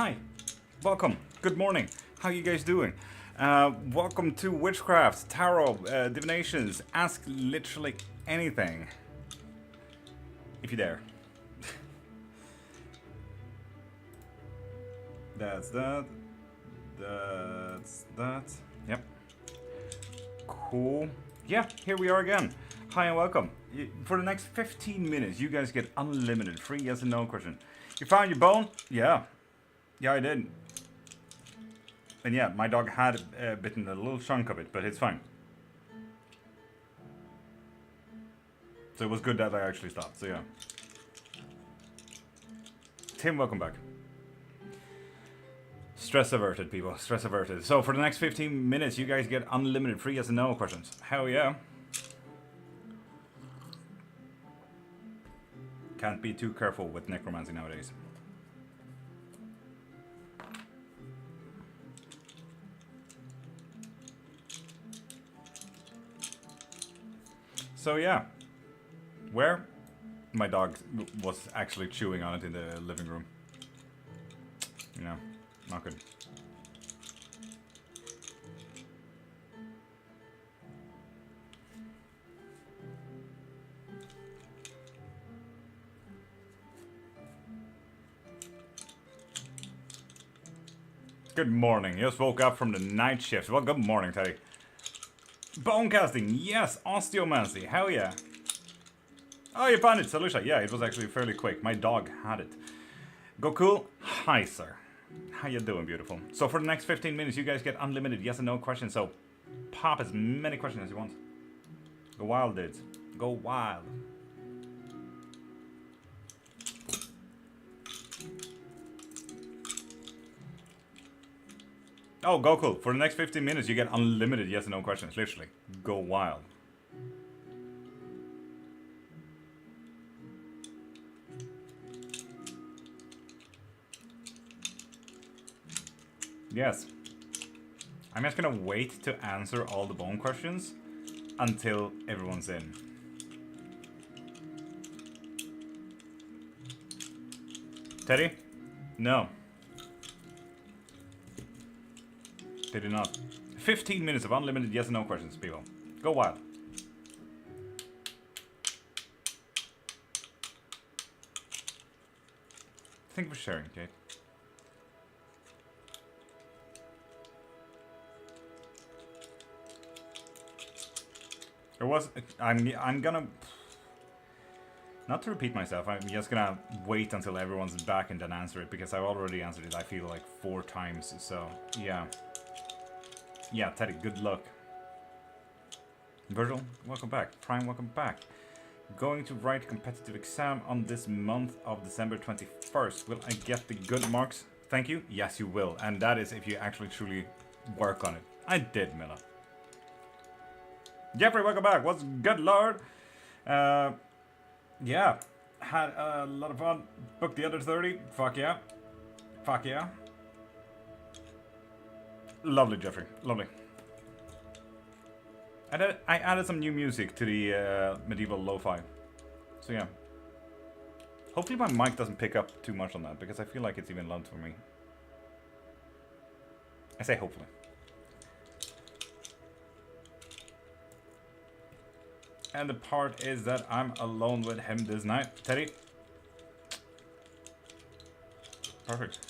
Hi, welcome, good morning, how you guys doing? Welcome to Witchcraft, Tarot, Divinations, ask literally anything. If you dare. That's that. That's that. Yep. Cool. Yeah, here we are again. Hi and welcome. For the next 15 minutes, you guys get unlimited free yes and no question. You found your bone? Yeah. Yeah, I did. And yeah, my dog had bitten a little chunk of it, but it's fine. So it was good that I actually stopped, so yeah. Tim, welcome back. Stress averted, people. Stress averted. So for the next 15 minutes, you guys get unlimited free yes and no questions. Hell yeah. Can't be too careful with necromancy nowadays. So yeah. Where? My dog was actually chewing on it in the living room. You know, not good. Good morning. Just woke up from the night shift. Well, good morning, Teddy. Bone casting, yes. Osteomancy, hell yeah. Oh, you found it, Salisha. Yeah, it was actually fairly quick. My dog had it. Go cool. Hi, sir. How you doing, beautiful? So for the next 15 minutes, you guys get unlimited yes and no questions. So pop as many questions as you want. Go wild, dudes. Go wild. Oh, go cool. For the next 15 minutes, you get unlimited yes and no questions. Literally. Go wild. Yes. I'm just gonna wait to answer all the bone questions until everyone's in. Teddy? No. They did not. 15 minutes of unlimited yes and no questions, people. Go wild. Thank you for sharing, Kate. There was... I'm gonna... Not to repeat myself, I'm just gonna wait until everyone's back and then answer it, because I've already answered it, I feel like 4 times, so yeah. Yeah, Teddy, good luck. Virgil, welcome back. Prime, welcome back. Going to write competitive exam on this month of December 21st. Will I get the good marks? Thank you. Yes, you will. And that is if you actually truly work on it. I did, Miller. Jeffrey, welcome back. What's good, Lord? Yeah. Had a lot of fun. Booked the other 30. Fuck yeah. Fuck yeah. Lovely, Jeffrey. Lovely. I added some new music to the medieval lo-fi. So yeah. Hopefully my mic doesn't pick up too much on that, because I feel like it's even loud for me. I say hopefully. And the part is that I'm alone with him this night. Teddy? Perfect.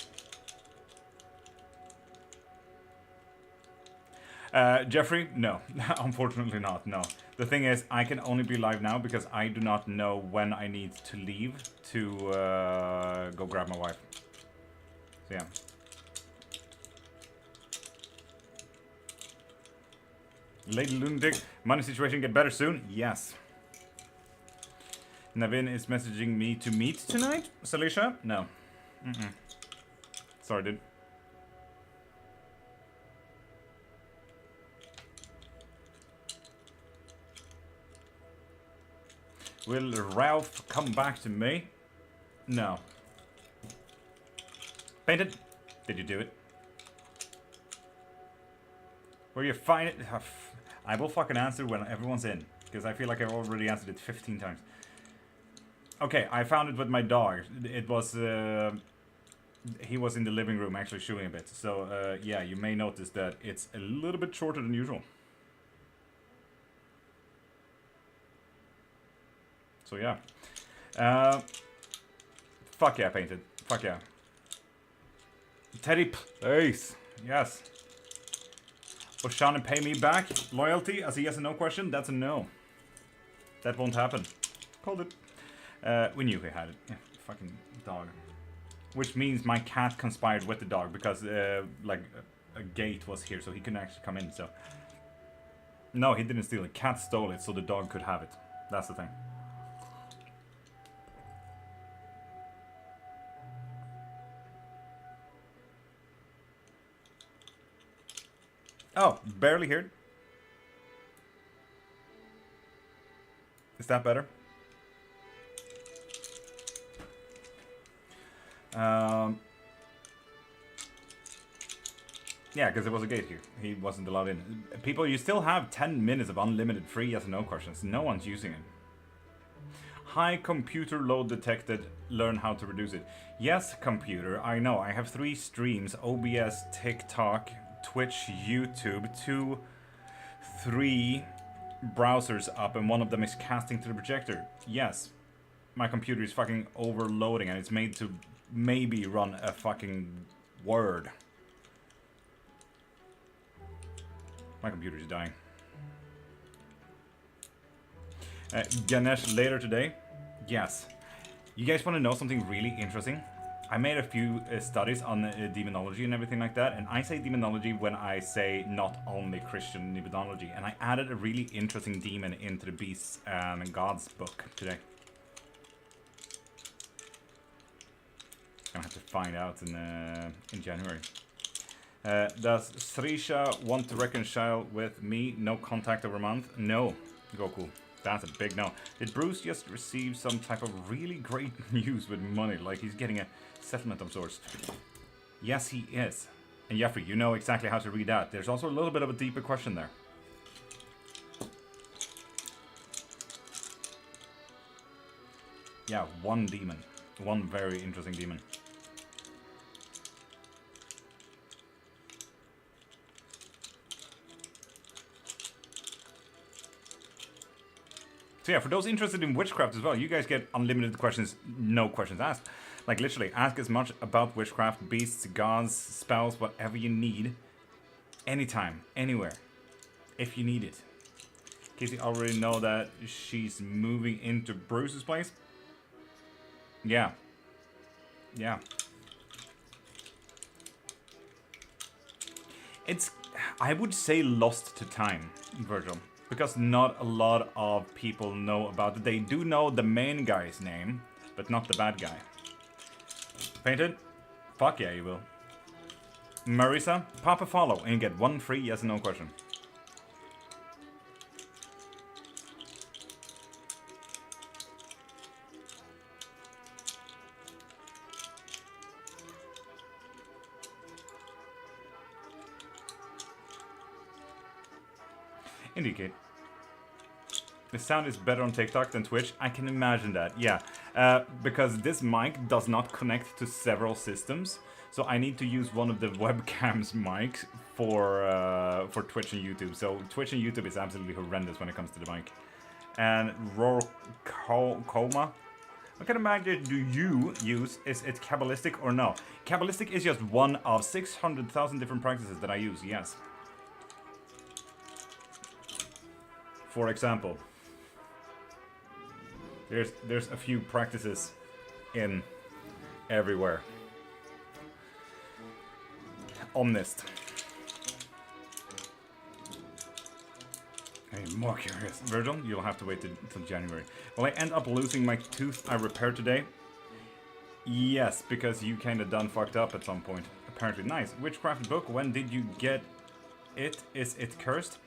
Jeffrey? No. Unfortunately not, no. The thing is, I can only be live now because I do not know when I need to leave to go grab my wife. So yeah. Lady Lunatic, money situation get better soon? Yes. Navin is messaging me to meet tonight? Salisha? No. Sorry, dude. Will Ralph come back to me? No. Painted? Did you do it? Where you find it? I will fucking answer when everyone's in, because I feel like I've already answered it 15 times. Okay, I found it with my dog. It was he was in the living room actually shooting a bit. So yeah, you may notice that it's a little bit shorter than usual. So yeah. Fuck yeah, painted. Fuck yeah. Teddy, please. Yes. Oshana, pay me back. Loyalty as a yes and no question? That's a no. That won't happen. Called it. We knew he had it. Yeah, fucking dog. Which means my cat conspired with the dog because, like, a gate was here, so he couldn't actually come in. So, no, he didn't steal it. Cat stole it, so the dog could have it. That's the thing. Oh, barely heard. Is that better? Yeah, because there was a gate here. He wasn't allowed in. People, you still have 10 minutes of unlimited free yes and no questions. No one's using it. High computer load detected. Learn how to reduce it. Yes, computer. I know. I have 3 streams. OBS, TikTok, Twitch, YouTube. 3 browsers up, and one of them is casting to the projector. Yes. My computer is fucking overloading, and it's made to maybe run a fucking Word. My computer is dying. Ganesh later today. Yes. You guys want to know something really interesting? I made a few studies on demonology and everything like that, and I say demonology when I say not only Christian demonology, and I added a really interesting demon into the Beasts and Gods book today. Gonna have to find out in January. Does Srisha want to reconcile with me? No contact over a month? No. Goku. That's a big no. Did Bruce just receive some type of really great news with money? Like he's getting a settlement of sorts? Yes, he is. And Jeffrey, you know exactly how to read that. There's also a little bit of a deeper question there. Yeah, one demon. One very interesting demon. So yeah, for those interested in witchcraft as well, you guys get unlimited questions, no questions asked. Like literally, ask as much about witchcraft, beasts, gods, spells, whatever you need. Anytime, anywhere. If you need it. Casey already know that she's moving into Bruce's place. Yeah. Yeah. It's, I would say, lost to time, Virgil. Because not a lot of people know about it. They do know the main guy's name, but not the bad guy. Painted? Fuck yeah, you will. Marisa, pop a follow and get 1 free yes and no question. Indicate. The sound is better on TikTok than Twitch. I can imagine that, yeah. Because this mic does not connect to several systems. So I need to use one of the webcam's mics for Twitch and YouTube. So Twitch and YouTube is absolutely horrendous when it comes to the mic. And Coma. What kind of magic do you use? Is it Kabbalistic or no? Kabbalistic is just one of 600,000 different practices that I use, yes. For example, there's a few practices in everywhere. Omnist. Hey, more curious. Virgil, you'll have to wait till January. Will I end up losing my tooth I repaired today? Yes, because you kinda done fucked up at some point. Apparently. Nice. Witchcraft book, when did you get it? Is it cursed?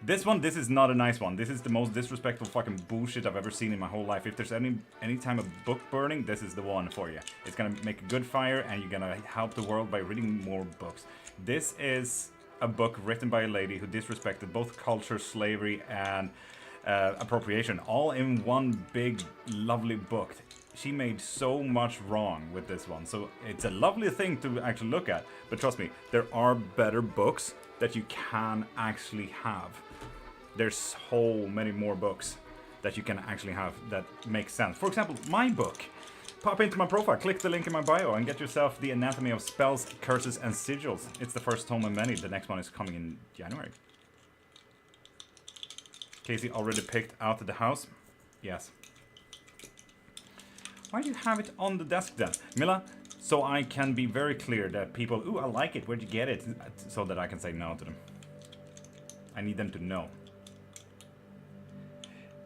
This is not a nice one. This is the most disrespectful fucking bullshit I've ever seen in my whole life. If there's any time of book burning, this is the one for you. It's gonna make a good fire, and you're gonna help the world by reading more books. This is a book written by a lady who disrespected both culture, slavery, and appropriation, all in one big, lovely book. she made so much wrong with this one. So it's a lovely thing to actually look at. But trust me, there are better books that you can actually have. There's so many more books that you can actually have that make sense. For example, my book. Pop into my profile, click the link in my bio, and get yourself The Anatomy of Spells, Curses, and Sigils. It's the first tome of many. The next one is coming in January. Casey already picked out the house? Yes. Why do you have it on the desk then? Mila, so I can be very clear that people, ooh, I like it, where'd you get it? So that I can say no to them. I need them to know.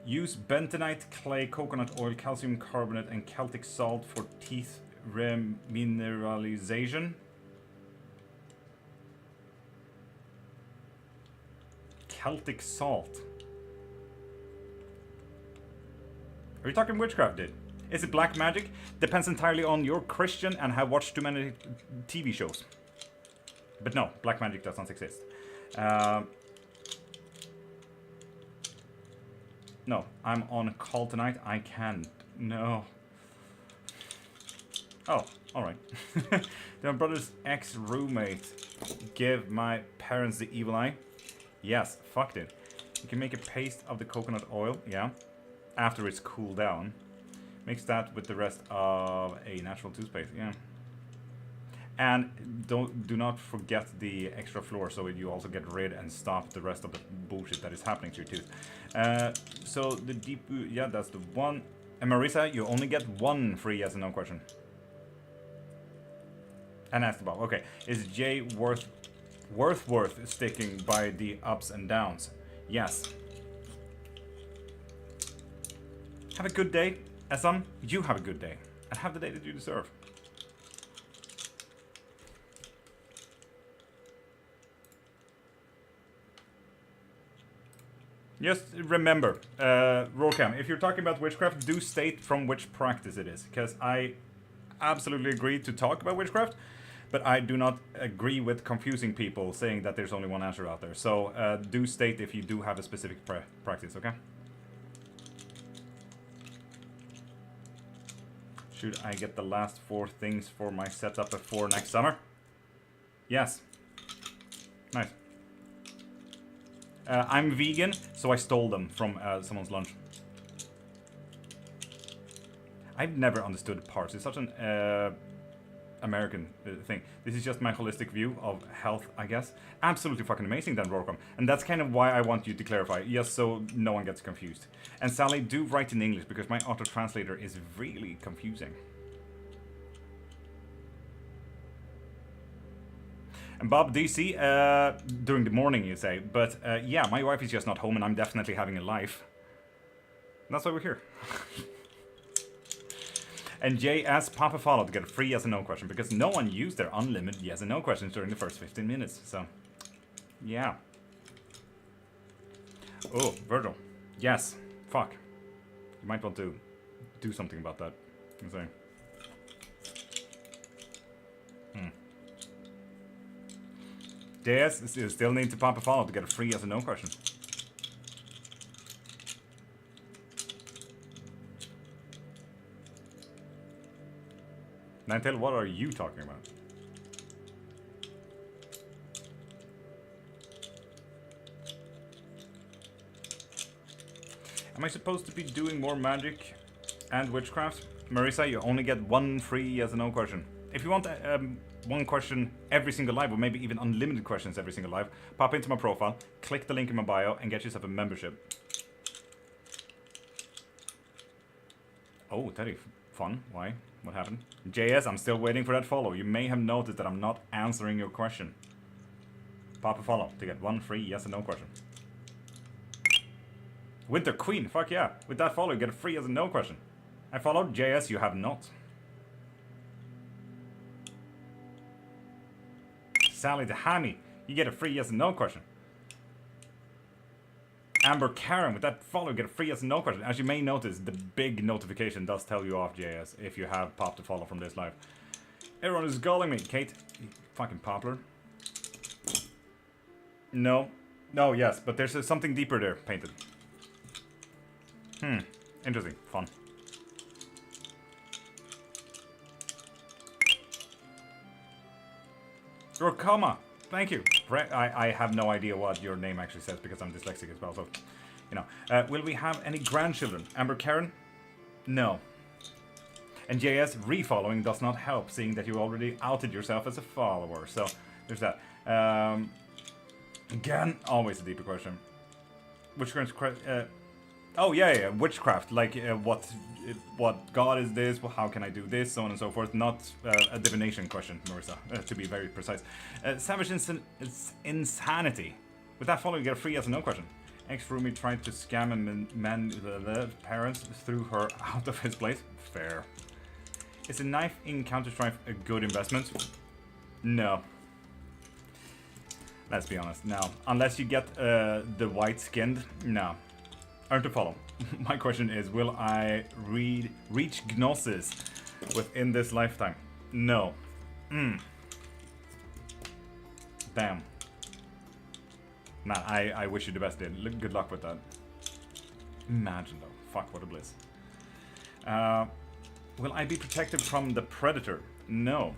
Use bentonite, clay, coconut oil, calcium carbonate, and Celtic salt for teeth remineralization. Celtic salt. Are you talking witchcraft, dude? Is it black magic? Depends entirely on your Christian and have watched too many TV shows. But no, black magic does not exist. No, I'm on a call tonight. I can't. No. Oh, alright. Did my brother's ex-roommate give my parents the evil eye? Yes, fucked it. You can make a paste of the coconut oil, yeah, after it's cooled down. Mix that with the rest of a natural toothpaste, yeah. And do not forget the extra flour so you also get rid and stop the rest of the bullshit that is happening to your tooth. So the deep, yeah, that's the one. And Marissa, you only get one free yes and no question. And ask about, okay, is Jay worth sticking by the ups and downs? Yes. Have a good day, Essam. You have a good day. And have the day that you deserve. Just remember, Rourke, if you're talking about witchcraft, do state from which practice it is. Because I absolutely agree to talk about witchcraft, but I do not agree with confusing people saying that there's only one answer out there. So do state if you do have a specific practice, okay? Should I get the last 4 things for my setup before next summer? Yes. Nice. I'm vegan, so I stole them from someone's lunch. I've never understood parts. It's such an American thing. This is just my holistic view of health, I guess. Absolutely fucking amazing, Dan Rorcom. And that's kind of why I want you to clarify, just so no one gets confused. And Sally, do write in English, because my auto-translator is really confusing. And Bob DC, during the morning you say, but yeah, my wife is just not home and I'm definitely having a life. That's why we're here. And JS, pop a follow to get a free yes and no question, because no one used their unlimited yes and no questions during the first 15 minutes, so yeah. Oh, Virgil. Yes. Fuck. You might want to do something about that. I'm saying. JS, you still need to pop a follow to get a free yes or no question. Ninetale, what are you talking about? Am I supposed to be doing more magic and witchcraft? Marissa, you only get 1 free yes or no question. If you want 1 question every single live, or maybe even unlimited questions every single live, pop into my profile, click the link in my bio, and get yourself a membership. Oh, Teddy, fun. Why? What happened? JS, I'm still waiting for that follow. You may have noticed that I'm not answering your question. Pop a follow to get 1 free yes or no question. Winter Queen, fuck yeah. With that follow, you get a free yes or no question. I followed. JS, you have not. Sally the Hammy, you get a free yes and no question. Amber Karen, with that follow, you get a free yes and no question. As you may notice, the big notification does tell you off, JS, if you have popped a follow from this live. Everyone is calling me. Kate, you fucking poplar. No. No, yes, but there's something deeper there painted. Interesting. Fun. underscore comma. Thank you. I have no idea what your name actually says because I'm dyslexic as well. So, you know. Will we have any grandchildren? Amber Karen? No. And JS, refollowing does not help, seeing that you already outed yourself as a follower. So, there's that. Again, always a deeper question. Witchcraft, oh yeah, witchcraft. Like, what god is this? Well, how can I do this? So on and so forth. Not a divination question, Marissa, to be very precise. Savage insanity. With that follow, you get a free yes or no question. Ex-roomie tried to scam a man parents threw her out of his place. Fair. Is a knife in Counter-Strike a good investment? No. Let's be honest, no. Unless you get the white-skinned, no. Earn to follow. My question is, will I reach Gnosis within this lifetime? No. Damn. Man, I wish you the best, dude. Good luck with that. Imagine, though. Fuck, what a bliss. Will I be protected from the Predator? No.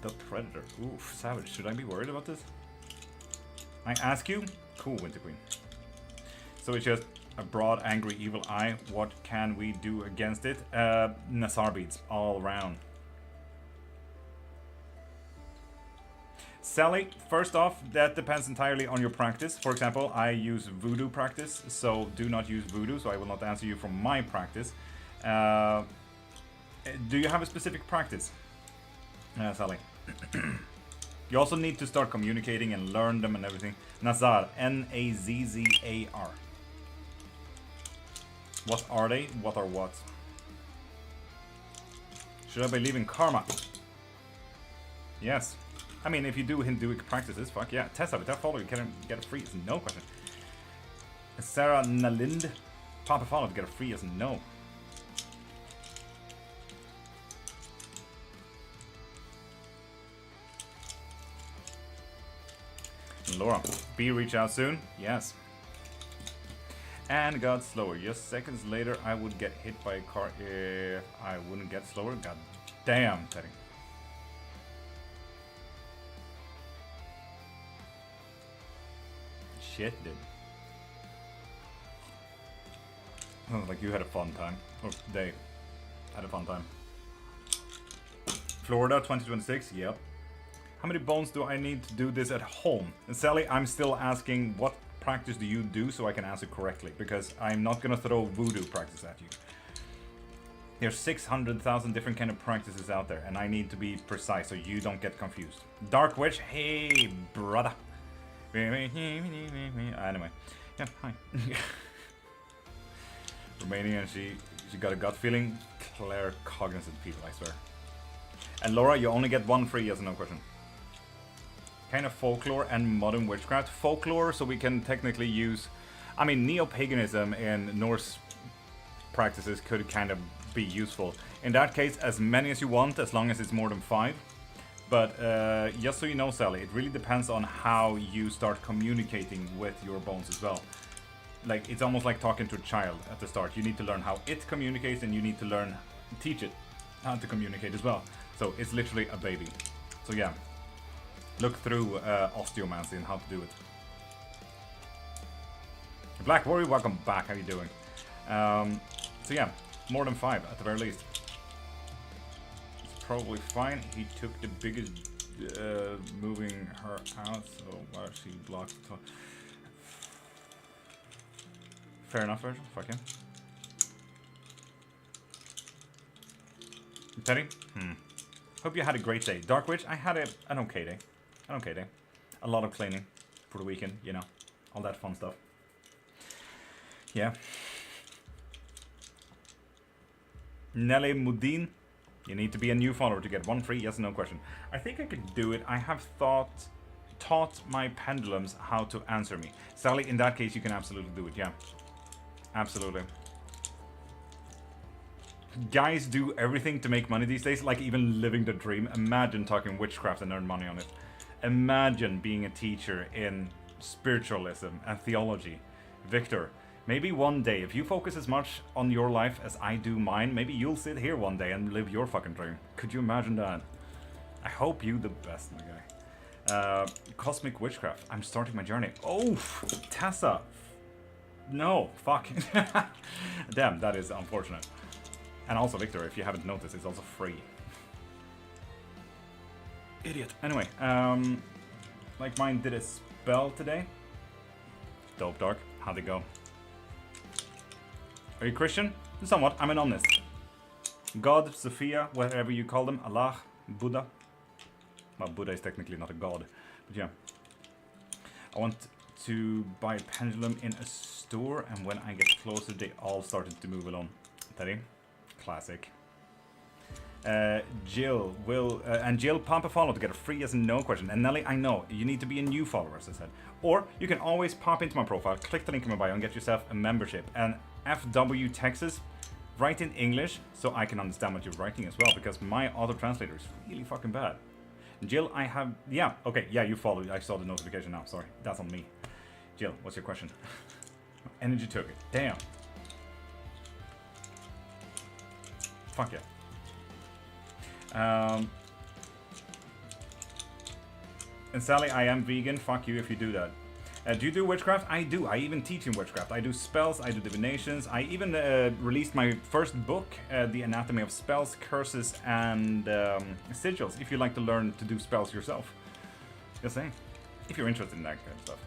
The Predator. Oof, savage. Should I be worried about this? I ask you? Cool, Winter Queen. So it's just a broad, angry, evil eye. What can we do against it? Nasar beads all around. Sally, first off, that depends entirely on your practice. For example, I use voodoo practice, so do not use voodoo, so I will not answer you from my practice. Do you have a specific practice, Sally? You also need to start communicating and learn them and everything. Nazar, N-A-Z-Z-A-R. What are they? What are what? Should I believe in karma? Yes. I mean, if you do Hinduic practices, fuck yeah. Tessa, with that follow, you can get a free as no question. Sarah Nalind, Papa follow to get a free as no. Laura, B reach out soon? Yes. And got slower. Just seconds later, I would get hit by a car if I wouldn't get slower. God damn, Teddy. Shit, dude. Oh, like you had a fun time. Or they had a fun time. Florida 2026, yep. How many bones do I need to do this at home? And Sally, I'm still asking what practice do you do so I can answer correctly, because I'm not gonna throw voodoo practice at you. There's 600,000 different kind of practices out there, and I need to be precise so you don't get confused. Dark Witch, hey brother. Anyway, yeah, hi. Romanian, she got a gut feeling. Claire cognizant people, I swear. And Laura, you only get one free yes or no question. Kind of folklore and modern witchcraft. Folklore, so we can technically use... I mean, neo-paganism in Norse practices could kind of be useful. In that case, as many as you want, as long as it's more than 5. But just so you know, Sally, it really depends on how you start communicating with your bones as well. Like, it's almost like talking to a child at the start. You need to learn how it communicates, and you need to teach it how to communicate as well. So it's literally a baby. So yeah. Look through osteomancy and how to do it. Black Warrior, welcome back. How you doing? So yeah, more than 5 at the very least. It's probably fine. He took the biggest moving her out, so while she blocked the top. Fair enough, Virgil. Fuck him. Teddy? Hope you had a great day. Dark Witch, I had an okay day. An okay day. A lot of cleaning for the weekend, you know. All that fun stuff. Yeah. Nelly Mudin, you need to be a new follower to get 1 free yes or no question. I think I could do it. I have taught my pendulums how to answer me. Sally, in that case, you can absolutely do it, yeah. Absolutely. Guys do everything to make money these days, like even living the dream. Imagine talking witchcraft and earn money on it. Imagine being a teacher in spiritualism and theology. Victor, maybe one day, if you focus as much on your life as I do mine, maybe you'll sit here one day and live your fucking dream. Could you imagine that? I hope you the best, my guy. Cosmic witchcraft. I'm starting my journey. Oh, Tessa. No, fuck. Damn, that is unfortunate. And also, Victor, if you haven't noticed, it's also free. Idiot. Anyway, like mine did a spell today. Dope, Dark. How'd it go? Are you Christian? Somewhat. I'm an omnist. God, Sophia, whatever you call them, Allah, Buddha. Well, Buddha is technically not a god, but yeah. I want to buy a pendulum in a store, and when I get closer, they all started to move along. Teddy, classic. Jill will and Jill pump a follow to get a free yes and no question. And Nelly, I know you need to be a new follower, as I said, or you can always pop into my profile, click the link in my bio, and get yourself a membership. And FW Texas, write in English so I can understand what you're writing as well, because my auto translator is really fucking bad. Jill, I have... Yeah, okay, yeah, you followed. I saw the notification now, sorry. That's on me. Jill, what's your question? Energy took it. Damn. Fuck yeah. And Sally, I am vegan. Fuck you if you do that. Do you do witchcraft? I do. I even teach in witchcraft. I do spells, I do divinations. I even released my first book, The Anatomy of Spells, Curses, and Sigils, if you like to learn to do spells yourself. Just saying. If you're interested in that kind of stuff.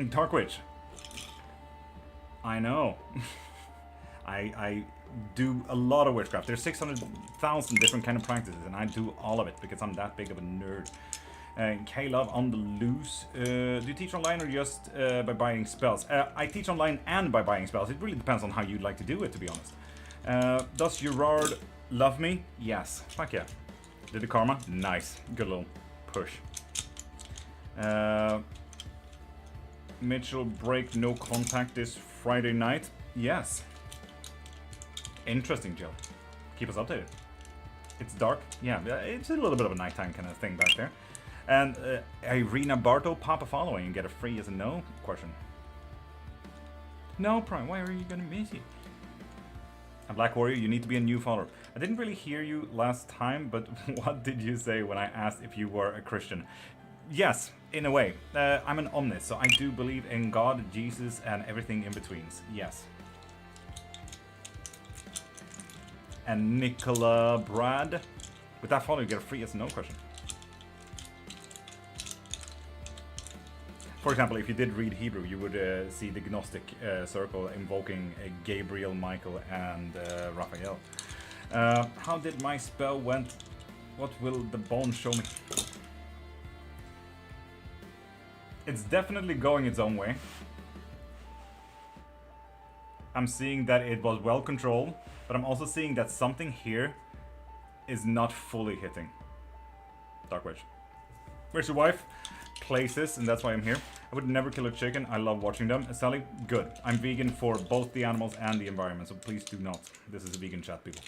Dark Witch. I know. I do a lot of witchcraft. There's 600,000 different kind of practices, and I do all of it because I'm that big of a nerd. K-Love on the loose. Do you teach online or just by buying spells? I teach online and by buying spells. It really depends on how you'd like to do it, to be honest. Does Gerard love me? Yes. Fuck yeah. Did the karma? Nice. Good little push. Mitchell break no contact this Friday night? Yes. Interesting, Jill. Keep us updated. It's dark. Yeah, it's a little bit of a nighttime kind of thing back there. And Irina Barto, pop a following and get a free yes and no question. No, Prime, why are you gonna miss it? A Black Warrior, you need to be a new follower. I didn't really hear you last time, but what did you say when I asked if you were a Christian? Yes, in a way. I'm an omnist, so I do believe in God, Jesus, and everything in betweens. Yes. And Nicola Brad. With that follow, you get a free yes and no question. For example, if you did read Hebrew, you would see the Gnostic circle invoking Gabriel, Michael, and Raphael. How did my spell went? What will the bone show me? It's definitely going its own way. I'm seeing that it was well controlled, but I'm also seeing that something here is not fully hitting. Dark Witch. Where's your wife? Places, and that's why I'm here. I would never kill a chicken. I love watching them. Sally, good. I'm vegan for both the animals and the environment, so please do not. This is a vegan chat, people.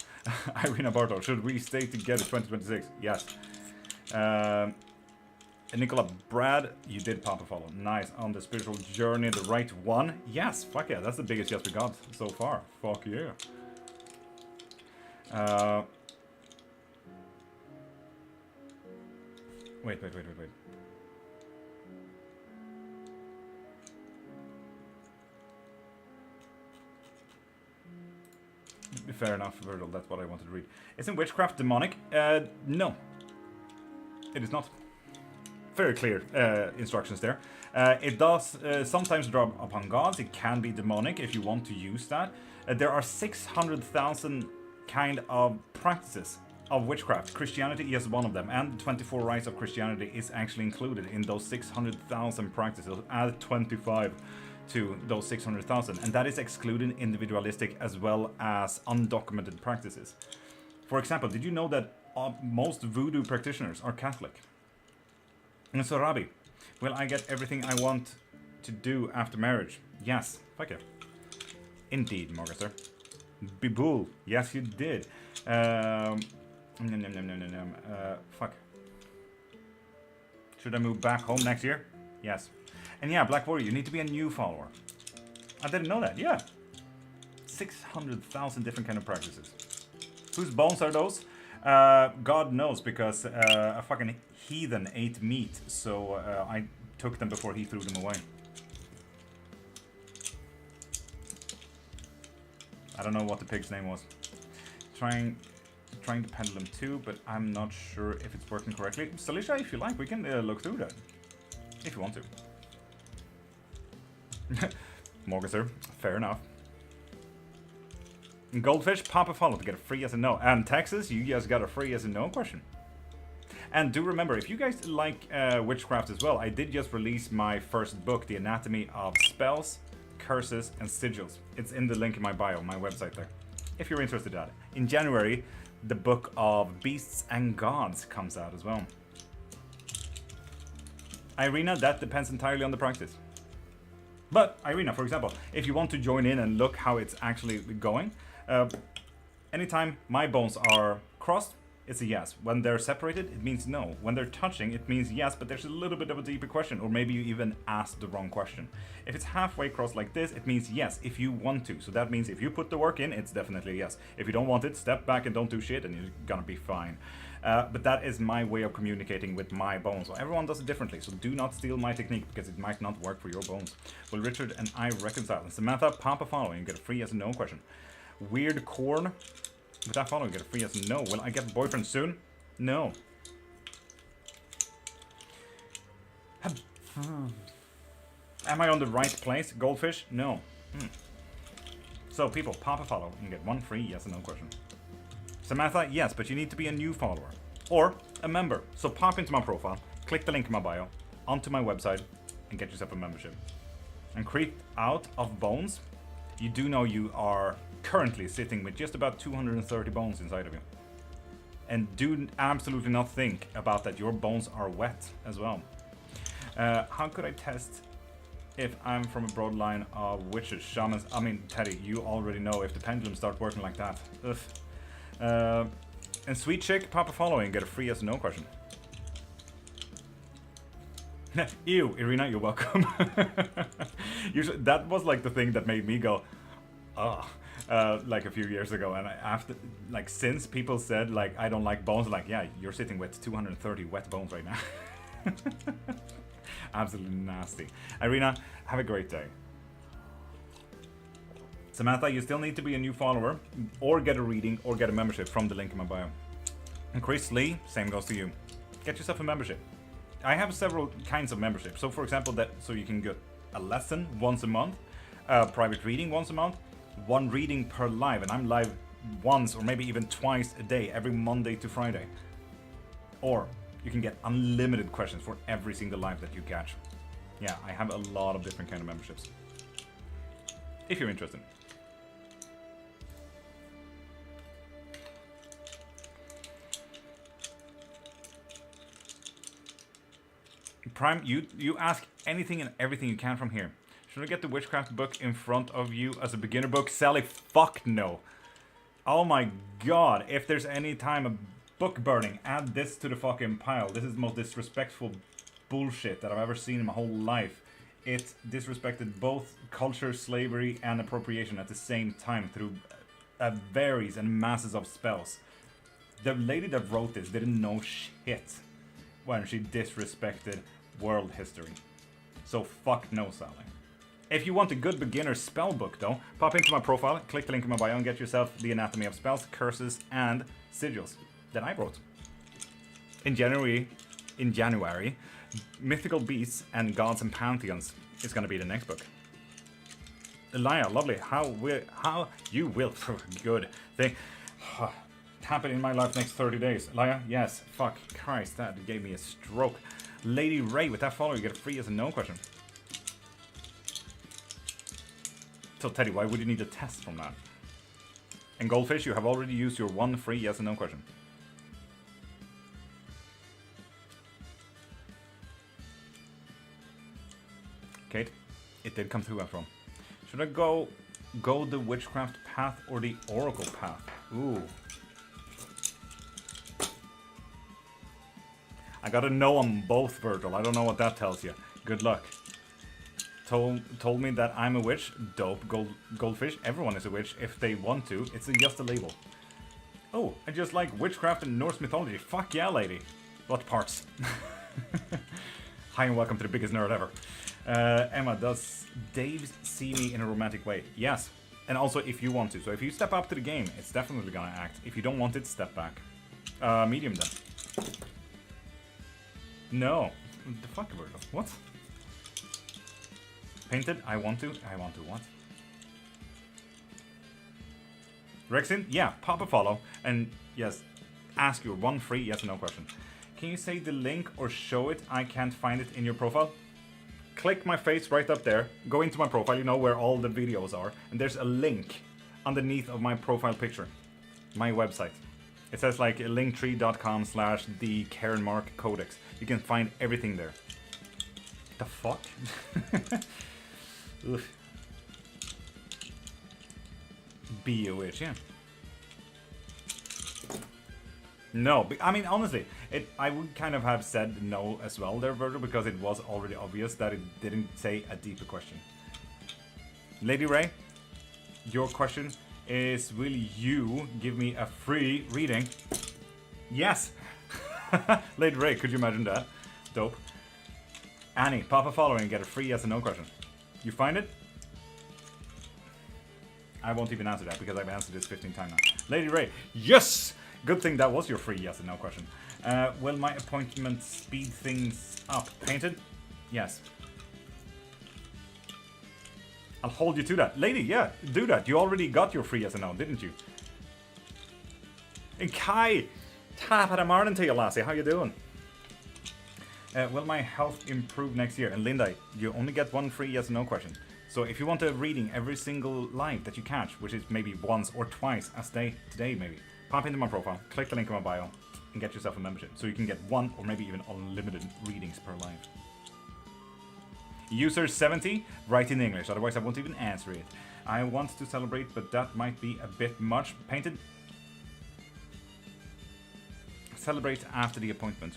Irina Barto, should we stay together 2026? Yes. Nicola Brad, you did pop a follow. Nice. On the spiritual journey, the right one. Yes, fuck yeah. That's the biggest yes we got so far. Fuck yeah. Wait. Fair enough, Virgil. That's what I wanted to read. Isn't witchcraft demonic? No. It is not. Very clear instructions there. It does sometimes draw upon gods. It can be demonic if you want to use that. There are 600,000 kind of practices of witchcraft. Christianity is one of them, and the 24 rites of Christianity is actually included in those 600,000 practices. Add 25 to those 600,000, and that is excluding individualistic as well as undocumented practices. For example, did you know that most voodoo practitioners are Catholic? And so, Rabi, will I get everything I want to do after marriage? Yes. Fuck yeah. Indeed, Margaret. Bibool. Yes, you did. Fuck. Should I move back home next year? Yes. And yeah, Black Warrior, you need to be a new follower. I didn't know that. Yeah. 600,000 different kind of practices. Whose bones are those? God knows, because a fucking heathen ate meat, so I took them before he threw them away. I don't know what the pig's name was. Trying to pendulum too, but I'm not sure if it's working correctly. Salisha, if you like, we can look through that. If you want to. Morgan, sir. Fair enough. Goldfish, pop a follow to get a free yes and no. And Texas, you guys got a free yes and no question. And do remember, if you guys like witchcraft as well, I did just release my first book, The Anatomy of Spells, Curses, and Sigils. It's in the link in my bio, my website there, if you're interested in it. In January, the book of Beasts and Gods comes out as well. Irina, that depends entirely on the practice. But, Irina, for example, if you want to join in and look how it's actually going, anytime my bones are crossed, it's a yes. When they're separated, it means no. When they're touching, it means yes, but there's a little bit of a deeper question, or maybe you even asked the wrong question. If it's halfway crossed like this, it means yes, if you want to. So that means if you put the work in, it's definitely a yes. If you don't want it, step back and don't do shit, and you're gonna be fine. But that is my way of communicating with my bones. So everyone does it differently, so do not steal my technique, because it might not work for your bones. Will Richard and I reconcile? And Samantha, pop a follow and get a free yes and no question. Weird corn. With that follow, you get a free yes and no. Will I get a boyfriend soon? No. Am I on the right place? Goldfish? No. So people, pop a follow and get one free yes and no question. Samantha, yes, but you need to be a new follower. Or a member. So pop into my profile, click the link in my bio, onto my website, and get yourself a membership. And creep out of bones. You do know you are currently sitting with just about 230 bones inside of you. And do absolutely not think about that your bones are wet as well. How could I test if I'm from a broad line of witches, shamans? I mean, Teddy, you already know if the pendulums start working like that. Ugh. And Sweet Chick, pop a follow and get a free yes or no question. Ew, Irina, you're welcome. Usually, that was like the thing that made me go, oh, like a few years ago. And after, like, since people said, like, I don't like bones, like, yeah, you're sitting with 230 wet bones right now. Absolutely nasty. Irina, have a great day. Samantha, you still need to be a new follower, or get a reading, or get a membership from the link in my bio. And Chris Lee, same goes to you. Get yourself a membership. I have several kinds of memberships. So for example, so you can get a lesson once a month, private reading once a month, one reading per live, and I'm live once or maybe even twice a day, every Monday to Friday. Or you can get unlimited questions for every single live that you catch. Yeah, I have a lot of different kind of memberships. If you're interested. Prime, you ask anything and everything you can from here. Should I get the witchcraft book in front of you as a beginner book? Sally, fuck no. Oh my god, if there's any time of book burning, add this to the fucking pile. This is the most disrespectful bullshit that I've ever seen in my whole life. It disrespected both culture, slavery, and appropriation at the same time through varies and masses of spells. The lady that wrote this didn't know shit when she disrespected world history. So fuck no, Sally. If you want a good beginner spell book though, pop into my profile, click the link in my bio and get yourself The Anatomy of Spells, Curses, and Sigils that I wrote. In January, Mythical Beasts and Gods and Pantheons is gonna be the next book. Elia, lovely. How you will good thing happen in my life next 30 days. Elia, yes. Fuck Christ, that gave me a stroke. Lady Ray, with that follow, you get a free yes and no question. So Teddy, why would you need a test from that? And Goldfish, you have already used your one free yes and no question. Kate, it did come through after all. Should I go the witchcraft path or the oracle path? Ooh. I got a no on both, Virgil. I don't know what that tells you. Good luck. Told me that I'm a witch. Dope. Goldfish. Everyone is a witch if they want to. It's just a label. Oh, I just like witchcraft and Norse mythology. Fuck yeah, lady. What parts? Hi and welcome to the biggest nerd ever. Emma, does Dave see me in a romantic way? Yes. And also if you want to. So if you step up to the game, it's definitely gonna act. If you don't want it, step back. Medium then. No. The fuck, Virgil? What? Painted? I want to. I want to what? Rexin? Yeah, pop a follow. And yes, ask your one free yes or no question. Can you say the link or show it? I can't find it in your profile. Click my face right up there. Go into my profile, you know where all the videos are. And there's a link underneath of my profile picture. My website. It says like linktree.com/the-Cairnmark codex. You can find everything there. The fuck? Be a witch, yeah. No, I mean, honestly, I would kind of have said no as well there, Virgil, because it was already obvious that it didn't say a deeper question. Lady Ray, your question is, will you give me a free reading? Yes! Lady Ray, could you imagine that? Dope. Annie, pop a follow and get a free yes or no question. You find it? I won't even answer that because I've answered this 15 times now. Lady Ray, yes! Good thing that was your free yes or no question. Will my appointment speed things up? Painted? Yes. I'll hold you to that. Lady, yeah, do that. You already got your free yes or no, didn't you? And Kai, top of the morning to you, lassie. How you doing? Will my health improve next year? And Linda, you only get one free yes or no question. So if you want a reading every single live that you catch, which is maybe once or twice a day, today maybe, pop into my profile, click the link in my bio, and get yourself a membership. So you can get one or maybe even unlimited readings per live. User 70, write in English, otherwise I won't even answer it. I want to celebrate, but that might be a bit much. Painted? Celebrate after the appointment.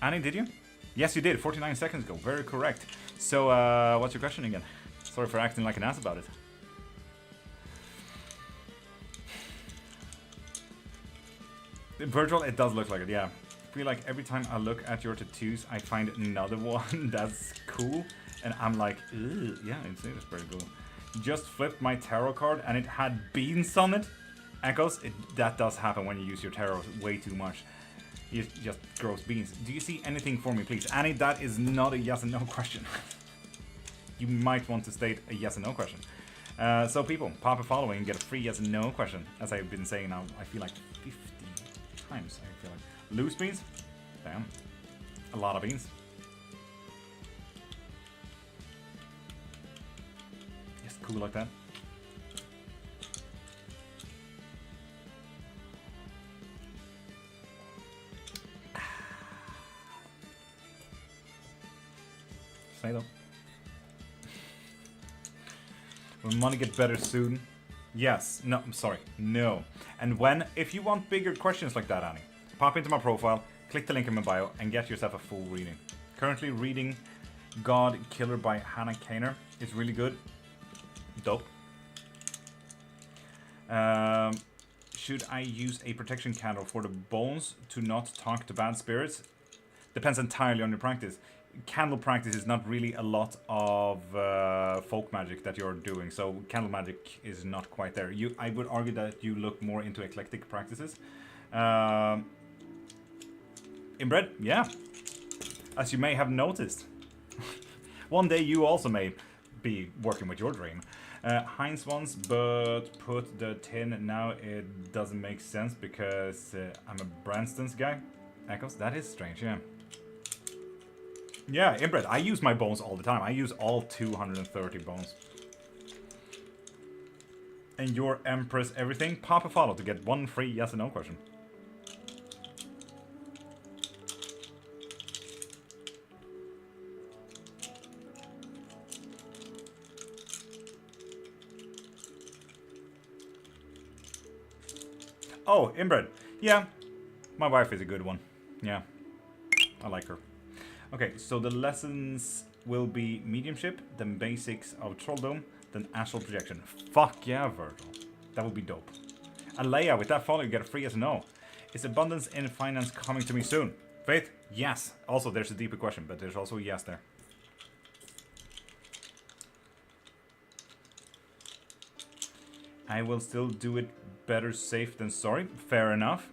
Annie, did you? Yes, you did, 49 seconds ago. Very correct. So, what's your question again? Sorry for acting like an ass about it. Virtual, it does look like it, yeah. I feel like every time I look at your tattoos, I find another one that's cool. And I'm like, ew, yeah, it's pretty cool. Just flipped my tarot card and it had beans on it. Echoes, that does happen when you use your tarot way too much. You just gross beans. Do you see anything for me, please? Annie, that is not a yes or no question. You might want to state a yes or no question. So people, pop a following and get a free yes or no question. As I've been saying now, I feel like 50 times. I feel like loose beans. Damn, a lot of beans. Just cool like that. Say though. Will money get better soon? Yes. No, I'm sorry. No. And when, if you want bigger questions like that, Annie, pop into my profile, click the link in my bio, and get yourself a full reading. Currently reading God Killer by Hannah Kaner. It's really good. Dope. Should I use a protection candle for the bones to not talk to bad spirits? Depends entirely on your practice. Candle practice is not really a lot of folk magic that you're doing, so candle magic is not quite there. I would argue that you look more into eclectic practices. Inbred, yeah, as you may have noticed. One day you also may be working with your dream. Heinz once, but put the tin now. It doesn't make sense because I'm a Branston's guy. Echoes, that is strange, yeah. Yeah, inbred. I use my bones all the time. I use all 230 bones. And your Empress everything? Pop a follow to get one free yes or no question. Oh, inbred. Yeah, my wife is a good one. Yeah, I like her. Okay, so the lessons will be mediumship, then basics of trolldom, then astral projection. Fuck yeah, Virgil. That would be dope. Alea, with that follow, you get a free yes or no. Is abundance in finance coming to me soon? Faith? Yes. Also, there's a deeper question, but there's also a yes there. I will still do it better safe than sorry. Fair enough.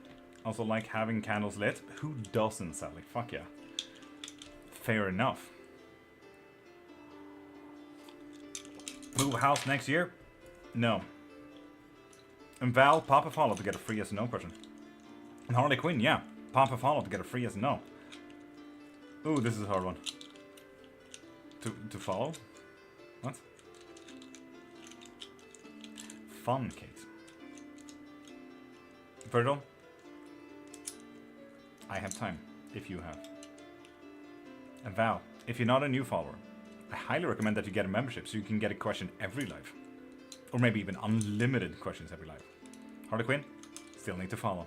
Also like having candles lit. Who doesn't, Sally? Fuck yeah. Fair enough. Move house next year? No. And Val, pop a follow to get a free yes or no question. And Harley Quinn, yeah. Pop a follow to get a free yes or no. Ooh, this is a hard one. To follow? What? Fun, Kate. Virgil? I have time, if you have. And Val, if you're not a new follower, I highly recommend that you get a membership so you can get a question every live. Or maybe even unlimited questions every live. Harley Quinn? Still need to follow.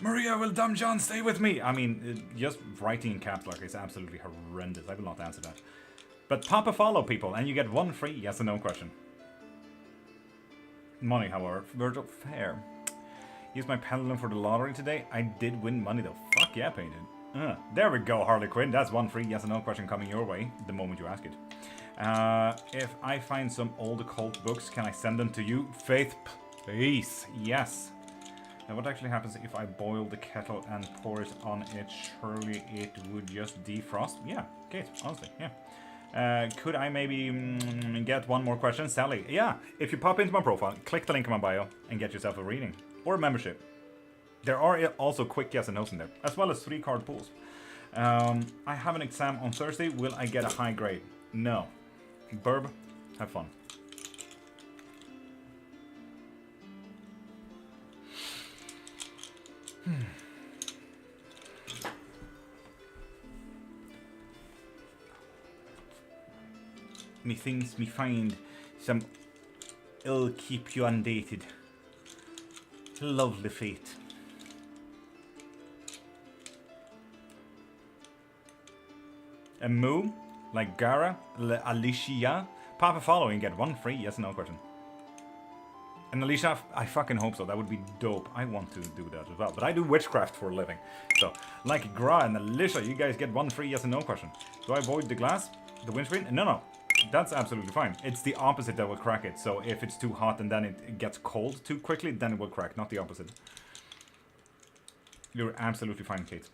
Maria, will Dumb John stay with me? I mean, just writing in caps lock is absolutely horrendous. I will not answer that. But pop a follow, people, and you get one free yes or no question. Money, however. Virgil, fair. Use my pendulum for the lottery today. I did win money, though. Fuck yeah, Painted. There we go, Harley Quinn. That's one free yes or no question coming your way the moment you ask it. If I find some old occult books, can I send them to you? Faith, please. Yes. Now, what actually happens if I boil the kettle and pour it on it? Surely it would just defrost? Yeah, Kate, honestly, yeah. Could I maybe get one more question? Sally, yeah. If you pop into my profile, click the link in my bio and get yourself a reading or a membership. There are also quick yes and no's in there, as well as 3 card pools. I have an exam on Thursday. Will I get a high grade? No. Burb, have fun. Methinks me find some ill keep you undated. Lovely fate. A moo, like Gara, Alicia. Pop a follow and get one free yes or no question. And Alicia, I fucking hope so. That would be dope. I want to do that as well. But I do witchcraft for a living. So, like Gra and Alicia, you guys get one free yes or no question. Do I avoid the glass? The windscreen? No. That's absolutely fine. It's the opposite that will crack it. So if it's too hot and then it gets cold too quickly, then it will crack. Not the opposite. You're absolutely fine, Kate.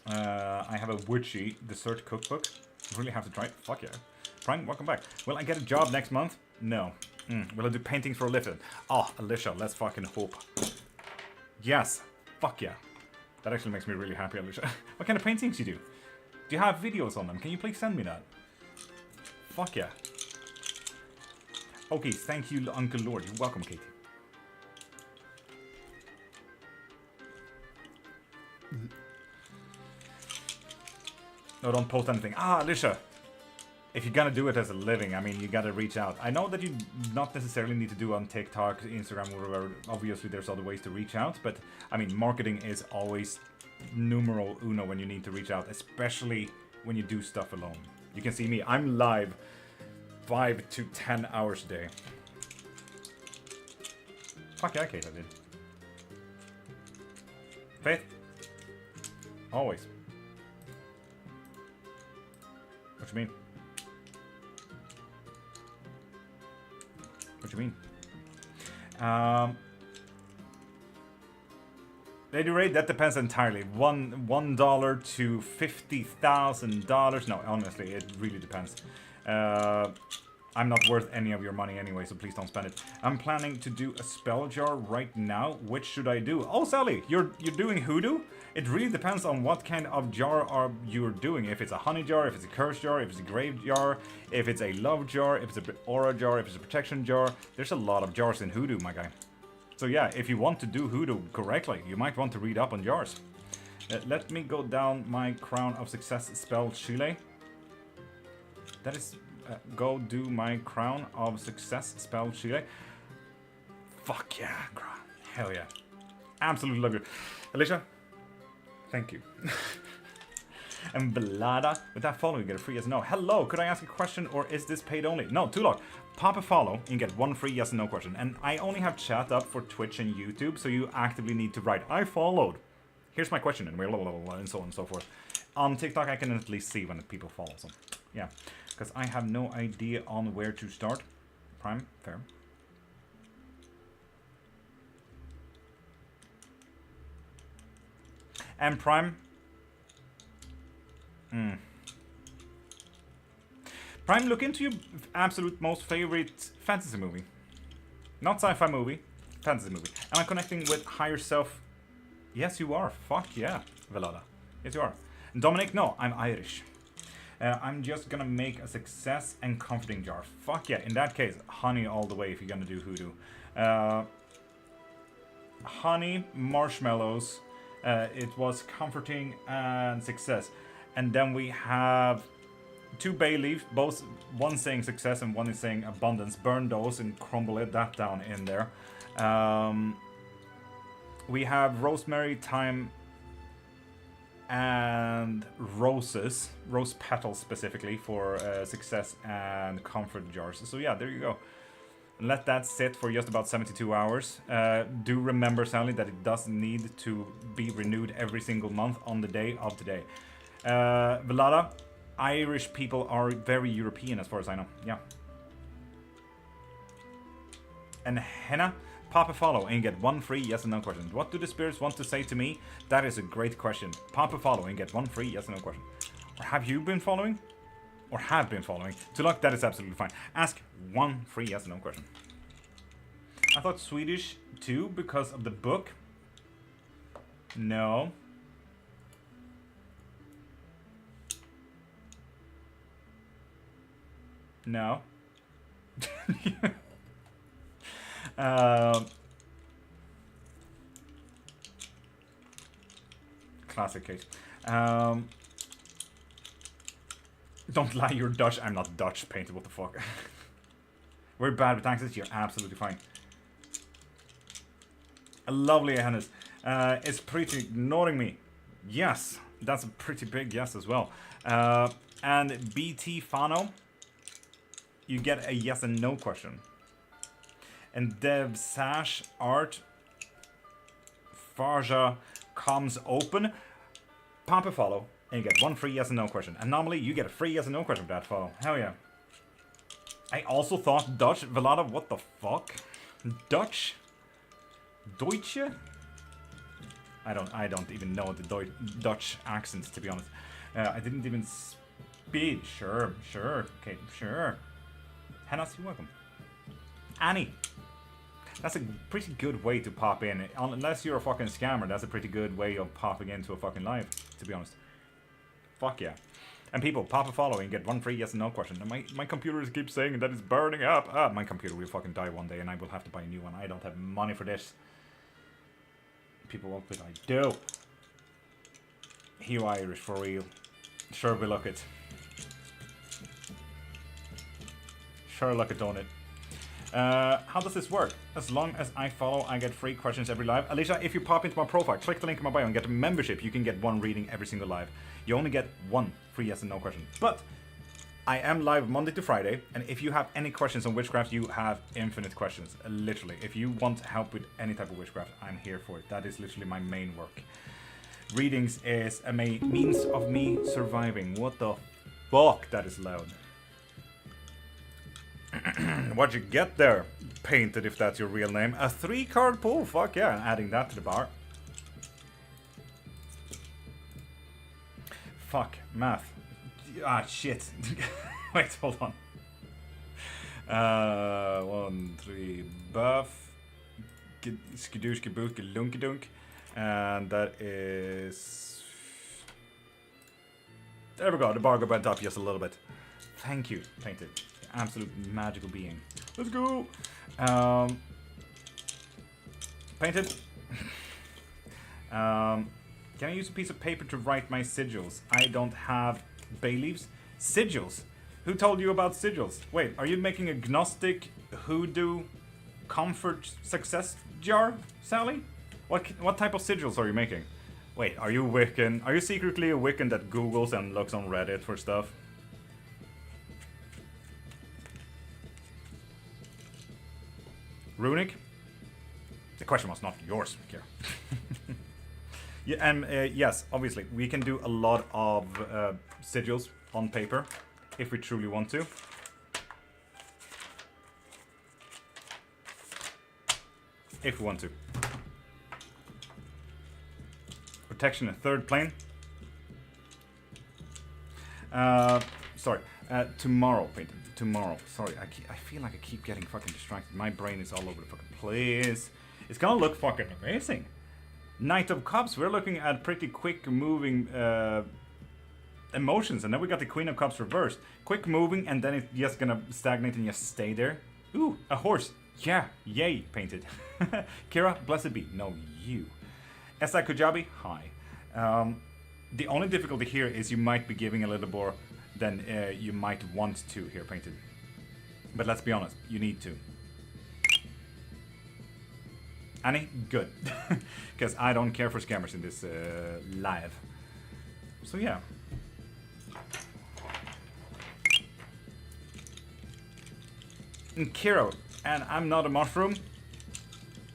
I have a witchy dessert cookbook. Really have to try it. Fuck yeah. Frank, welcome back. Will I get a job next month? No. Will I do paintings for a living? Oh, Alicia, let's fucking hope. Yes. Fuck yeah. That actually makes me really happy, Alicia. What kind of paintings you do? Do you have videos on them? Can you please send me that? Fuck yeah. Okay, thank you, Uncle Lord. You're welcome, Katie. No, don't post anything. Ah, Alicia. If you're gonna do it as a living, I mean, you gotta reach out. I know that you not necessarily need to do on TikTok, Instagram, or whatever. Obviously, there's other ways to reach out. But, I mean, marketing is always numero uno when you need to reach out. Especially when you do stuff alone. You can see me. I'm live 5 to 10 hours a day. Fuck yeah, Kate, I did. Faith? Always. What you mean? What you mean? Lady Ray, that depends entirely. $1 to $50,000. No, honestly, it really depends. I'm not worth any of your money anyway, so please don't spend it. I'm planning to do a spell jar right now. Which should I do? Oh, Sally, you're doing hoodoo? It really depends on what kind of jar you're doing. If it's a honey jar, if it's a curse jar, if it's a grave jar, if it's a love jar, if it's an aura jar, if it's a protection jar. There's a lot of jars in hoodoo, my guy. So yeah, if you want to do hoodoo correctly, you might want to read up on jars. Let me go down my Crown of Success spell, Chile. That is... go do my Crown of Success spell, Chile. Fuck yeah, hell yeah. Absolutely love you. Alicia, thank you. And Vlada, with that follow, you get a free yes and no. Hello, could I ask a question or is this paid only? No, Tulok, pop a follow and get one free yes and no question. And I only have chat up for Twitch and YouTube, so you actively need to write, I followed. Here's my question, and so on and so forth. On TikTok, I can at least see when people follow, so yeah. Because I have no idea on where to start. Prime, fair. And Prime. Prime, look into your absolute most favorite fantasy movie. Not sci-fi movie, fantasy movie. Am I connecting with higher self? Yes, you are. Fuck yeah, Velada. Yes, you are. Dominic, no, I'm Irish. I'm just gonna make a success and comforting jar. Fuck yeah, in that case, honey all the way if you're gonna do hoodoo. Honey, marshmallows, it was comforting and success. And then we have 2 bay leaves, both one saying success and one is saying abundance. Burn those and crumble that down in there. We have rosemary, thyme, and roses, rose petals specifically for success and comfort jars. So yeah, there you go. Let that sit for just about 72 hours. Do remember, Sally, that it does need to be renewed every single month on the day of today. Velada, Irish people are very European as far as I know. Yeah. And Henna, pop a follow and get 1 free yes and no question. What do the spirits want to say to me? That is a great question. Pop a follow and get 1 free yes and no question. Or have you been following? Or have been following? To luck, that is absolutely fine. Ask 1 free yes and no question. I thought Swedish too because of the book. No. No. Classic case. Don't lie, you're Dutch. I'm not Dutch, Painted. What the fuck? We're bad with accents. You're absolutely fine. Lovely, Hannes. Is pretty ignoring me. Yes, that's a pretty big yes as well. And BT Fano, you get a yes and no question. And Dev Sash Art Farja comes open. Pop a follow and you get 1 free yes and no question. And normally you get a free yes and no question for that follow. Hell yeah. I also thought Dutch. Velada, what the fuck? Dutch? Deutsche? I don't even know the Dutch accents, to be honest. I didn't even speak. Sure. Okay, sure. Hannes, you're welcome. Annie. That's a pretty good way to pop in. Unless you're a fucking scammer, that's a pretty good way of popping into a fucking live, to be honest. Fuck yeah. And people, pop a follow and get 1 free yes and no question. And my computer keeps saying that it's burning up. My computer will fucking die one day and I will have to buy a new one. I don't have money for this. People won't, but I do. You Irish for real. Sure we look it. Sure look it on it. How does this work? As long as I follow, I get free questions every live. Alicia, if you pop into my profile, click the link in my bio and get a membership, you can get 1 reading every single live. You only get 1 free yes and no question. But I am live Monday to Friday, and if you have any questions on witchcraft, you have infinite questions. Literally. If you want help with any type of witchcraft, I'm here for it. That is literally my main work. Readings is a means of me surviving. What the fuck? That is loud. What'd you get there, Painted, if that's your real name? A 3-card pull, fuck yeah, adding that to the bar. Fuck, math. Ah, shit. Wait, hold on. 1, 3, buff. Skadoosh, kaboot, galunkadunk. And that is... There we go, the bar went up just a little bit. Thank you, Painted. Absolute magical being. Let's go. Painted. Can I use a piece of paper to write my sigils? I don't have bay leaves. Sigils? Who told you about sigils? Wait, are you making a gnostic hoodoo comfort success jar, Sally? What type of sigils are you making? Wait, are you Wiccan? Are you secretly a Wiccan that Googles and looks on Reddit for stuff? Runic? The question was not yours, Kira. Yeah, and yes, obviously, we can do a lot of sigils on paper if we truly want to. If we want to. Protection in third plane. Sorry. Tomorrow, painted. Tomorrow. Sorry, I feel like I keep getting fucking distracted. My brain is all over the fucking place. It's gonna look fucking amazing. Knight of Cups. We're looking at pretty quick moving emotions, and then we got the Queen of Cups reversed. Quick moving, and then it's just gonna stagnate and just stay there. Ooh, a horse. Yeah, yay, painted. Kira, blessed be. No, you. Esa Kujabi, hi. The only difficulty here is you might be giving a little more than you might want to here, painted. But let's be honest, you need to. Annie, good. Because I don't care for scammers in this live. So yeah. And Kiro, and I'm not a mushroom?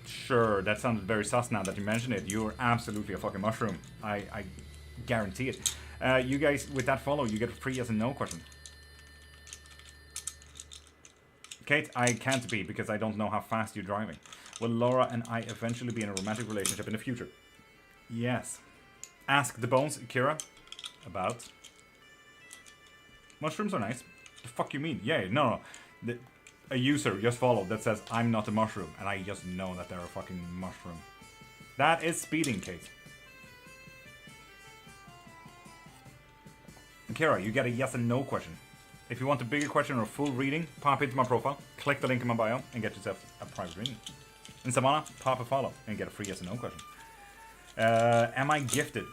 Sure, that sounded very sus now that you mention it. You're absolutely a fucking mushroom. I guarantee it. You guys, with that follow, you get a free yes and no question. Kate, I can't be because I don't know how fast you're driving. Will Laura and I eventually be in a romantic relationship in the future? Yes. Ask the bones, Kira, about. Mushrooms are nice. The fuck you mean? Yeah, no. A user just followed that says I'm not a mushroom, and I just know that they're a fucking mushroom. That is speeding, Kate. Kira, you get a yes and no question. If you want a bigger question or a full reading, pop into my profile, click the link in my bio, and get yourself a private reading. In Savannah, pop a follow and get a free yes and no question. Am I gifted?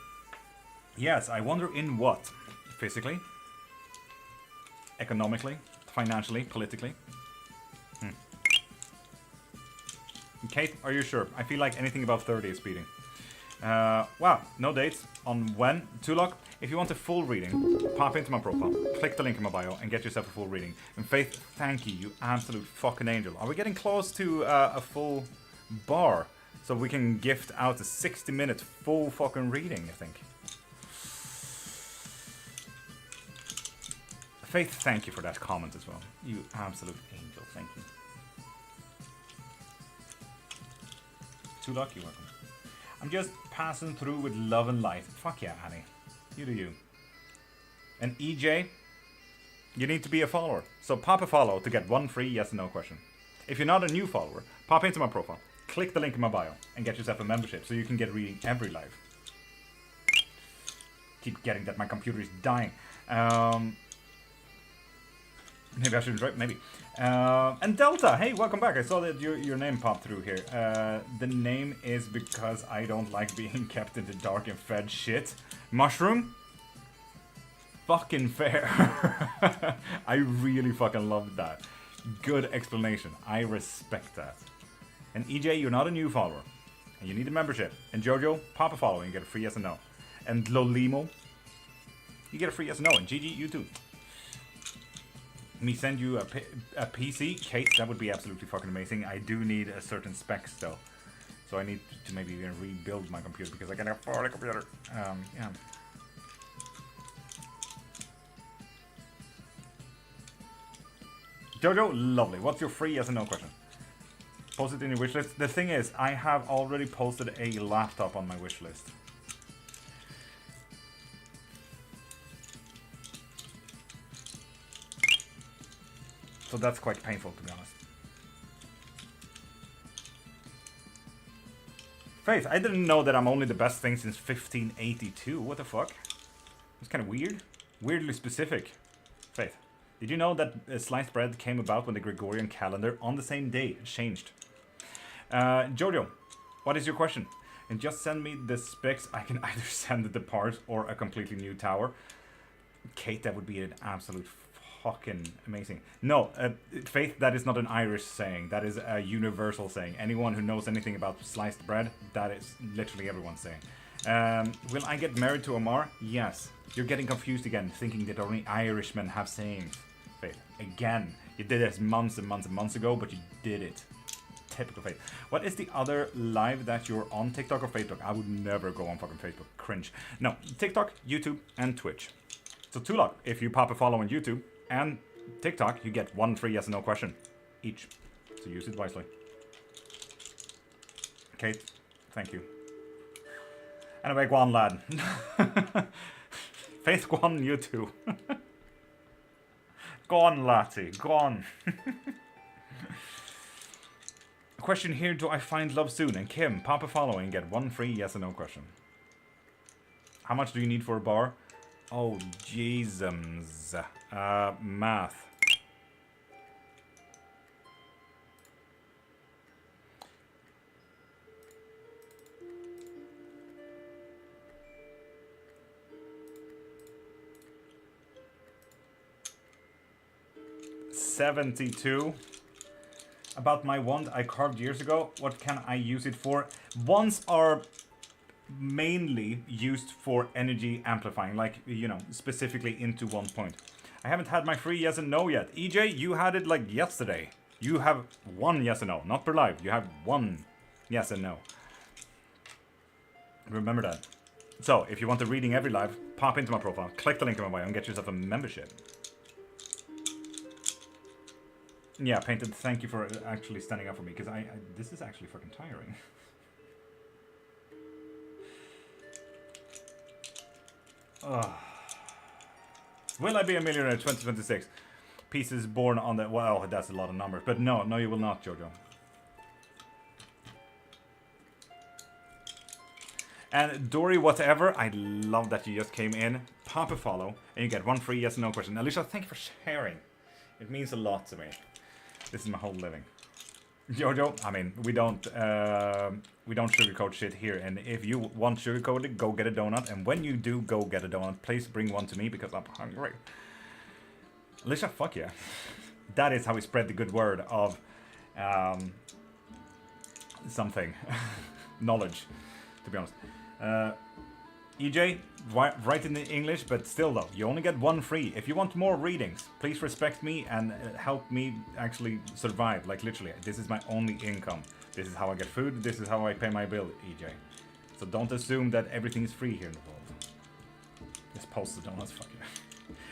Yes, I wonder in what? Physically? Economically? Financially? Politically? Kate, are you sure? I feel like anything above 30 is speeding. Wow, no dates on when. Tulok, if you want a full reading, pop into my profile, click the link in my bio, and get yourself a full reading. And Faith, thank you, you absolute fucking angel. Are we getting close to a full bar? So we can gift out a 60-minute full fucking reading, I think. Faith, thank you for that comment as well. You absolute angel, thank you. Tulok, you're welcome. I'm just passing through with love and light. Fuck yeah, Annie. You do you. And EJ, you need to be a follower. So pop a follow to get one free yes and no question. If you're not a new follower, pop into my profile, click the link in my bio, and get yourself a membership so you can get reading every live. Keep getting that my computer is dying. Maybe I shouldn't drive, maybe. And Delta, hey, welcome back. I saw that your name popped through here. The name is because I don't like being kept in the dark and fed shit. Mushroom? Fucking fair. I really fucking loved that. Good explanation. I respect that. And EJ, you're not a new follower. And you need a membership. And Jojo, pop a follow and you get a free yes and no. And Lolimo, you get a free yes and no. And Gigi, you too. Me send you a PC? Kate, that would be absolutely fucking amazing. I do need a certain specs though. So I need to maybe even rebuild my computer because I can't afford a computer. Yeah. Jojo, lovely. What's your free yes and no question? Post it in your wish list. The thing is, I have already posted a laptop on my wish list. So that's quite painful, to be honest. Faith, I didn't know that I'm only the best thing since 1582. What the fuck? It's kind of weird. Weirdly specific. Faith, did you know that sliced bread came about when the Gregorian calendar on the same day changed? Jojo, what is your question? And just send me the specs. I can either send the parts or a completely new tower. Kate, that would be an absolute fucking amazing. No, Faith, that is not an Irish saying. That is a universal saying. Anyone who knows anything about sliced bread, that is literally everyone's saying. Will I get married to Omar? Yes. You're getting confused again, thinking that only Irishmen have sayings. Faith. Again. You did this months and months and months ago, but you did it. Typical Faith. What is the other live that you're on, TikTok or Facebook? I would never go on fucking Facebook. Cringe. No, TikTok, YouTube, and Twitch. So Tulok, if you pop a follow on YouTube and TikTok, you get 1 free yes and no question each. So use it wisely. Kate, thank you. Anyway, go on, lad. Faith, go on, you too. Go on, laddie, go on. Question here, do I find love soon? And Kim, pop a follow and get 1 free yes or no question. How much do you need for a bar? Oh, Jesus. Math. $72. About my wand I carved years ago. What can I use it for? Wands are mainly used for energy amplifying, like, you know, specifically into one point. I haven't had my free yes and no yet. EJ, you had it like yesterday. You have 1 yes and no, not per live. You have 1 yes and no. Remember that. So, if you want a reading every live, pop into my profile, click the link in my bio and get yourself a membership. Yeah, Painted, thank you for actually standing up for me, because this is actually fucking tiring. Will I be a millionaire in 2026? Pieces born on the... Well, that's a lot of numbers. But no, you will not, Jojo. And Dory, whatever, I love that you just came in. Pop a follow, and you get 1 free yes and no question. Alicia, thank you for sharing. It means a lot to me. This is my whole living. Jojo, I mean, we don't sugarcoat shit here. And if you want sugarcoated, go get a donut. And when you do go get a donut, please bring one to me because I'm hungry. Alicia, fuck yeah. That is how we spread the good word of something. Knowledge, to be honest. EJ, write in English, but still though, you only get 1 free. If you want more readings, please respect me and help me actually survive. Like literally, this is my only income. This is how I get food, this is how I pay my bill, EJ. So don't assume that everything is free here in the world. Just post the donuts, fuck you.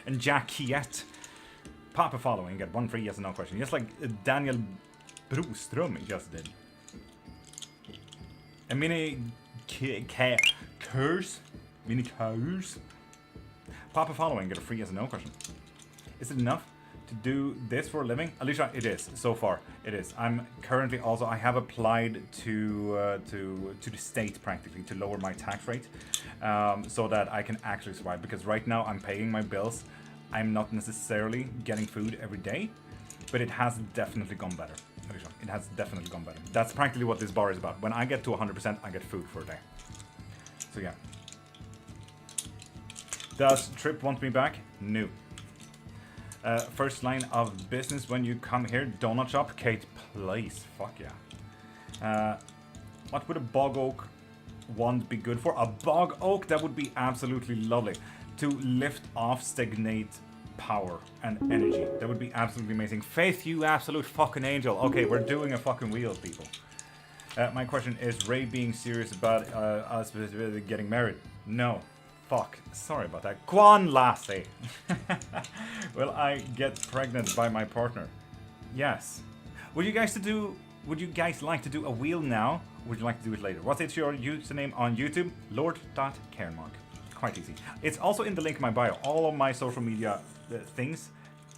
And Jack Kiet, pop a follow and get 1 free yes or no question. Just like Daniel Broström just did. A mini curse. Mini cows. Pop a follow and get a free yes or no question. Is it enough to do this for a living? Alicia, it is. So far, it is. I'm currently also... I have applied to the state practically to lower my tax rate, so that I can actually survive. Because right now I'm paying my bills. I'm not necessarily getting food every day, but it has definitely gone better. Alicia, it has definitely gone better. That's practically what this bar is about. When I get to 100%, I get food for a day. So yeah. Does Trip want me back? No. First line of business when you come here, donut shop. Kate, please. Fuck yeah. What would a bog oak wand be good for? A bog oak? That would be absolutely lovely. To lift off stagnate power and energy. That would be absolutely amazing. Faith, you absolute fucking angel. Okay, we're doing a fucking wheel, people. My question is, Ray being serious about us getting married? No. Fuck. Sorry about that. Quan Lassie. Will I get pregnant by my partner? Yes. Would you guys like to do a wheel now? Or would you like to do it later? What is your username on YouTube? Lord.Cairnmark. Quite easy. It's also in the link in my bio. All of my social media things,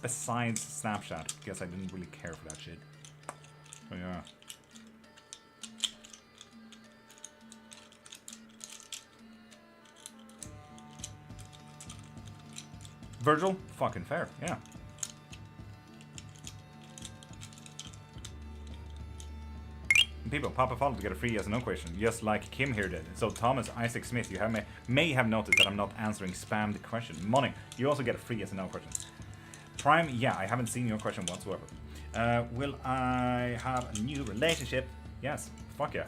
besides Snapchat, because I didn't really care for that shit. So yeah. Virgil, fucking fair, yeah. People, pop a follow to get a free yes or no question, just like Kim here did. So Thomas Isaac Smith, you may have noticed that I'm not answering spammed question. Money, you also get a free yes or no question. Prime, yeah, I haven't seen your question whatsoever. Will I have a new relationship? Yes, fuck yeah.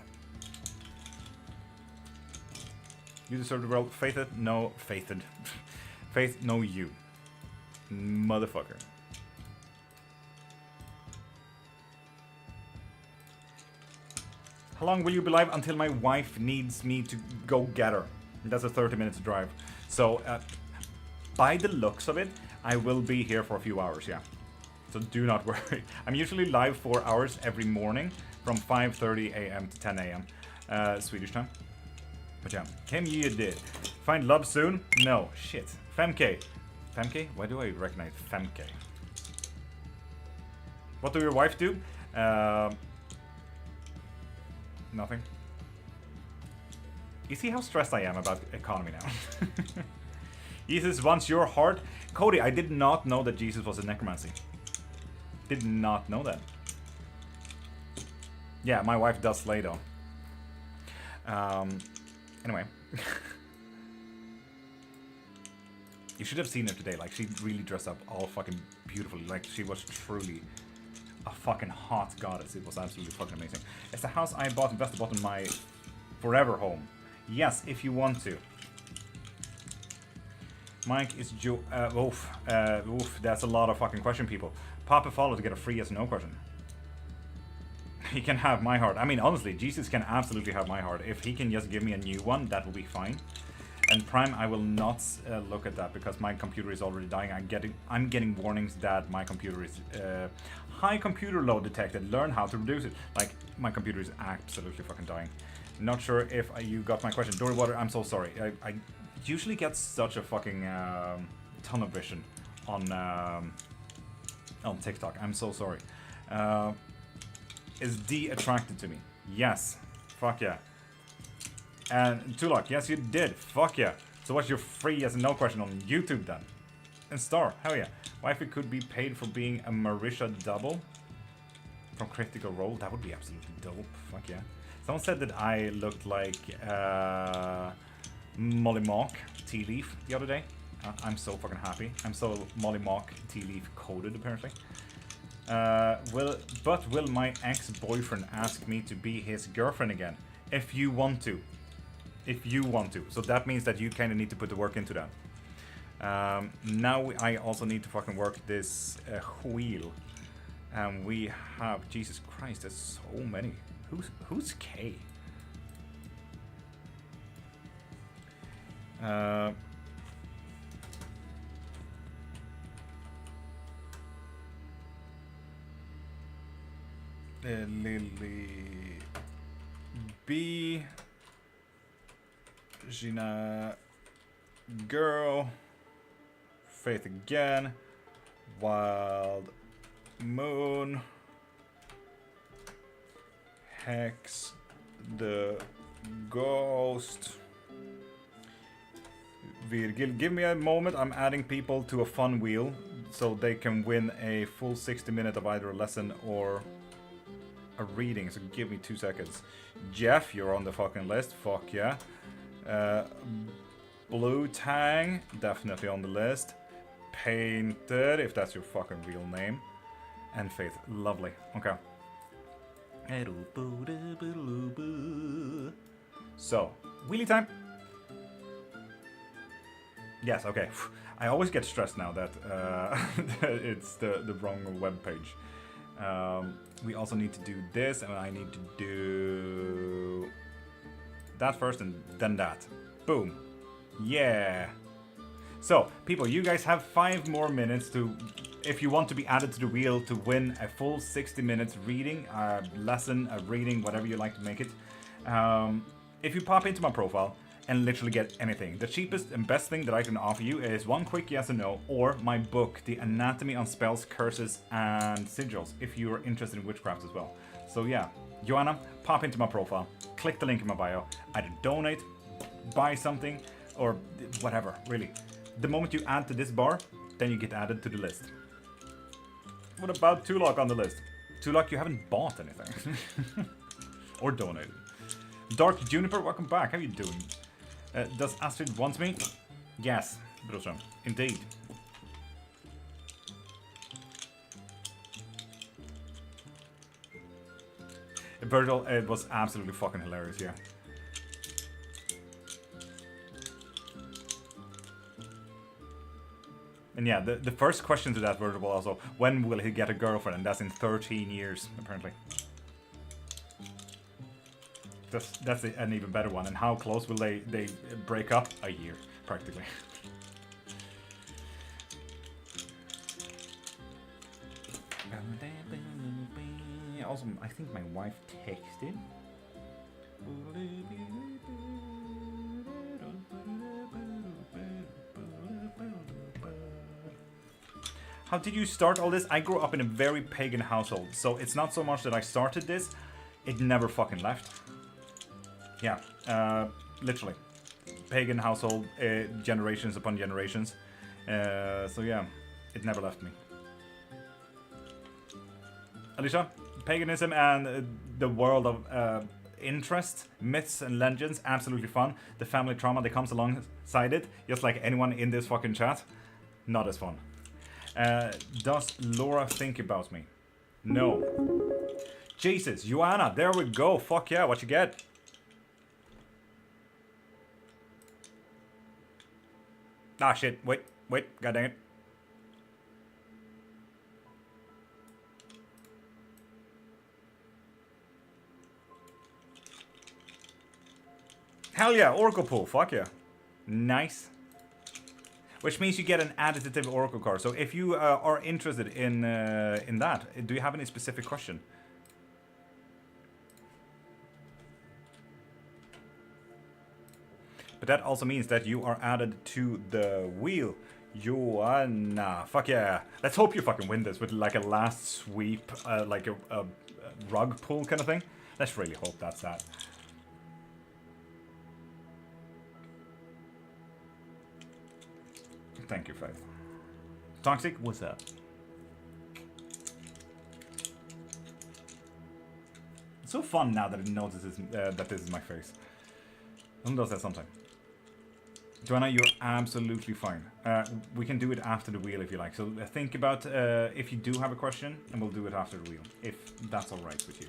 You deserve the world. Faithed? No. Faithed. Faith? No you. Motherfucker. How long will you be live? Until my wife needs me to go get her. That's a 30 minutes drive. So, by the looks of it, I will be here for a few hours, yeah. So do not worry. I'm usually live 4 hours every morning from 5:30 a.m. to 10 a.m. Swedish time. But yeah, Kim, you did. Find love soon? No, shit. Femke. Femke? Why do I recognize Femke? What do your wife do? Nothing. You see how stressed I am about economy now? Jesus wants your heart. Cody, I did not know that Jesus was a necromancy. Did not know that. Yeah, my wife does slay though. Anyway. You should have seen her today. Like, she really dressed up all fucking beautifully. Like, she was truly a fucking hot goddess. It was absolutely fucking amazing. It's the house I bought, invested, bought in my forever home. Yes, if you want to. Mike is oof, that's a lot of fucking question, people. Pop a follow to get a free yes or no question. He can have my heart. I mean, honestly, Jesus can absolutely have my heart. If he can just give me a new one, that will be fine. And Prime, I will not look at that because my computer is already dying. I'm getting warnings that my computer is high computer load detected. Learn how to reduce it. Like, my computer is absolutely fucking dying. Not sure if you got my question. Dory Water, I'm so sorry. I usually get such a fucking ton of vision on TikTok. I'm so sorry. Is D attracted to me? Yes. Fuck yeah. And Tulak, yes you did. Fuck yeah. So what's your free yes and no question on YouTube then? And Star, hell yeah. Wifey could be paid for being a Marisha double from Critical Role. That would be absolutely dope. Fuck yeah. Someone said that I looked like Molly Mock Tea Leaf the other day. I'm so fucking happy. I'm so Molly Mock Tea Leaf coded apparently. Will my ex-boyfriend ask me to be his girlfriend again? If you want to. If you want to. So that means that you kind of need to put the work into that. Now I also need to fucking work this wheel. And we have... Jesus Christ, there's so many. Who's K? Lily B, Gina Girl, Faith again, Wild Moon, Hex the Ghost, Virgil. Give me a moment, I'm adding people to a fun wheel so they can win a full 60 minutes of either a lesson or a reading, so give me 2 seconds. Jeff, you're on the fucking list. Fuck yeah. Blue Tang, definitely on the list. Painted, if that's your fucking real name. And Faith, lovely. Okay. So, wheelie time. Yes, okay. I always get stressed now that it's the wrong web page. We also need to do this, and I need to do that first and then that. Boom. Yeah. So, people, you guys have 5 more minutes to, if you want to be added to the wheel, to win a full 60 minutes reading, a lesson, a reading, whatever you like to make it. If you pop into my profile and literally get anything, the cheapest and best thing that I can offer you is one quick yes or no, or my book, The Anatomy on Spells, Curses, and Sigils, if you're interested in witchcraft as well. So yeah, Joanna, pop into my profile, click the link in my bio, either donate, buy something, or whatever, really. The moment you add to this bar, then you get added to the list. What about Tulok on the list? Tulok, you haven't bought anything. Or donated. Dark Juniper, welcome back, how you doing? Does Astrid want me? Yes, Broström, indeed. Virgil, it was absolutely fucking hilarious, yeah. And yeah, the first question to that Virgil also, when will he get a girlfriend? And that's in 13 years, apparently. That's an even better one. And how close will they break up? A year, practically. Also, I think my wife texted. How did you start all this? I grew up in a very pagan household, so it's not so much that I started this, it never fucking left. Yeah, literally. Pagan household, generations upon generations. So yeah, it never left me. Alicia, paganism and the world of interest, myths and legends, absolutely fun. The family trauma that comes alongside it, just like anyone in this fucking chat, not as fun. Does Laura think about me? No. Jesus, Joanna, there we go. Fuck yeah, what you get? Ah shit, wait, god dang it. Hell yeah, Oracle Pool, fuck yeah. Nice. Which means you get an additive Oracle card. So if you are interested in that, do you have any specific question? But that also means that you are added to the wheel. Joanna, fuck yeah. Let's hope you fucking win this with like a last sweep, like a rug pull kind of thing. Let's really hope that's that. Thank you, Faith. Toxic, what's up? It's so fun now that it notices that this is my face. Who does that sometime? Joanna, you're absolutely fine. We can do it after the wheel if you like. So think about if you do have a question, and we'll do it after the wheel, if that's all right with you.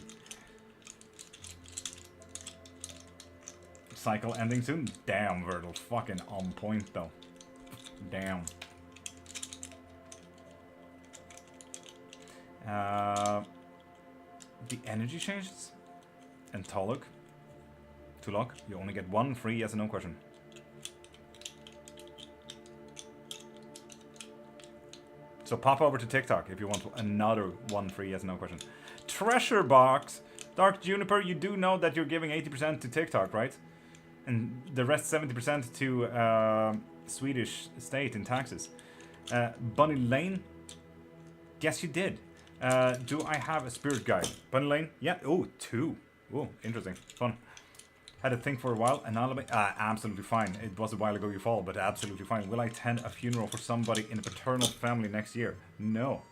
Cycle ending soon? Damn, Virgil. Fucking on point, though. Damn. The energy changes? And Tolok? Tulok, you only get one free yes or no question. So pop over to TikTok if you want another one free yes or no question. Treasure box! Dark Juniper, you do know that you're giving 80% to TikTok, right? And the rest 70% to Swedish state in taxes. Bunny Lane? Yes, you did. Do I have a spirit guide? Bunny Lane? Yeah. Oh, 2. Oh, interesting. Fun. Had to think for a while. An alibi? Absolutely fine. It was a while ago you followed, but absolutely fine. Will I attend a funeral for somebody in a paternal family next year? No.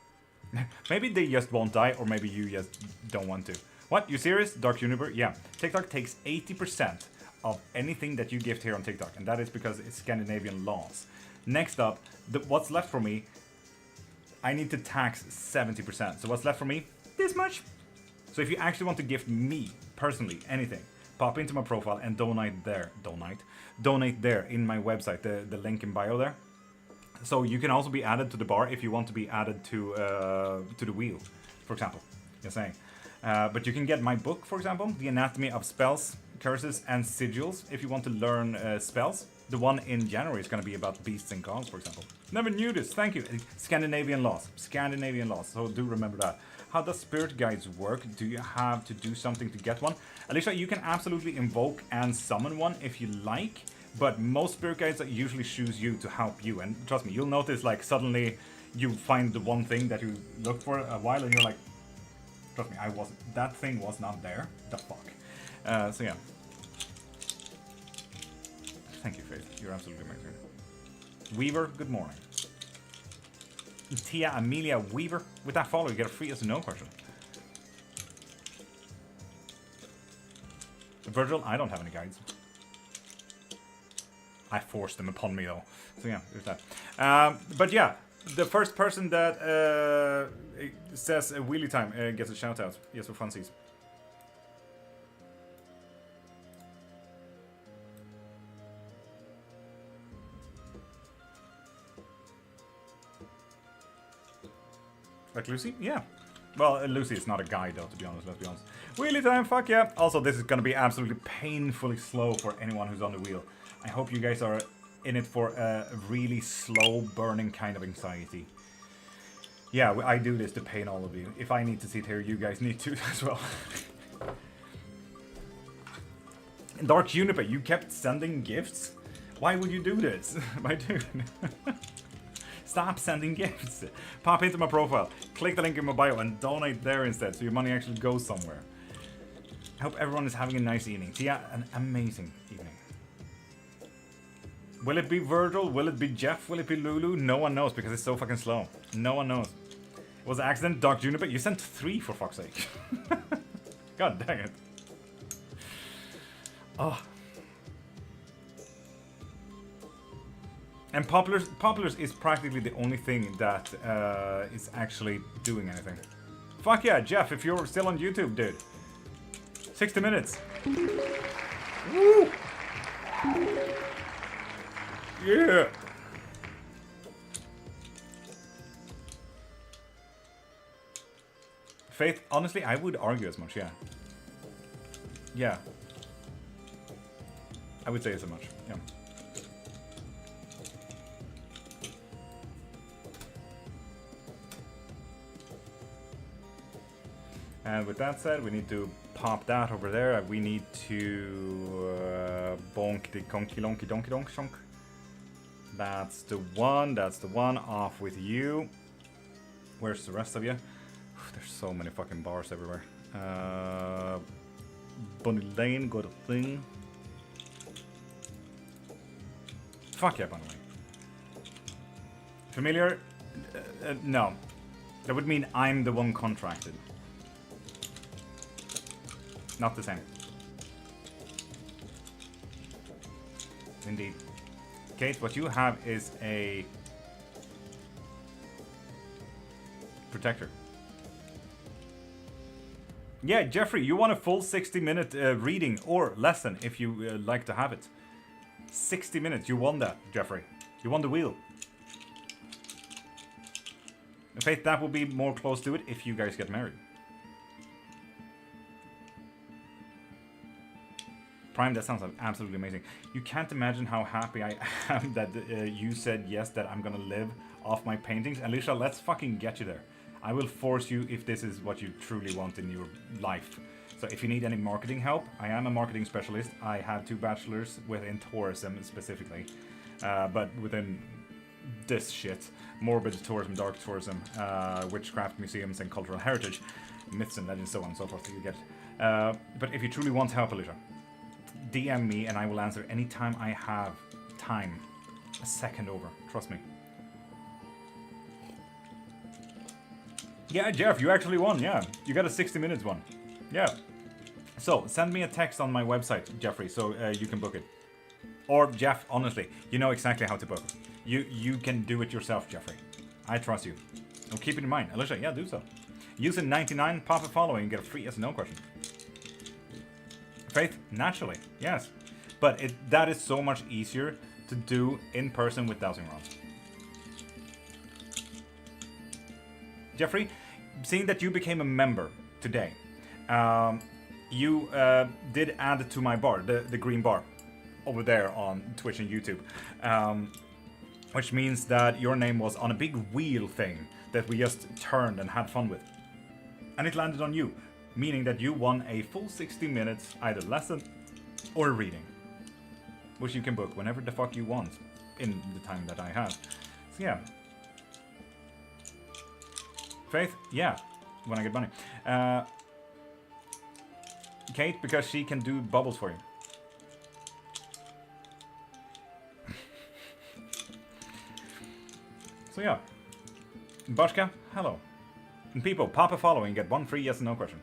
Maybe they just won't die, or maybe you just don't want to. What? You serious? Dark Juniper? Yeah. TikTok takes 80% of anything that you gift here on TikTok, and that is because it's Scandinavian laws. Next up, what's left for me, I need to tax 70%. So what's left for me? This much. So if you actually want to gift me, personally, anything, pop into my profile and donate there. Donate there in my website, the link in bio there. So you can also be added to the bar if you want to be added to the wheel, for example. Just saying. But you can get my book, for example, The Anatomy of Spells, Curses, and Sigils, if you want to learn spells. The one in January is going to be about beasts and gods, for example. Never knew this, thank you. Scandinavian laws, so do remember that. How does spirit guides work? Do you have to do something to get one? Alicia, you can absolutely invoke and summon one if you like, but most spirit guides usually choose you to help you. And trust me, you'll notice like suddenly you find the one thing that you looked for a while and you're like, trust me, that thing was not there. The fuck. So yeah. Thank you, Faith. You're absolutely amazing. Weaver, good morning. Tia Amelia Weaver. With that follow, you get a free yes or no question. Virgil, I don't have any guides. I forced them upon me though. So yeah, there's that. But yeah, the first person that says wheelie time gets a shout out. Yes, for funsies. Like Lucy? Yeah. Well, Lucy is not a guy though, to be honest, let's be honest. Wheelie time, fuck yeah! Also, this is gonna be absolutely painfully slow for anyone who's on the wheel. I hope you guys are in it for a really slow burning kind of anxiety. Yeah, I do this to pain all of you. If I need to sit here, you guys need to as well. Dark Juniper, you kept sending gifts? Why would you do this? My dude. Stop sending gifts. Pop into my profile, click the link in my bio and donate there instead so your money actually goes somewhere. I hope everyone is having a nice evening. So yeah, an amazing evening. Will it be Virgil? Will it be Jeff? Will it be Lulu? No one knows because it's so fucking slow. No one knows. It was an accident, Dark Juniper. You sent 3 for fuck's sake. God dang it. Oh. And Populars is practically the only thing that is actually doing anything. Fuck yeah, Jeff, if you're still on YouTube, dude. 60 minutes. Woo! Yeah! Faith, honestly, I would argue as much, yeah. Yeah. I would say as much, yeah. And with that said, we need to pop that over there. We need to bonk the conky lonky donkey donk shonk. That's the one, that's the one. Off with you. Where's the rest of you? There's so many fucking bars everywhere. Bunny Lane, got a thing. Fuck yeah, Bunny Lane. Familiar? No. That would mean I'm the one contracted. Not the same. Indeed. Kate, what you have is a protector. Yeah, Jeffrey, you want a full 60-minute reading or lesson if you like to have it. 60 minutes, you won that, Jeffrey. You won the wheel. In fact, that will be more close to it if you guys get married. Prime, that sounds absolutely amazing. You can't imagine how happy I am that you said yes, that I'm gonna live off my paintings. Alicia, let's fucking get you there. I will force you if this is what you truly want in your life. So if you need any marketing help, I am a marketing specialist. I have 2 bachelors within tourism specifically. But within this shit, morbid tourism, dark tourism, witchcraft, museums and cultural heritage, myths and legends, so on and so forth, you get it. But if you truly want help, Alicia, DM me and I will answer anytime I have time. A second over, trust me. Yeah, Jeff, you actually won, yeah. You got a 60 minutes one. Yeah. So, send me a text on my website, Jeffrey, so you can book it. Or, Jeff, honestly, you know exactly how to book it. You can do it yourself, Jeffrey. I trust you. So keep it in mind. Alicia, yeah, do so. Use it 99, pop a follow, and get a free yes or no question. Faith, naturally, yes. But that is so much easier to do in person with dowsing rods. Jeffrey, seeing that you became a member today, you did add to my bar, the green bar, over there on Twitch and YouTube. Which means that your name was on a big wheel thing that we just turned and had fun with. And it landed on you. Meaning that you won a full 60 minutes, either lesson or reading. Which you can book whenever the fuck you want, in the time that I have. So yeah. Faith, yeah, when I get money. Kate, because she can do bubbles for you. So yeah. Bashka, hello. And people, pop a follow and get 1 free yes or no question.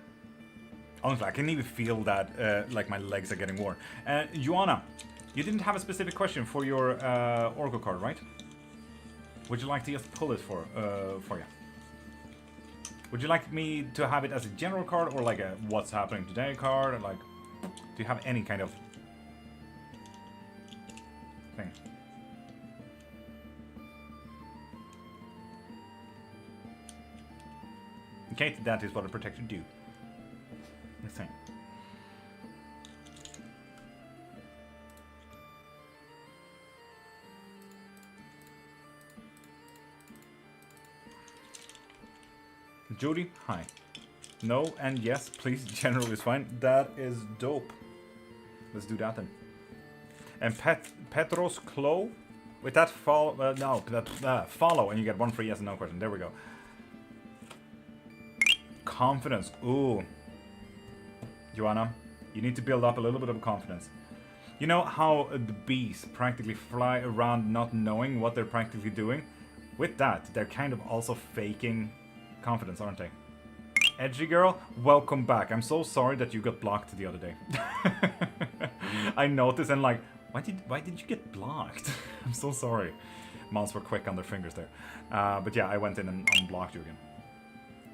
Honestly, I can even feel that, like my legs are getting worn. Joanna, you didn't have a specific question for your Oracle card, right? Would you like to just pull it for you? Would you like me to have it as a general card or like a what's happening today card? Or like, do you have any kind of thing? Okay, that is what a protector do. Let's see. Judy, hi. No and yes, please. General is fine. That is dope. Let's do that then. And Petros Klo, with that follow, no, that follow, and you get 1 free yes and no question. There we go. Confidence. Ooh. Joanna, you need to build up a little bit of confidence. You know how the bees practically fly around not knowing what they're practically doing? With that, they're kind of also faking confidence, aren't they? Edgy girl, welcome back. I'm so sorry that you got blocked the other day. I noticed and like, why did you get blocked? I'm so sorry. Moms were quick on their fingers there. But yeah, I went in and unblocked you again.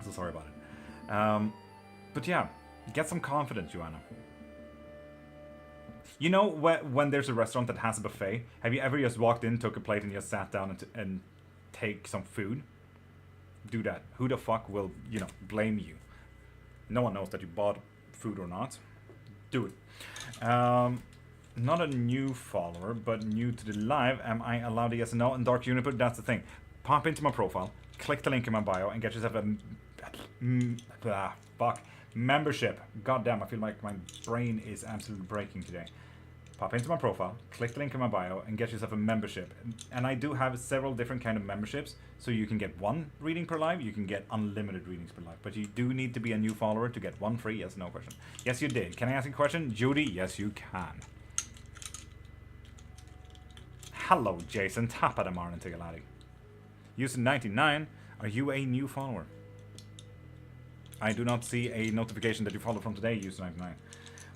So sorry about it. But yeah, get some confidence, Joanna. You know when there's a restaurant that has a buffet, have you ever just walked in, took a plate and just sat down and take some food? Do that. Who the fuck will, you know, blame you? No one knows that you bought food or not. Do it. Not a new follower, but new to the live. Am I allowed a yes and no? And Dark Juniper, that's the thing. Pop into my profile, click the link in my bio, and get yourself a membership. God damn, I feel like my brain is absolutely breaking today. Pop into my profile, click the link in my bio, and get yourself a membership. And I do have several different kind of memberships, so you can get 1 reading per live, you can get unlimited readings per live. But you do need to be a new follower to get 1 free yes no question. Yes, you did. Can I ask a question? Judy, yes, you can. Hello, Jason. Top of the morning to you, laddie. User 99, are you a new follower? I do not see a notification that you follow from today, user 99.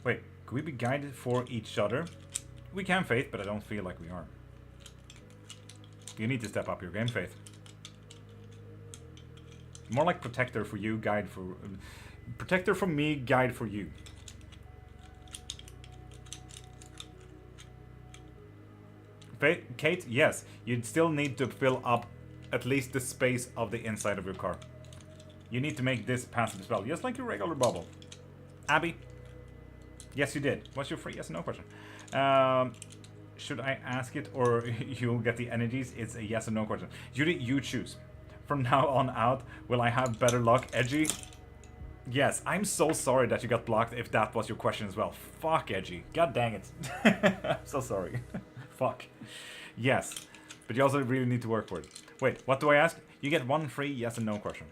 Wait. Could we be guided for each other? We can, Faith, but I don't feel like we are. You need to step up your game, Faith. More like protector for you, guide for... protector for me, guide for you. Faith, Kate, yes. You'd still need to fill up at least the space of the inside of your car. You need to make this passive spell, just like your regular bubble. Abby? Yes, you did. What's your free yes or no question? Should I ask it or you'll get the energies? It's a yes or no question. Judy, you choose. From now on out, will I have better luck? Edgy? Yes, I'm so sorry that you got blocked if that was your question as well. Fuck, Edgy. God dang it. I'm so sorry. Fuck. Yes, but you also really need to work for it. Wait, what do I ask? You get 1 free yes and no question.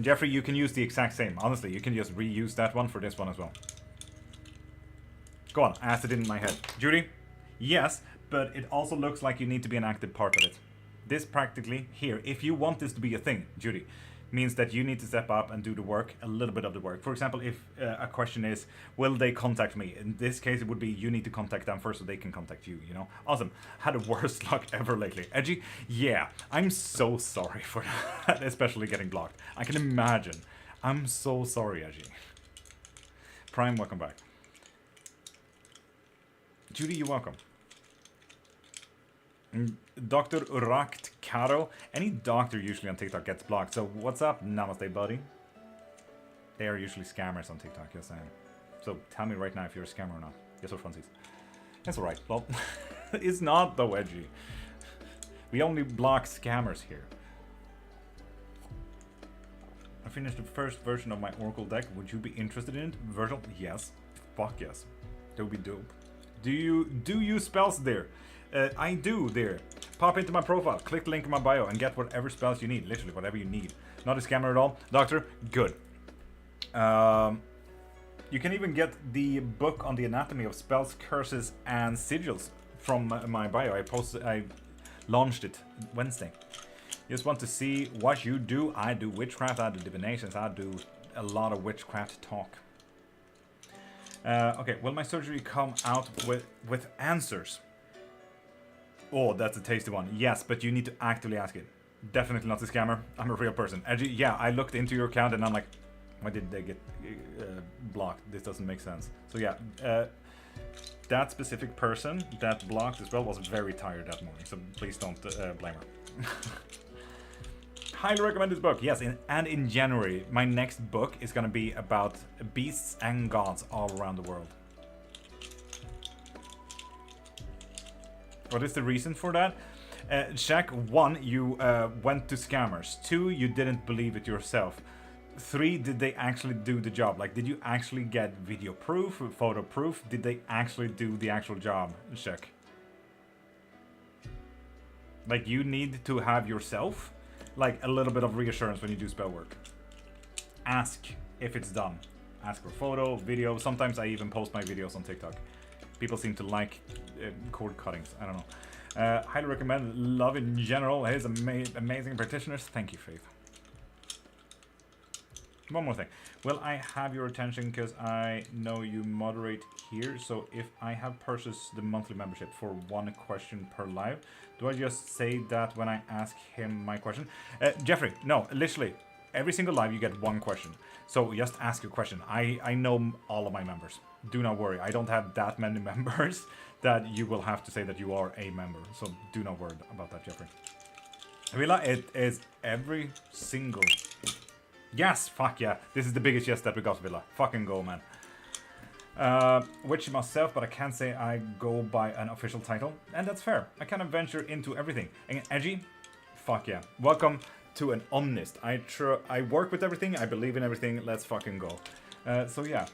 Jeffrey, you can use the exact same. Honestly, you can just reuse that one for this one as well. Go on, ask it in my head. Judy? Yes, but it also looks like you need to be an active part of it. This practically, here, if you want this to be a thing, Judy, means that you need to step up and do the work, a little bit of the work. For example, if a question is, will they contact me? In this case, it would be you need to contact them first so they can contact you, you know? Awesome. Had the worst luck ever lately. Edgy? Yeah, I'm so sorry for that, especially getting blocked. I can imagine. I'm so sorry, Edgy. Prime, welcome back. Judy, you're welcome. Dr. Urakt Karo. Any doctor usually on TikTok gets blocked. So what's up? Namaste, buddy. They are usually scammers on TikTok, yes I am. So tell me right now if you're a scammer or not. Yes or funsies. That's alright. Well, it's not though, Edgy. We only block scammers here. I finished the first version of my Oracle deck. Would you be interested in it? Virgil? Yes. Fuck yes. That would be dope. Do you use spells there? I do there. Pop into my profile, click the link in my bio, and get whatever spells you need. Literally, whatever you need. Not a scammer at all. Doctor, good. You can even get the book on the anatomy of spells, curses, and sigils from my bio. I launched it Wednesday. You just want to see what you do. I do witchcraft, I do divinations, I do a lot of witchcraft talk. Okay, will my surgery come out with answers? Oh, that's a tasty one. Yes, but you need to actively ask it. Definitely not a scammer. I'm a real person. Edgy, yeah, I looked into your account and I'm like, why did they get blocked? This doesn't make sense. So yeah, That specific person that blocked as well was very tired that morning, so please don't blame her. Highly recommend this book. Yes, and in January, my next book is going to be about beasts and gods all around the world. What is the reason for that? Shaq, 1, you went to scammers. 2, you didn't believe it yourself. 3, did they actually do the job? Like, did you actually get video proof, photo proof? Did they actually do the actual job, Shaq? Like, you need to have yourself, like, a little bit of reassurance when you do spell work. Ask if it's done. Ask for photo, video. Sometimes I even post my videos on TikTok. People seem to like cord cuttings. I don't know. Highly recommend. Love in general. His amazing practitioners. Thank you, Faith. One more thing. Will I have your attention because I know you moderate here? So if I have purchased the monthly membership for 1 question per live, do I just say that when I ask him my question? Jeffrey, no, literally. Every single live you get 1 question. So just ask your question. I know all of my members. Do not worry. I don't have that many members that you will have to say that you are a member. So do not worry about that, Jeffrey. Villa, it is every single... Yes, fuck yeah. This is the biggest yes that we got, Villa. Fucking go, man. Witch myself, but I can't say I go by an official title. And that's fair. I kind of venture into everything. And edgy? Fuck yeah. Welcome to an omnist. I work with everything. I believe in everything. Let's fucking go. So yeah.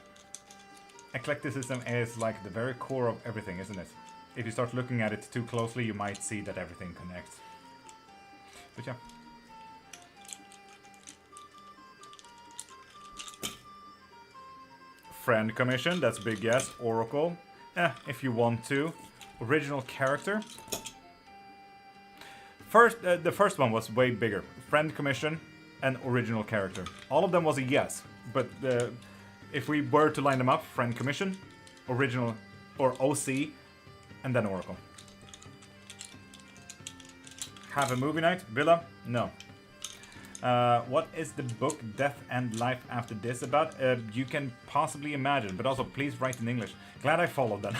Eclecticism is like the very core of everything, isn't it? If you start looking at it too closely, you might see that everything connects. But yeah. Friend commission, that's a big yes. Oracle, if you want to. Original character. The first one was way bigger. Friend commission and original character. All of them was a yes, but if we were to line them up, friend commission, original, or OC, and then Oracle. Have a movie night? Villa? No. What is the book Death and Life After This about? You can possibly imagine, but also please write in English. Glad I followed that.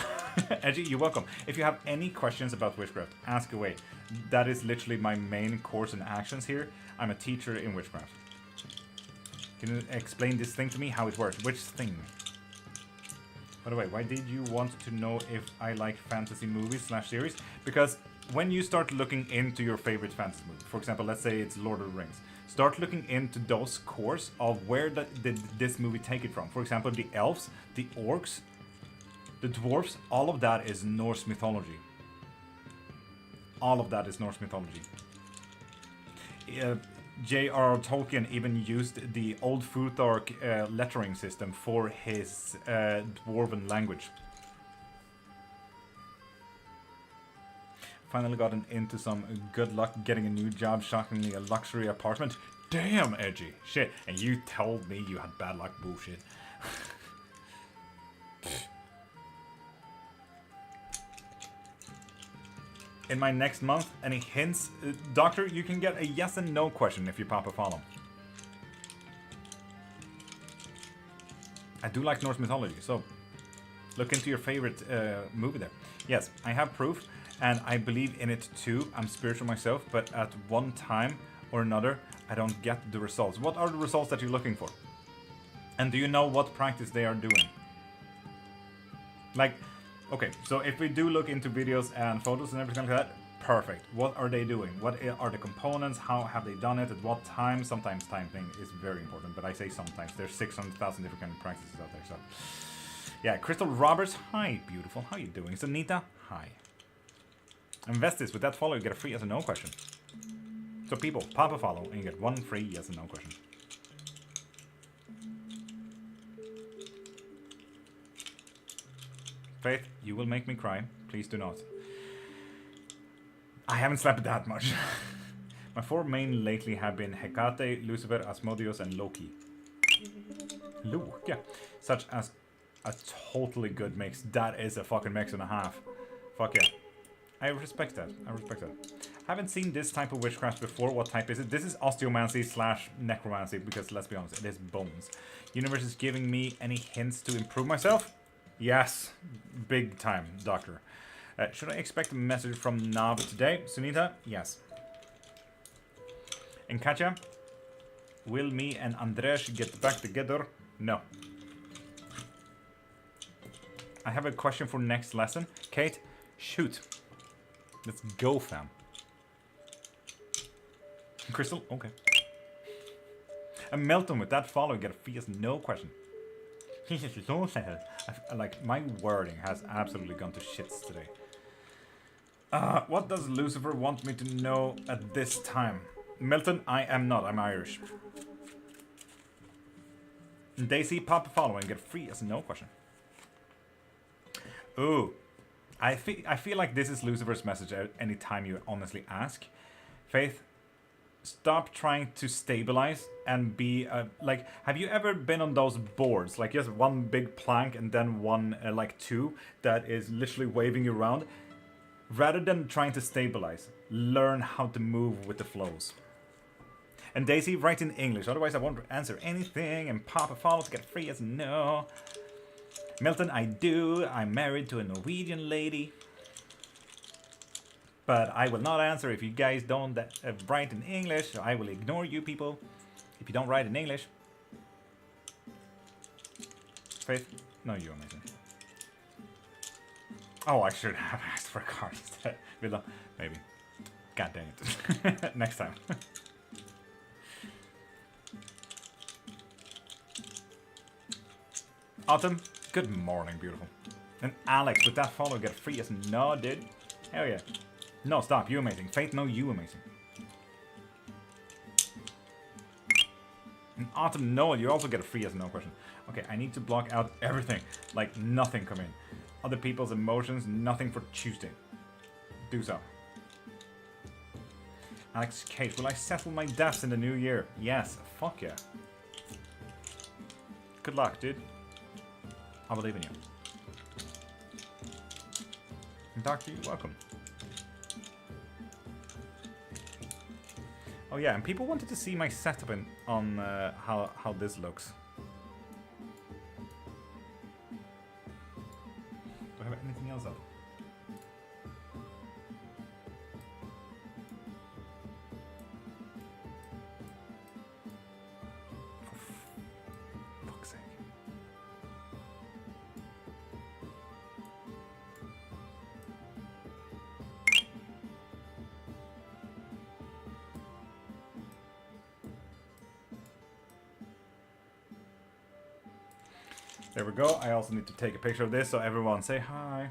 Edgy, you're welcome. If you have any questions about witchcraft, ask away. That is literally my main course in actions here. I'm a teacher in witchcraft. Can you explain this thing to me, how it works? Which thing? By the way, why did you want to know if I like fantasy movies / series? Because when you start looking into your favorite fantasy movie, for example, let's say it's Lord of the Rings, start looking into those cores of where did this movie take it from. For example, the elves, the orcs, the dwarves, all of that is Norse mythology. All of that is Norse mythology. J.R.R. Tolkien even used the Old Futhark lettering system for his dwarven language. Finally gotten into some good luck getting a new job, shockingly a luxury apartment. Damn, Edgy. Shit. And you told me you had bad luck. Bullshit. In my next month, any hints? Doctor, you can get a yes and no question if you pop a follow. I do like Norse mythology, so look into your favorite movie there. Yes, I have proof, and I believe in it too. I'm spiritual myself, but at one time or another, I don't get the results. What are the results that you're looking for? And do you know what practice they are doing? Like, okay, so if we do look into videos and photos and everything like that, perfect. What are they doing? What are the components? How have they done it? At what time? Sometimes time thing is very important, but I say sometimes. There's 600,000 different kind of practices out there, so. Yeah, Crystal Roberts, hi, beautiful. How you doing? Sunita, hi. Invest this. With that follow, you get a free yes and no question. So people, pop a follow, and you get one free yes and no question. Faith, you will make me cry. Please do not. I haven't slept that much. My 4 main lately have been Hecate, Lucifer, Asmodeus, and Loki. Loki. Such as a totally good mix. That is a fucking mix and a half. Fuck yeah. I respect that. I respect that. Haven't seen this type of witchcraft before. What type is it? This is osteomancy / necromancy because let's be honest, it is bones. Universe is giving me any hints to improve myself? Yes, big time, doctor. Should I expect a message from Nav today? Sunita? Yes. And Katja? Will me and Andres get back together? No. I have a question for next lesson. Kate, shoot. Let's go, fam. Crystal? Okay. And Milton, with that follow, get a fee as no question. Like, my wording has absolutely gone to shits today. What does Lucifer want me to know at this time? Milton, I am not. I'm Irish. Daisy, pop a follow and get free as no question. Ooh. I feel like this is Lucifer's message anytime you honestly ask. Faith, stop trying to stabilize and be like, have you ever been on those boards, like just one big plank and then one like two that is literally waving you around? Rather than trying to stabilize, learn how to move with the flows. And Daisy, write in English, otherwise I won't answer anything. And Papa follow to get free as no. Milton, I do. I'm married to a Norwegian lady. But I will not answer if you guys don't write in English. So I will ignore you people if you don't write in English. Faith? No, you're amazing. Oh, I should have asked for a card instead. Villa, maybe. God dang it. Next time. Autumn, good morning, beautiful. And Alex, with that follow, get free as no, dude. Hell yeah. No, stop, you amazing. Faith, no, you amazing. And Autumn, no, you also get a free as no question. Okay, I need to block out everything. Like, nothing come in. Other people's emotions, nothing for Tuesday. Do so. Alex, Kate, will I settle my debts in the new year? Yes, fuck yeah. Good luck, dude. I believe in you. And Doctor, you're welcome. Oh yeah, and people wanted to see my setup on how this looks. Do I have anything else up? For fuck's sake. There we go. I also need to take a picture of this so everyone say hi.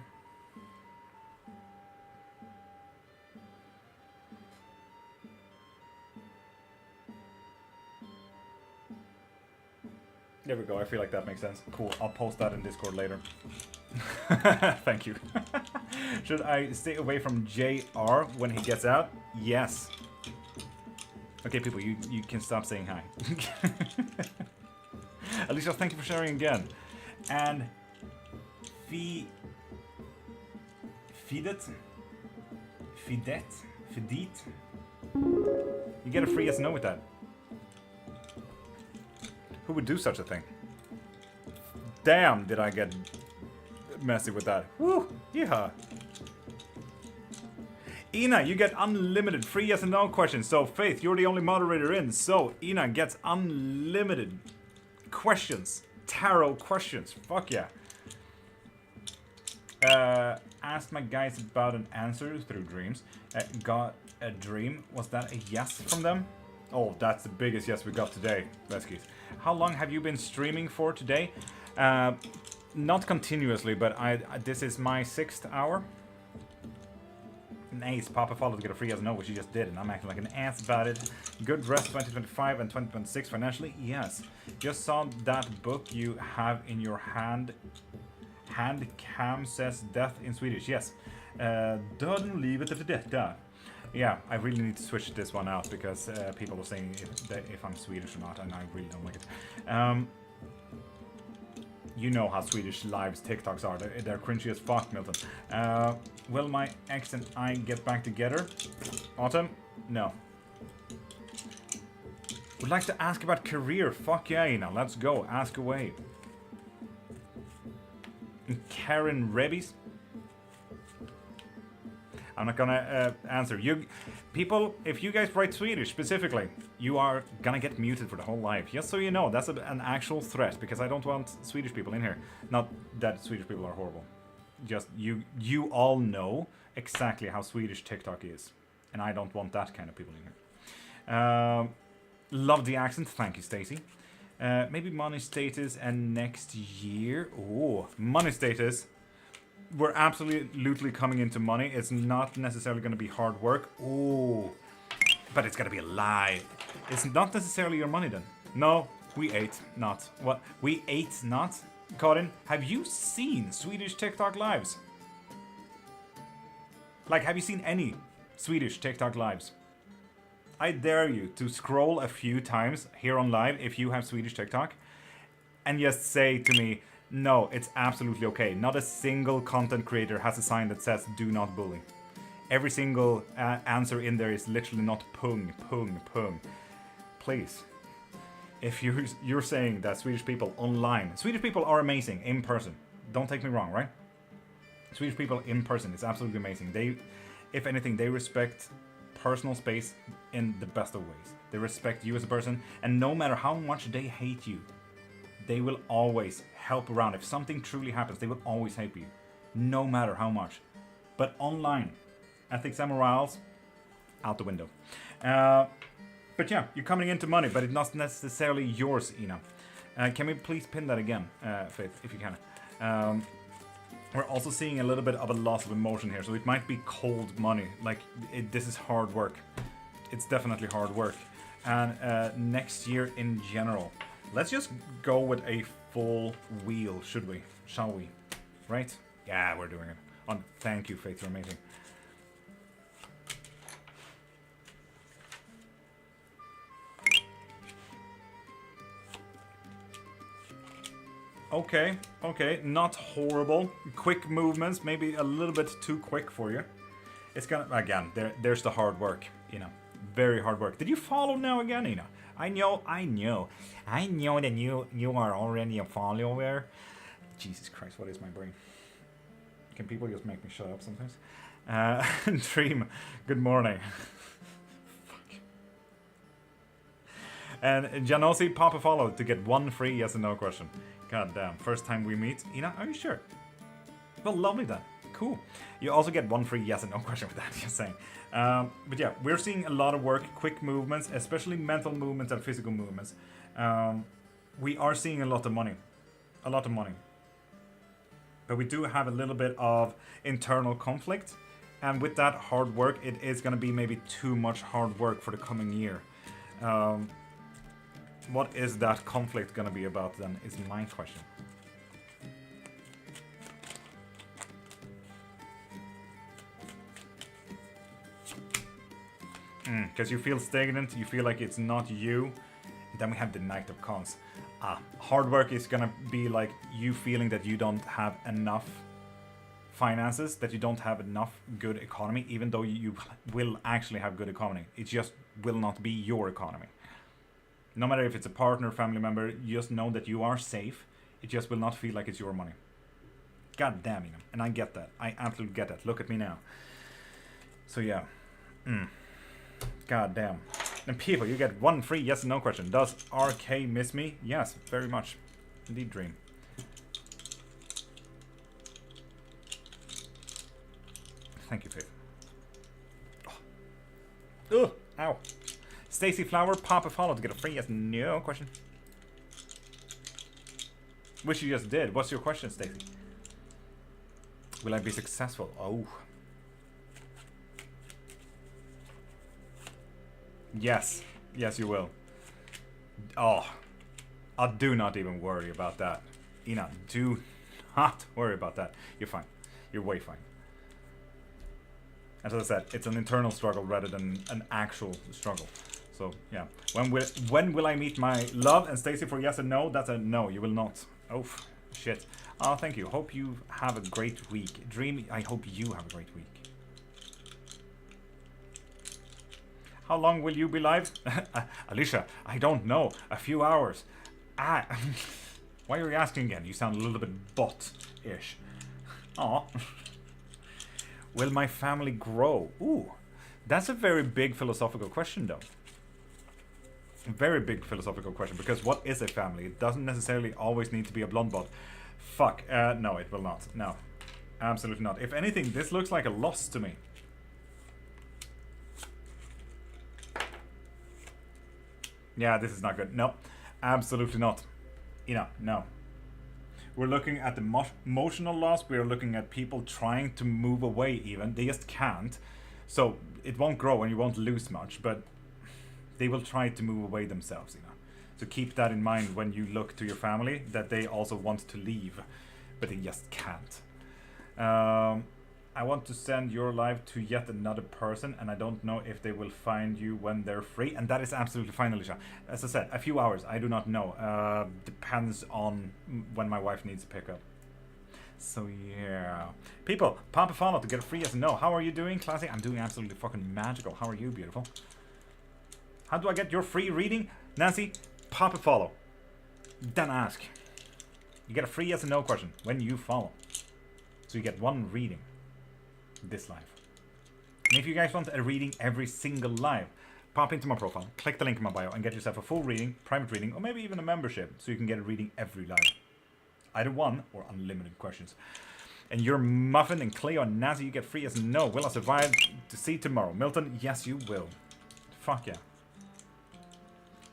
There we go. I feel like that makes sense. Cool. I'll post that in Discord later. Thank you. Should I stay away from JR when he gets out? Yes. Okay, people, you can stop saying hi. Alicia, thank you for sharing again. And Fidet, you get a free yes no with that. Who would do such a thing? Damn, did I get messy with that. Woo, yeah. Ina, you get unlimited free yes and no questions. So Faith, you're the only moderator in. So Ina gets unlimited questions. Tarot questions. Fuck yeah. Asked my guys about an answer through dreams. Got a dream. Was that a yes from them? Oh, that's the biggest yes we got today. Veskies. How long have you been streaming for today? Not continuously, but this is my 6th hour. Nice. Papa followed to get a free as no, which you just did, and I'm acting like an ass about it. Good rest 2025 and 2026 financially? Yes. Just saw that book you have in your hand. Hand cam says death in Swedish. Yes. Döden livet efter detta. Yeah, I really need to switch this one out because people are saying if I'm Swedish or not, and I really don't like it. You know how Swedish lives TikToks are. They're cringy as fuck, Milton. Will my ex and I get back together? Autumn? No. Would like to ask about career. Fuck yeah, Ina. Let's go. Ask away. Karen Rebis. I'm not gonna answer you people. If you guys write Swedish specifically, you are gonna get muted for the whole life, just so you know. That's an actual threat, because I don't want Swedish people in here. Not that Swedish people are horrible, just you all know exactly how Swedish TikTok is, and I don't want that kind of people in here. Love the accent, thank you, Stacy. Maybe money status and next year. Oh, money status. We're absolutely coming into money. It's not necessarily going to be hard work. Oh, but it's going to be a lie. It's not necessarily your money then. No, we ate not. What? We ate not? Karin, have you seen Swedish TikTok lives? Like, have you seen any Swedish TikTok lives? I dare you to scroll a few times here on live if you have Swedish TikTok and just say to me, no, it's absolutely okay. Not a single content creator has a sign that says do not bully. Every single answer in there is literally not pung, pung, pung. Please. If you're saying that Swedish people online, Swedish people are amazing in person. Don't take me wrong, right? Swedish people in person is absolutely amazing. They, if anything, they respect personal space in the best of ways. They respect you as a person, and no matter how much they hate you, they will always help around. If something truly happens, they will always help you, no matter how much. But online, ethics and morals, out the window. But yeah, you're coming into money, but it's not necessarily yours, Ina. Can we please pin that again, Faith, if you can? We're also seeing a little bit of a loss of emotion here, so it might be cold money. Like, this is hard work. It's definitely hard work. And next year in general, let's just go with a full wheel, should we? Shall we? Right? Yeah, we're doing it. Thank you, Faith, you're amazing. Okay, not horrible. Quick movements, maybe a little bit too quick for you. It's gonna, again, there's the hard work, you know. Very hard work. Did you follow now again, Ina? I know that you are already a follower. Jesus Christ, what is my brain? Can people just make me shut up sometimes? Dream, good morning. Fuck. And Janosi, pop a follow to get one free yes and no question. God damn, first time we meet. Ina, are you sure? Well, lovely then. Cool. You also get one free yes and no question with that, just saying. But yeah, we're seeing a lot of work, quick movements, especially mental movements and physical movements. We are seeing a lot of money. A lot of money. But we do have a little bit of internal conflict. And with that hard work, it is going to be maybe too much hard work for the coming year. What is that conflict going to be about then, is my question. Because you feel stagnant, you feel like it's not you. Then we have the Knight of Cons. Hard work is going to be like you feeling that you don't have enough finances, that you don't have enough good economy, even though you will actually have good economy. It just will not be your economy. No matter if it's a partner, family member, you just know that you are safe. It just will not feel like it's your money. God damn, you know. And I get that. I absolutely get that. Look at me now. So yeah. God damn. And people, you get one free yes and no question. Does RK miss me? Yes, very much. Indeed, Dream. Thank you, Faith. Oh. Ugh, ow. Stacy Flower, pop a follow to get a free yes no question. Which you just did. What's your question, Stacy? Will I be successful? Oh. Yes. Yes, you will. Oh. Do not even worry about that. Ina, do not worry about that. You're fine. You're way fine. As I said, it's an internal struggle rather than an actual struggle. So, yeah. When will I meet my love? And Stacy for yes and no? That's a no. You will not. Oh, shit. Oh, thank you. Hope you have a great week. Dream, I hope you have a great week. How long will you be live? Alicia, I don't know. A few hours. Why are you asking again? You sound a little bit bot-ish. Aw. Will my family grow? Ooh, that's a very big philosophical question, though. A very big philosophical question, because what is a family? It doesn't necessarily always need to be a blonde bot. Fuck, no, it will not. No, absolutely not. If anything, this looks like a loss to me. Yeah, this is not good. No, absolutely not. No. We're looking at the emotional loss. We're looking at people trying to move away even. They just can't. So it won't grow and you won't lose much, but they will try to move away themselves, So keep that in mind when you look to your family, that they also want to leave, but they just can't. I want to send your life to yet another person, and I don't know if they will find you when they're free, and that is absolutely fine, Alicia. As I said, a few hours, I do not know. Depends on when my wife needs a pickup. So yeah. People, pop a follow to get a free yes and no. How are you doing, Classy? I'm doing absolutely fucking magical. How are you, beautiful? How do I get your free reading? Nancy, pop a follow. Then ask. You get a free yes and no question when you follow. So you get one reading this live. And if you guys want a reading every single live, pop into my profile, click the link in my bio, and get yourself a full reading, private reading, or maybe even a membership, so you can get a reading every live. Either one or unlimited questions. And your Muffin and Cleo and Nazi, you get free yes and no. Will I survive to see tomorrow? Milton, yes you will. Fuck yeah.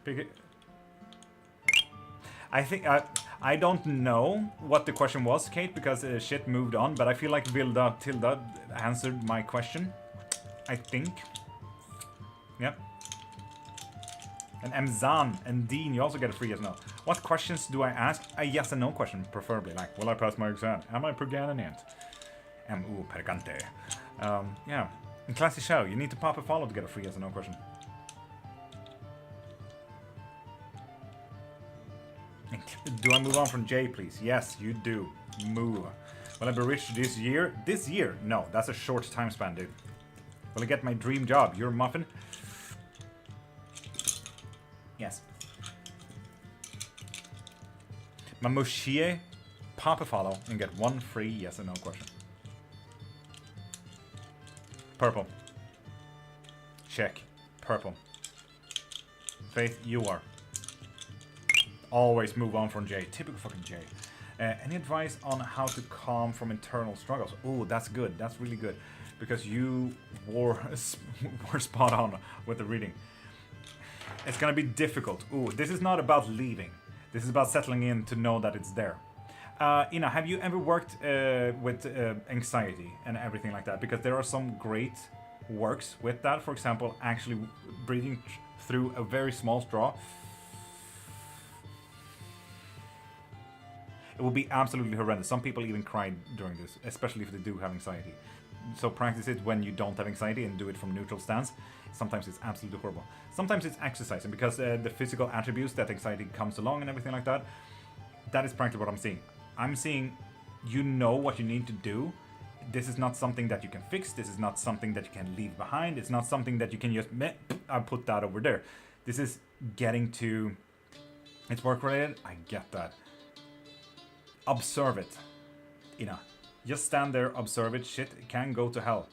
Pick it. I think I don't know what the question was, Kate, because shit moved on. But I feel like Tilda answered my question. I think. Yep. And Mzan and Dean, you also get a free yes no. What questions do I ask? A yes and no question, preferably. Like, will I pass my exam? Am I perganent? Mu pergante. Yeah. In Classy Show, you need to pop a follow to get a free yes and no question. Do I move on from Jay, please? Yes, you do. Move. Will I be rich this year? This year? No, that's a short time span, dude. Will I get my dream job? You're a muffin? Yes. Mamushie, pop a follow and get one free yes or no question. Purple. Check. Purple. Faith, you are. Always move on from Jay. Typical fucking Jay. Any advice on how to calm from internal struggles? Oh, that's good. That's really good. Because you were spot on with the reading. It's gonna be difficult. Ooh, this is not about leaving. This is about settling in to know that it's there. Ina, have you ever worked with anxiety and everything like that? Because there are some great works with that. For example, actually breathing through a very small straw. It will be absolutely horrendous. Some people even cry during this, especially if they do have anxiety. So practice it when you don't have anxiety and do it from neutral stance. Sometimes it's absolutely horrible. Sometimes it's exercising because the physical attributes that anxiety comes along and everything like that, that is practically what I'm seeing. I'm seeing you know what you need to do. This is not something that you can fix. This is not something that you can leave behind. It's not something that you can just, I'll put that over there. This is getting to, it's work related. I get that. Observe it. Just stand there, observe it. Shit can go to hell.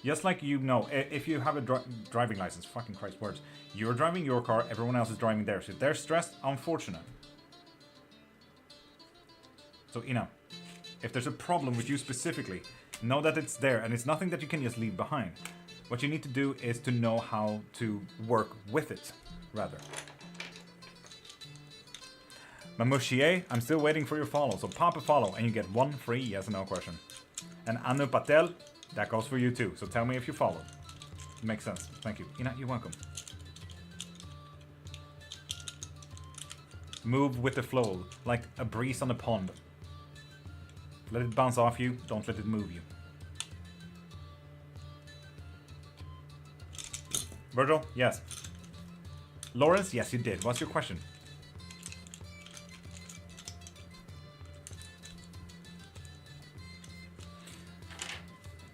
Just like if you have a driving license, fucking Christ words, you're driving your car, everyone else is driving theirs. If they're stressed, unfortunate. So, if there's a problem with you specifically, know that it's there and it's nothing that you can just leave behind. What you need to do is to know how to work with it, rather. Mamushie, I'm still waiting for your follow, so pop a follow and you get one free yes or no question. And Anu Patel, that goes for you too, so tell me if you followed. Makes sense. Thank you. You're welcome. Move with the flow, like a breeze on a pond. Let it bounce off you, don't let it move you. Virgil, yes. Lawrence, yes you did. What's your question?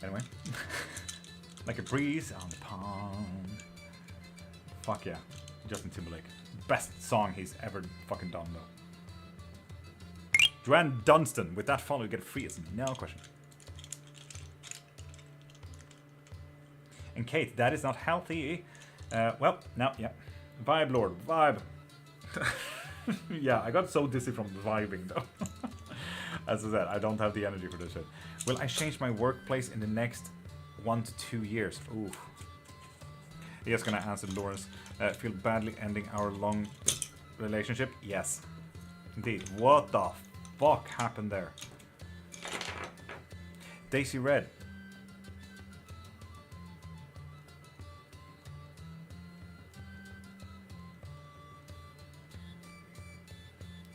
Anyway. Like a breeze on the pond. Fuck yeah. Justin Timberlake. Best song he's ever fucking done though. Joanne Dunstan, with that follow, you get free as no question. And Kate, that is not healthy. Well, no, yeah. Vibe Lord, vibe. Yeah, I got so dizzy from vibing though. As I said, I don't have the energy for this shit. Will I change my workplace in the next 1 to 2 years? Ooh. Yes, gonna answer Lawrence. Feel badly ending our long relationship? Yes. Indeed. What the fuck happened there? Daisy Red.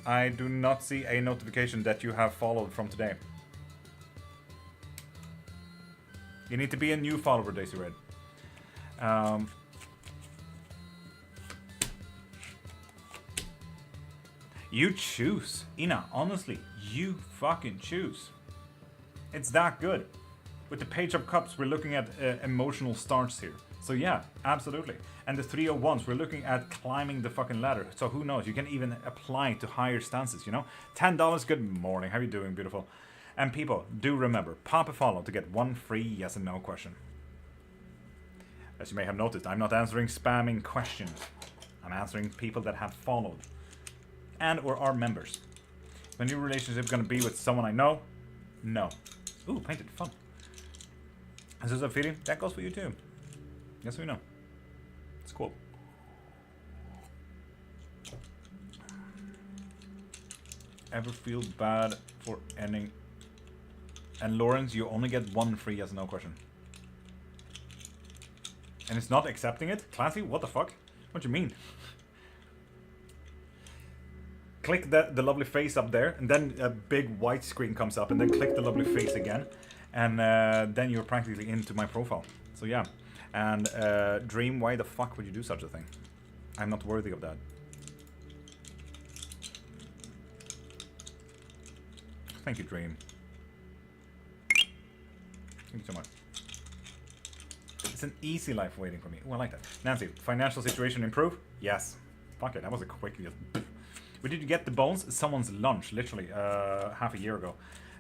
I do not see a notification that you have followed from today. You need to be a new follower, Daisy Red. You choose. Ina, honestly, you fucking choose. It's that good. With the Page of Cups, we're looking at emotional starts here. So yeah, absolutely. And the 3 of Wands, we're looking at climbing the fucking ladder. So who knows, you can even apply to higher stances, you know? $10, good morning, how you doing, beautiful? And people, do remember, pop a follow to get 1 free yes and no question. As you may have noticed, I'm not answering spamming questions. I'm answering people that have followed. And or are members. My new relationship gonna be with someone I know? No. Ooh, painted, fun. Is this a feeling? That goes for you too. Yes, we know. It's cool. Ever feel bad for ending? And Lawrence, you only get 1 free yes or no question. And it's not accepting it? Classy? What the fuck? What do you mean? Click the lovely face up there, and then a big white screen comes up, and then click the lovely face again. And then you're practically into my profile. So yeah. And Dream, why the fuck would you do such a thing? I'm not worthy of that. Thank you, Dream. Thank you so much. It's an easy life waiting for me. Oh, I like that. Nancy, financial situation improve? Yes. Fuck it, that was a quick just... Where did you get the bones? Someone's lunch, literally, half a year ago.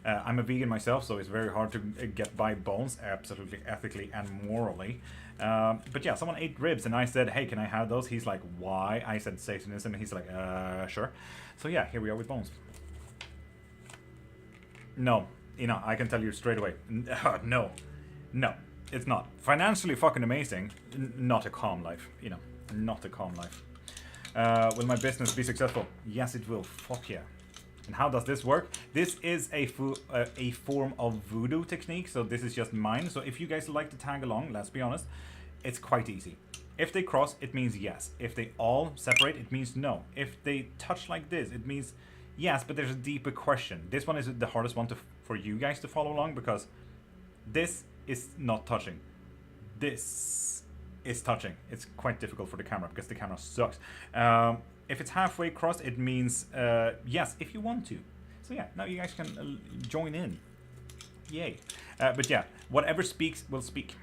I'm a vegan myself, so it's very hard to get by bones, absolutely ethically and morally. But yeah, someone ate ribs, and I said, hey, can I have those? He's like, why? I said Satanism, and he's like, sure. So yeah, here we are with bones. No, you know, I can tell you straight away. No, it's not. Financially fucking amazing, not a calm life, you know, not a calm life. Will my business be successful? Yes, it will. Fuck yeah. And how does this work? This is a form of voodoo technique, so this is just mine. So if you guys like to tag along, let's be honest, it's quite easy. If they cross, it means yes. If they all separate, it means no. If they touch like this, it means yes, but there's a deeper question. This one is the hardest one for you guys to follow along, because this is not touching. This is touching. It's quite difficult for the camera because the camera sucks. If it's halfway crossed, it means yes, if you want to. So yeah, now you guys can join in. Yay. But yeah, whatever speaks will speak.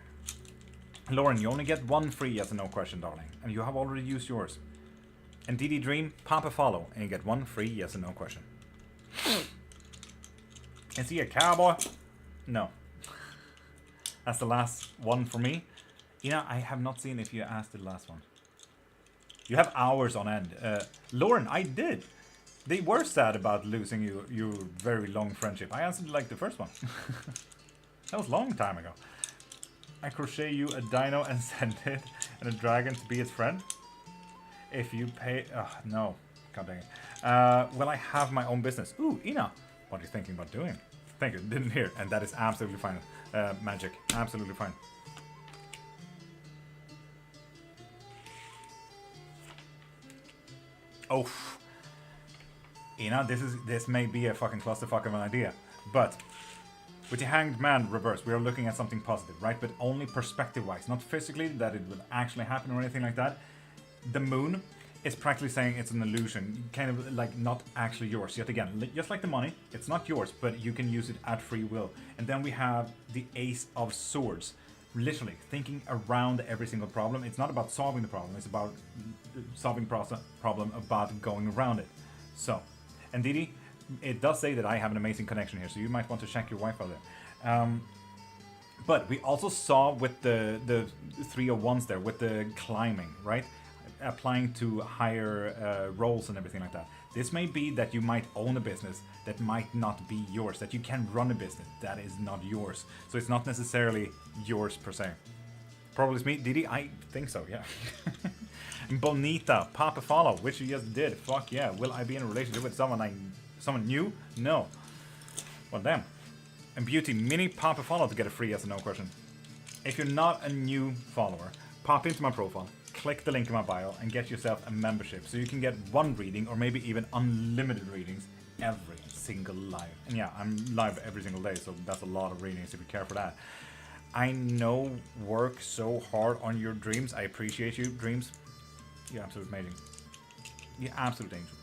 Lauren, you only get 1 free yes or no question, darling. And you have already used yours. And DD Dream, pop a follow, and you get 1 free yes or no question. Is he a cowboy? No. That's the last one for me. You know, I have not seen if you asked the last one. You have hours on end. Lauren, I did. They were sad about losing your very long friendship. I answered like the first one. That was a long time ago. I crochet you a dino and send it and a dragon to be its friend. If you pay... no. God dang it. Well, I have my own business. Ooh, Ina. What are you thinking about doing? Thank you. Didn't hear. And that is absolutely fine. Magic. Absolutely fine. Oh. Ina, this may be a fucking clusterfuck of an idea. But... with the Hanged Man reverse, we are looking at something positive, right? But only perspective-wise, not physically, that it will actually happen or anything like that. The moon is practically saying it's an illusion, kind of like not actually yours. Yet again, just like the money, it's not yours, but you can use it at free will. And then we have the Ace of Swords, literally thinking around every single problem. It's not about solving the problem, it's about solving problem about going around it. So, and Didi, it does say that I have an amazing connection here, so you might want to check your Wi-Fi there. But we also saw with the 301s there, with the climbing, right? Applying to higher roles and everything like that. This may be that you might own a business that might not be yours, that you can run a business that is not yours. So it's not necessarily yours per se. Probably it's me, Didi? I think so, yeah. Bonita, pop a follow, which you just did. Fuck yeah. Will I be in a relationship with someone new? No. Well, damn. And Beauty, mini pop a follow to get a free yes or no question. If you're not a new follower, pop into my profile, click the link in my bio, and get yourself a membership so you can get one reading or maybe even unlimited readings every single live. And yeah, I'm live every single day, so that's a lot of readings if you care for that. I know work so hard on your dreams. I appreciate you, dreams. You're absolutely amazing. You're absolutely angel.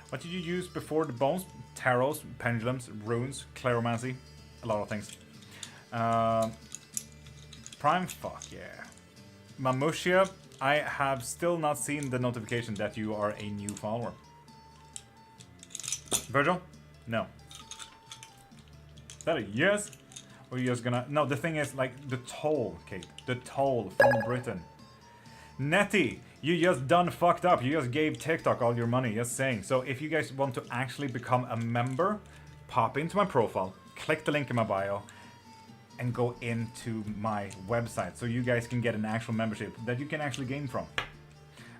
What did you use before the bones? Tarots, pendulums, runes, claromancy, a lot of things. Prime, fuck yeah. Mamushia, I have still not seen the notification that you are a new follower. Virgil? No. Is that a yes? Or you just gonna... No, the thing is, like, the toll, Kate. The toll from Britain. Nettie, you just done fucked up. You just gave TikTok all your money, just saying. So if you guys want to actually become a member, pop into my profile, click the link in my bio, and go into my website. So you guys can get an actual membership that you can actually gain from.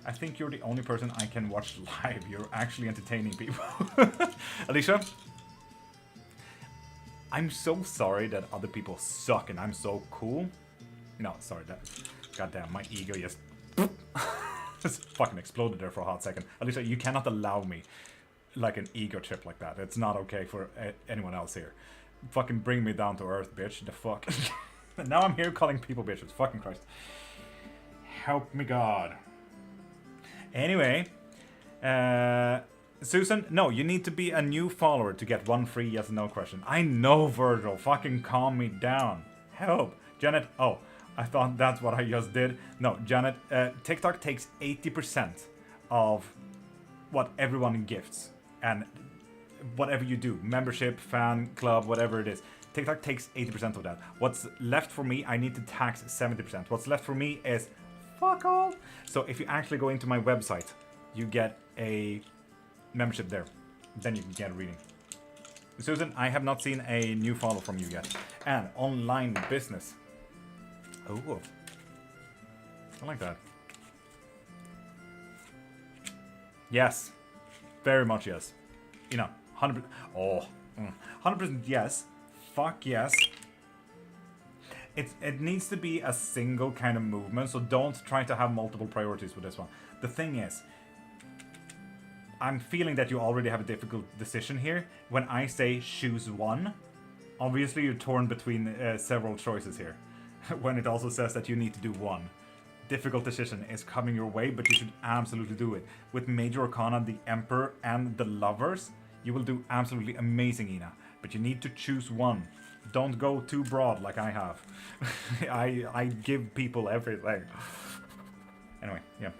I think you're the only person I can watch live. You're actually entertaining people. Alicia? I'm so sorry that other people suck and I'm so cool. No, sorry, that... Goddamn, my ego just... just fucking exploded there for a hot second. Alicia, you cannot allow me like an ego trip like that. It's not okay for anyone else here. Fucking bring me down to earth, bitch. The fuck? Now I'm here calling people bitches. Fucking Christ. Help me God. Anyway, Susan, no, you need to be a new follower to get one free yes or no question. I know, Virgil. Fucking calm me down. Help. Janet, oh, I thought that's what I just did. No, Janet, TikTok takes 80% of what everyone gifts. And whatever you do, membership, fan, club, whatever it is, TikTok takes 80% of that. What's left for me, I need to tax 70%. What's left for me is fuck all. So if you actually go into my website, you get a membership there. Then you can get a reading. Susan, I have not seen a new follow from you yet. And online business. Oh, I like that. Yes, very much yes. You know, 100%. Oh, 100% yes. Fuck yes. It needs to be a single kind of movement, so don't try to have multiple priorities with this one. The thing is, I'm feeling that you already have a difficult decision here. When I say choose one, obviously you're torn between several choices here. When it also says that you need to do one. Difficult decision is coming your way, but you should absolutely do it. With Major Arcana, the Emperor, and the Lovers, you will do absolutely amazing, Ina. But you need to choose one. Don't go too broad like I have. I give people everything. Anyway, yeah,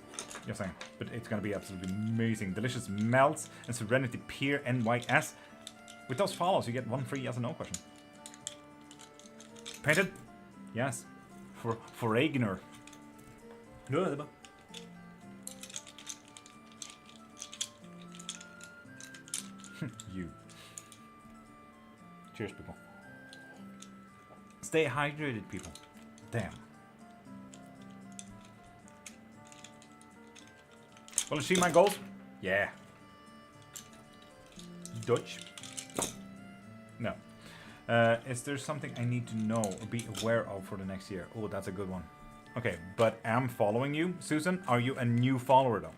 you're saying. But it's gonna be absolutely amazing. Delicious Melts and Serenity Pier NYS. With those follows, you get one free yes or no question. Painted? Yes. For Ragnar. You. Cheers, people. Stay hydrated, people. Damn. Will achieve my goals? Yeah. Dutch? No. Is there something I need to know or be aware of for the next year? Oh, that's a good one. Okay, but am following you? Susan, are you a new follower though?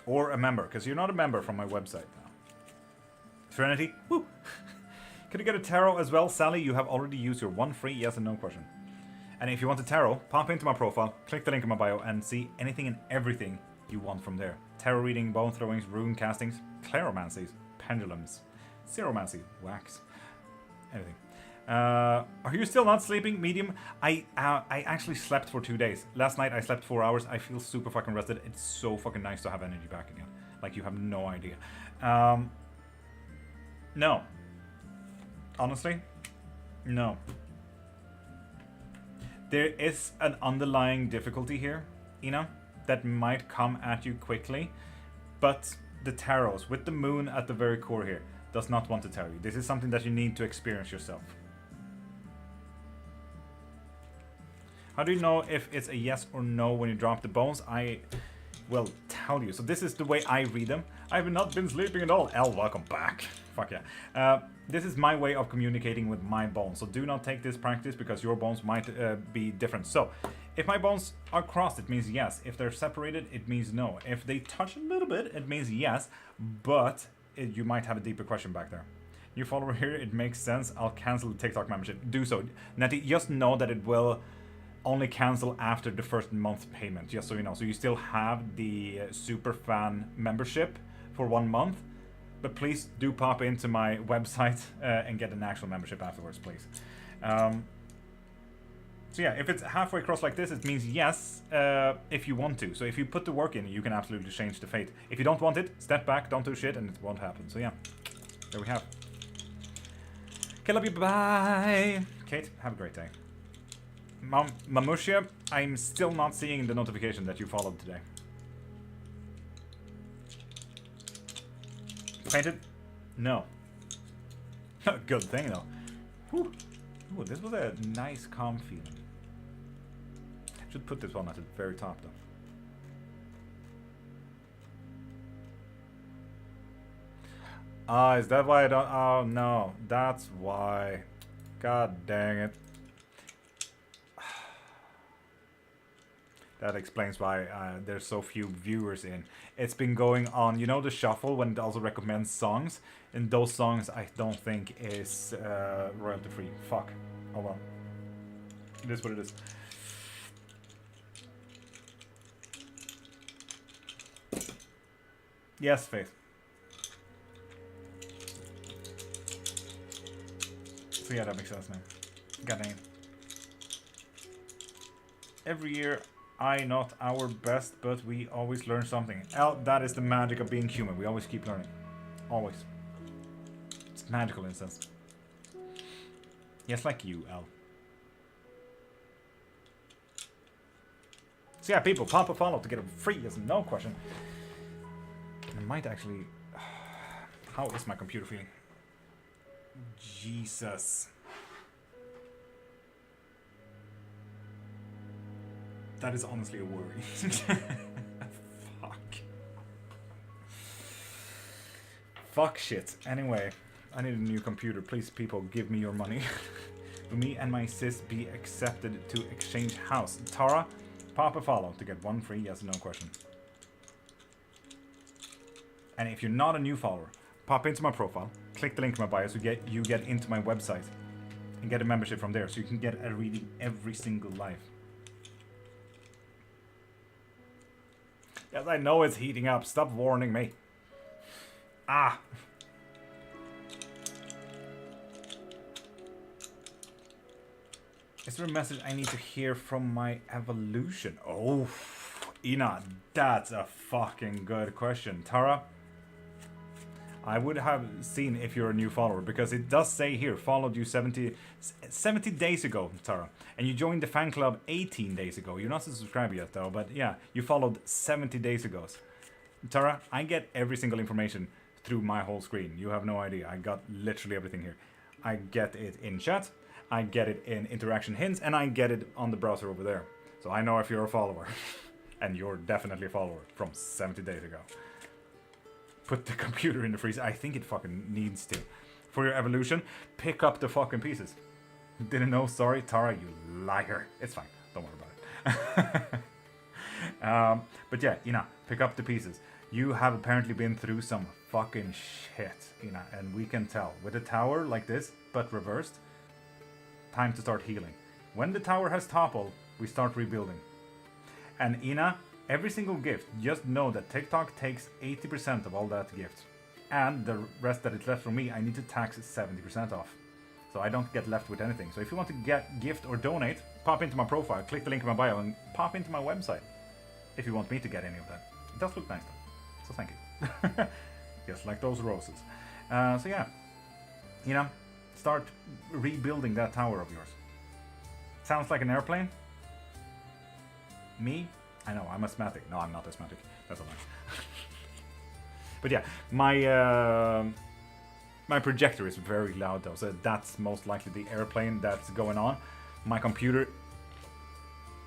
Or a member? Because you're not a member from my website now. Serenity? Woo! Could you get a tarot as well? Sally, you have already used your one free yes and no question. And if you want a tarot, pop into my profile, click the link in my bio, and see anything and everything you want from there. Tarot reading, bone throwings, rune castings, claromancies, pendulums, zeromancy, wax, anything. Are you still not sleeping, medium? I actually slept for 2 days. Last night I slept 4 hours. I feel super fucking rested. It's so fucking nice to have energy back again. Like, you have no idea. No. Honestly, no. There is an underlying difficulty here, Ina, that might come at you quickly, but the tarots, with the moon at the very core here, does not want to tell you. This is something that you need to experience yourself. How do you know if it's a yes or no when you drop the bones? I will tell you. So this is the way I read them. I have not been sleeping at all. Elle, welcome back. Fuck yeah. This is my way of communicating with my bones. So do not take this practice because your bones might be different. So if my bones are crossed, it means yes. If they're separated, it means no. If they touch a little bit, it means yes. But you might have a deeper question back there. New follower here, it makes sense. I'll cancel the TikTok membership. Do so. Natty, just know that it will only cancel after the first month payment, just so you know. So you still have the super fan membership for 1 month, but please do pop into my website and get an actual membership afterwards, please. So yeah, if it's halfway across like this, it means yes, if you want to. So if you put the work in, you can absolutely change the fate. If you don't want it, step back, don't do shit, and it won't happen. So yeah, there we have. Okay, love you, bye. Kate, have a great day. Mamushia, I'm still not seeing the notification that you followed today. Painted? No. Good thing though. Whew. Ooh, this was a nice calm feeling. Should put this one at the very top though. Ah, is that why I don't? Oh no, that's why. God dang it. That explains why there's so few viewers in. It's been going on, you know, the shuffle when it also recommends songs, and those songs I don't think is royalty free. Fuck. Hold on. It is what it is. Yes, Faith. So yeah, that makes sense now. God damn. Every year, not our best, but we always learn something. That is the magic of being human. We always keep learning. Always. It's magical in a sense. Yes, like you, L. So yeah, people, pop a follow to get a free, yes, no question. I might actually... How is my computer feeling? Jesus. That is honestly a worry. Fuck. Fuck shit. Anyway, I need a new computer. Please, people, give me your money. Will me and my sis be accepted to exchange house? Tara, pop a follow to get 1 free yes or no question. And if you're not a new follower, pop into my profile, click the link in my bio so you get into my website and get a membership from there so you can get a reading every single live. Yes, I know it's heating up. Stop warning me. Ah. Is there a message I need to hear from my evolution? Oh, Ina, that's a fucking good question. Tara, I would have seen if you're a new follower, because it does say here, followed you 70 days ago, Tara. And you joined the fan club 18 days ago. You're not subscribed yet, though, but yeah, you followed 70 days ago. Tara, I get every single information through my whole screen. You have no idea. I got literally everything here. I get it in chat, I get it in interaction hints, and I get it on the browser over there. So I know if you're a follower. And you're definitely a follower from 70 days ago. Put the computer in the freezer. I think it fucking needs to. For your evolution, pick up the fucking pieces. Didn't know, sorry, Tara, you liar. It's fine, don't worry about it. But yeah, pick up the pieces. You have apparently been through some fucking shit, and we can tell. With a tower like this, but reversed, time to start healing. When the tower has toppled, we start rebuilding. And Ina, every single gift, just know that TikTok takes 80% of all that gift. And the rest that is left from me, I need to tax 70% off. So I don't get left with anything. So if you want to get, gift, or donate, pop into my profile, click the link in my bio, and pop into my website. If you want me to get any of that. It does look nice though. So thank you. Just like those roses. So yeah, You know, start rebuilding that tower of yours. Sounds like an airplane? Me? I know, I'm asthmatic. No, I'm not asthmatic. That's a lie. But yeah, my projector is very loud though, so that's most likely the airplane that's going on. My computer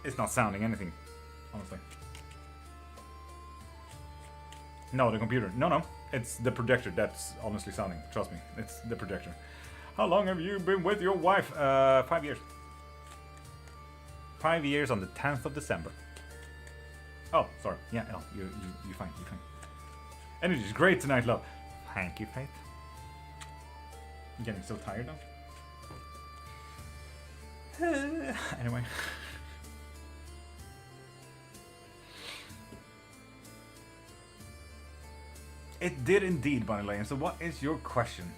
is not sounding anything, honestly. No, the computer. No. It's the projector that's honestly sounding. Trust me, it's the projector. How long have you been with your wife? 5 years. 5 years on the 10th of December. Oh, sorry. Yeah, no, you fine, you fine. Energy's great tonight, love. Thank you, Faith. I'm getting so tired now. Anyway. It did indeed, Bunny Lane. So what is your question?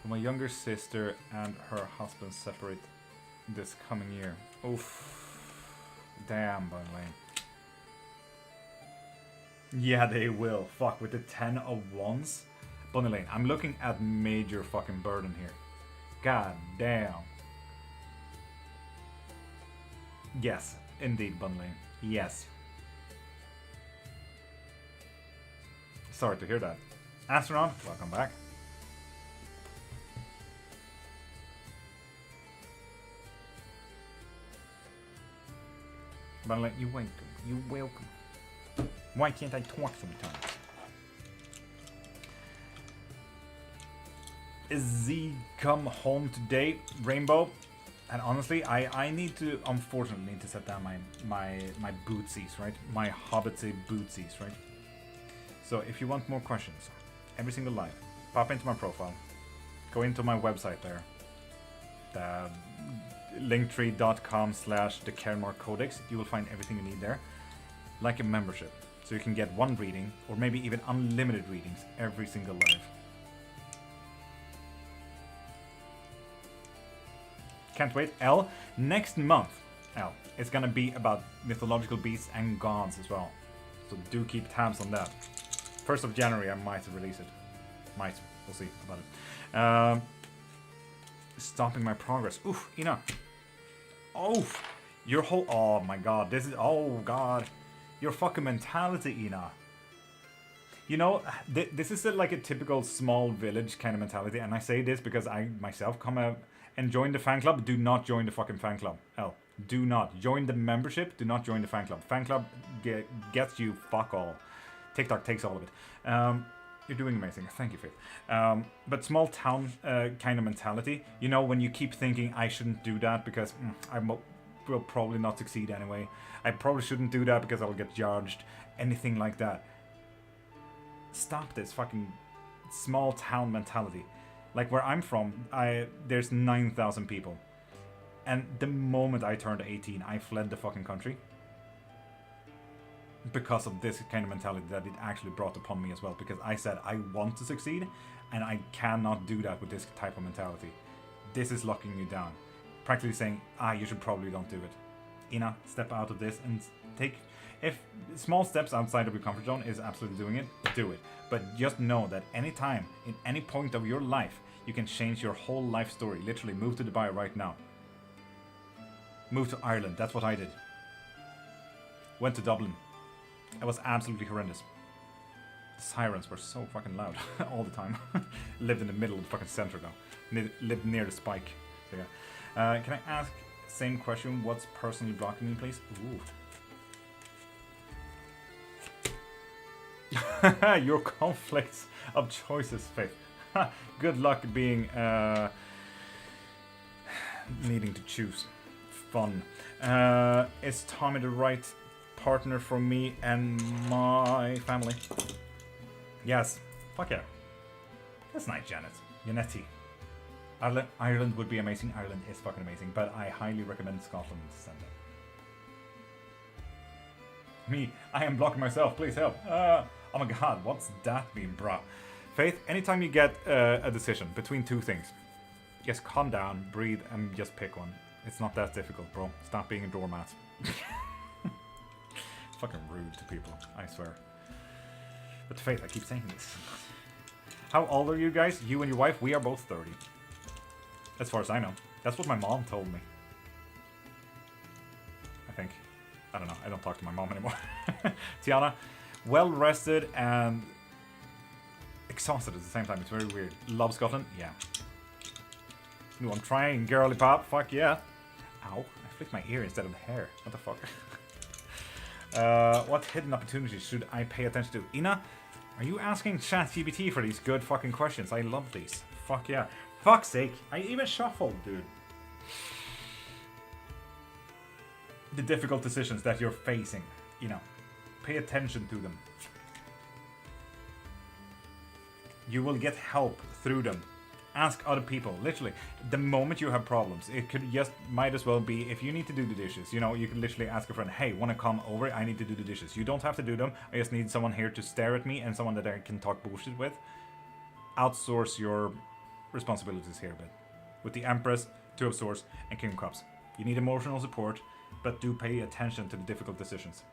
My younger sister and her husband separate this coming year. Oof. Damn, Bunny Lane. Yeah, they will. Fuck, with the 10 of wands. Bunny Lane, I'm looking at major fucking burden here. God damn. Yes, indeed, Bunny Lane. Yes. Sorry to hear that. Astron, welcome back. But like, you're welcome. You're welcome. Why can't I talk sometimes? Is Z come home today, Rainbow? And honestly, I need to, unfortunately, need to set down my bootsies, right? My hobbitsy bootsies, right? So if you want more questions, every single live, pop into my profile, go into my website there, the linktree.com/the.Cairnmark codex. You will find everything you need there, like a membership, so you can get one reading or maybe even unlimited readings every single live. Can't wait. L, next month, L, it's gonna be about mythological beasts and gods as well, so do keep tabs on that. 1st of January I might release it. Might, we'll see about it. Stopping my progress. Oof, Ina. Oof. Your whole, oh my god, this is, oh god. Your fucking mentality, Ina. You know, this is like a typical small village kind of mentality, and I say this because I myself come out and join the fan club. Do not join the fucking fan club. L. Do not. Join the membership, do not join the fan club. Fan club gets you fuck all. TikTok takes all of it. You're doing amazing. Thank you, Faith. But small town kind of mentality. You know, when you keep thinking, I shouldn't do that because I will probably not succeed anyway. I probably shouldn't do that because I'll get judged. Anything like that. Stop this fucking small town mentality. Like where I'm from, there's 9,000 people. And the moment I turned 18, I fled the fucking country. Because of this kind of mentality that it actually brought upon me as well. Because I said I want to succeed, and I cannot do that with this type of mentality. This is locking you down. Practically saying, you should probably don't do it. Ina, step out of this and take... If small steps outside of your comfort zone is absolutely doing it, do it. But just know that any time, in any point of your life, you can change your whole life story. Literally, move to Dubai right now. Move to Ireland, that's what I did. Went to Dublin. It was absolutely horrendous. The sirens were so fucking loud all the time. Lived in the middle of the fucking center though. Lived near the spike. So yeah. Can I ask same question? What's personally blocking me, please? Ooh. Your conflicts of choices, Faith. Good luck being needing to choose. Fun. Is Tommy the right partner for me and my family? Yes. Fuck yeah. That's nice, Janet. Janetti. Ireland would be amazing. Ireland is fucking amazing, but I highly recommend Scotland instead. Me, I am blocking myself. Please help. Oh my god, what's that mean, bro? Faith, anytime you get a decision between two things, just calm down, breathe, and just pick one. It's not that difficult, bro. Stop being a doormat. Fucking rude to people, I swear. But Faith, I keep saying this. How old are you guys? You and your wife? We are both 30. As far as I know. That's what my mom told me. I think. I don't know. I don't talk to my mom anymore. Tiana, well rested and exhausted at the same time. It's very weird. Love Scotland? Yeah. No, I'm trying, girly pop. Fuck yeah. Ow. I flicked my ear instead of the hair. What the fuck? What hidden opportunities should I pay attention to? Ina, are you asking ChatGPT for these good fucking questions? I love these. Fuck yeah. Fuck's sake. I even shuffled, dude. The difficult decisions that you're facing, you know, pay attention to them. You will get help through them. Ask other people. Literally, the moment you have problems, it could just might as well be if you need to do the dishes. You know, you can literally ask a friend, "Hey, want to come over? I need to do the dishes." You don't have to do them. I just need someone here to stare at me and someone that I can talk bullshit with. Outsource your responsibilities here a bit. With the Empress, Two of Swords, and King of Cups. You need emotional support, but do pay attention to the difficult decisions.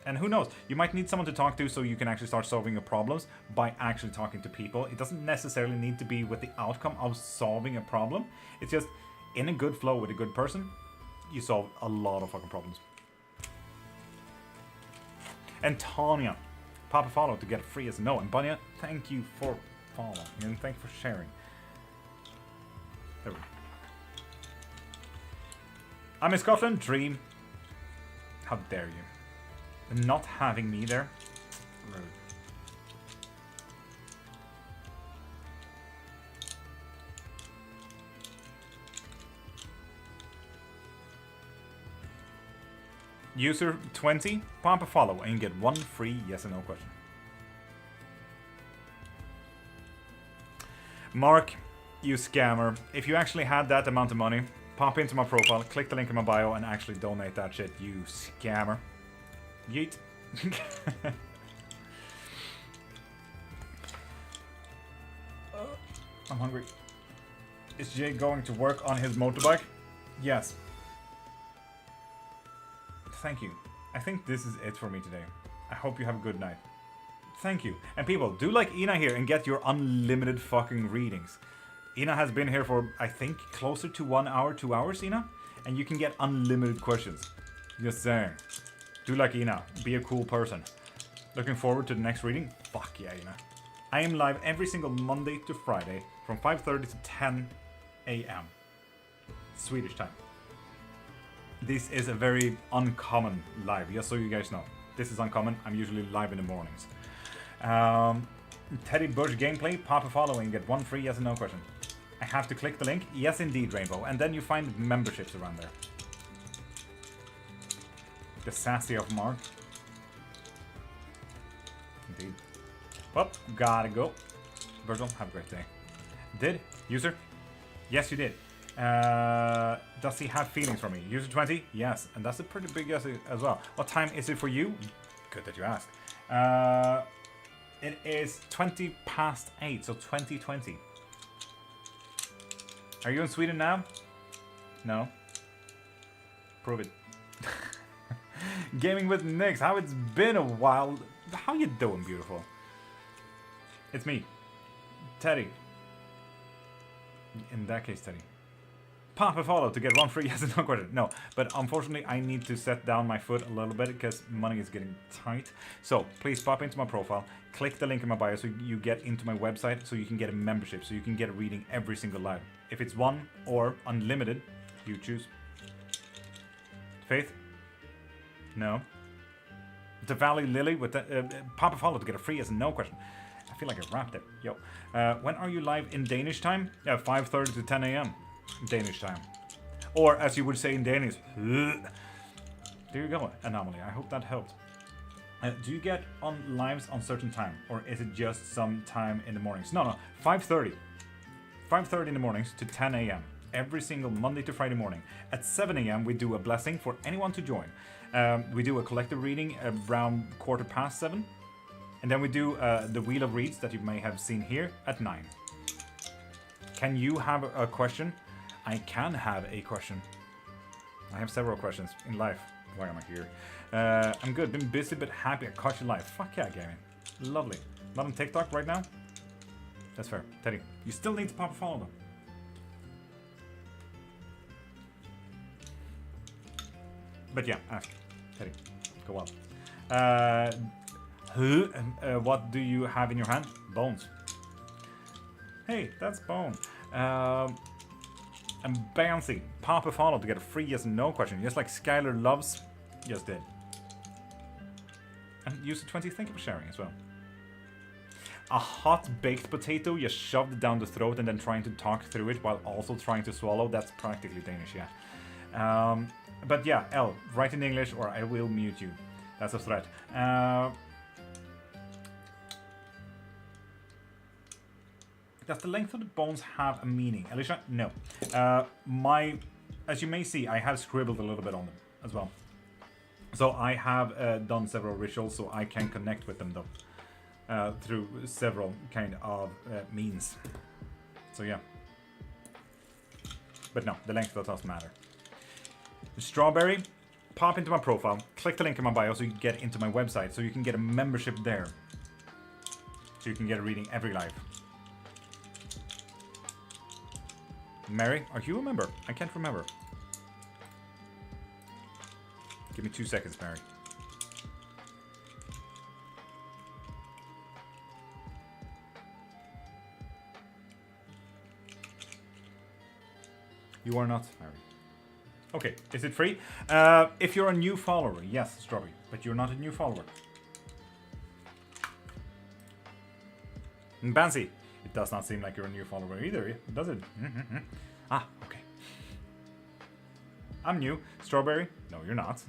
And who knows, you might need someone to talk to so you can actually start solving your problems by actually talking to people. It doesn't necessarily need to be with the outcome of solving a problem. It's just in a good flow with a good person, you solve a lot of fucking problems. And Tanya, pop a follow to get free as a no. And Bunya, thank you for following and thank you for sharing. There we go. I'm in Scotland, dream. How dare you? Not having me there. Rude. User 20, pop a follow and get one free yes or no question. Mark, you scammer. If you actually had that amount of money, pop into my profile, click the link in my bio, and actually donate that shit, you scammer. Yeet. I'm hungry. Is Jay going to work on his motorbike? Yes. Thank you. I think this is it for me today. I hope you have a good night. Thank you. And people, do like Ina here and get your unlimited fucking readings. Ina has been here for, I think, closer to 1 hour, 2 hours, Ina. And you can get unlimited questions. Just saying. Do like Ina. Be a cool person. Looking forward to the next reading? Fuck yeah, Ina. I am live every single Monday to Friday from 5:30 to 10 a.m. Swedish time. This is a very uncommon live, just so you guys know. This is uncommon. I'm usually live in the mornings. Teddy Bush gameplay, pop a follow and get one free yes or no question. I have to click the link? Yes indeed, Rainbow. And then you find memberships around there. The sassy of Mark. Indeed. Well, gotta go. Virgil, have a great day. Did? User? Yes, you did. Does he have feelings for me? User 20? Yes. And that's a pretty big yes as well. What time is it for you? Good that you asked. It is 20 past 8, so 2020. Are you in Sweden now? No. Prove it. Gaming with Nix, how it's been a while. How you doing, beautiful? It's me, Teddy. In that case, Teddy. Pop a follow to get one free yes and no question. No, but unfortunately I need to set down my foot a little bit because money is getting tight. So please pop into my profile, click the link in my bio so you get into my website so you can get a membership, so you can get a reading every single live. If it's one or unlimited, you choose. Faith? No. The Valley Lily with the pop a follow to get a free yes and no question. I feel like I wrapped it. Yo. When are you live in Danish time? Yeah, 5:30 to 10 a.m. Danish time. Or as you would say in Danish. There you go, Anomaly. I hope that helped. Do you get on lives on certain time? Or is it just some time in the mornings? No, 5:30. 5:30 in the mornings to 10 a.m. Every single Monday to Friday morning. At 7 a.m. we do a blessing for anyone to join. We do a collective reading around 7:15. And then we do the Wheel of Reeds that you may have seen here at 9. Can you have a question? I can have a question. I have several questions in life. Why am I here? I'm good. Been busy but happy. I caught you live. Fuck yeah, gaming. Lovely. Not on TikTok right now? That's fair. Teddy, you still need to pop a follow though. But yeah, ask. Teddy, go on. What do you have in your hand? Bones. Hey, that's Bone. And Bouncy, pop a follow to get a free yes and no question, just like Skylar loves. Just did. And use the 20. Thank you for sharing as well. A hot baked potato you shoved it down the throat and then trying to talk through it while also trying to swallow. That's practically Danish, yeah. But yeah, L, write in English or I will mute you. That's a threat. Does the length of the bones have a meaning? Alicia? No. As you may see, I have scribbled a little bit on them as well. So I have done several rituals so I can connect with them though. Through several kind of means. So yeah. But no, the length doesn't matter. Strawberry, pop into my profile, click the link in my bio so you can get into my website, so you can get a membership there. So you can get a reading every live. Mary, are you a member? I can't remember. Give me 2 seconds, Mary. You are not, Mary. Okay, is it free? If you're a new follower, yes, Strawberry, but you're not a new follower. And Bansi, it does not seem like you're a new follower either, does it? Ah, okay. I'm new. Strawberry? No, you're not.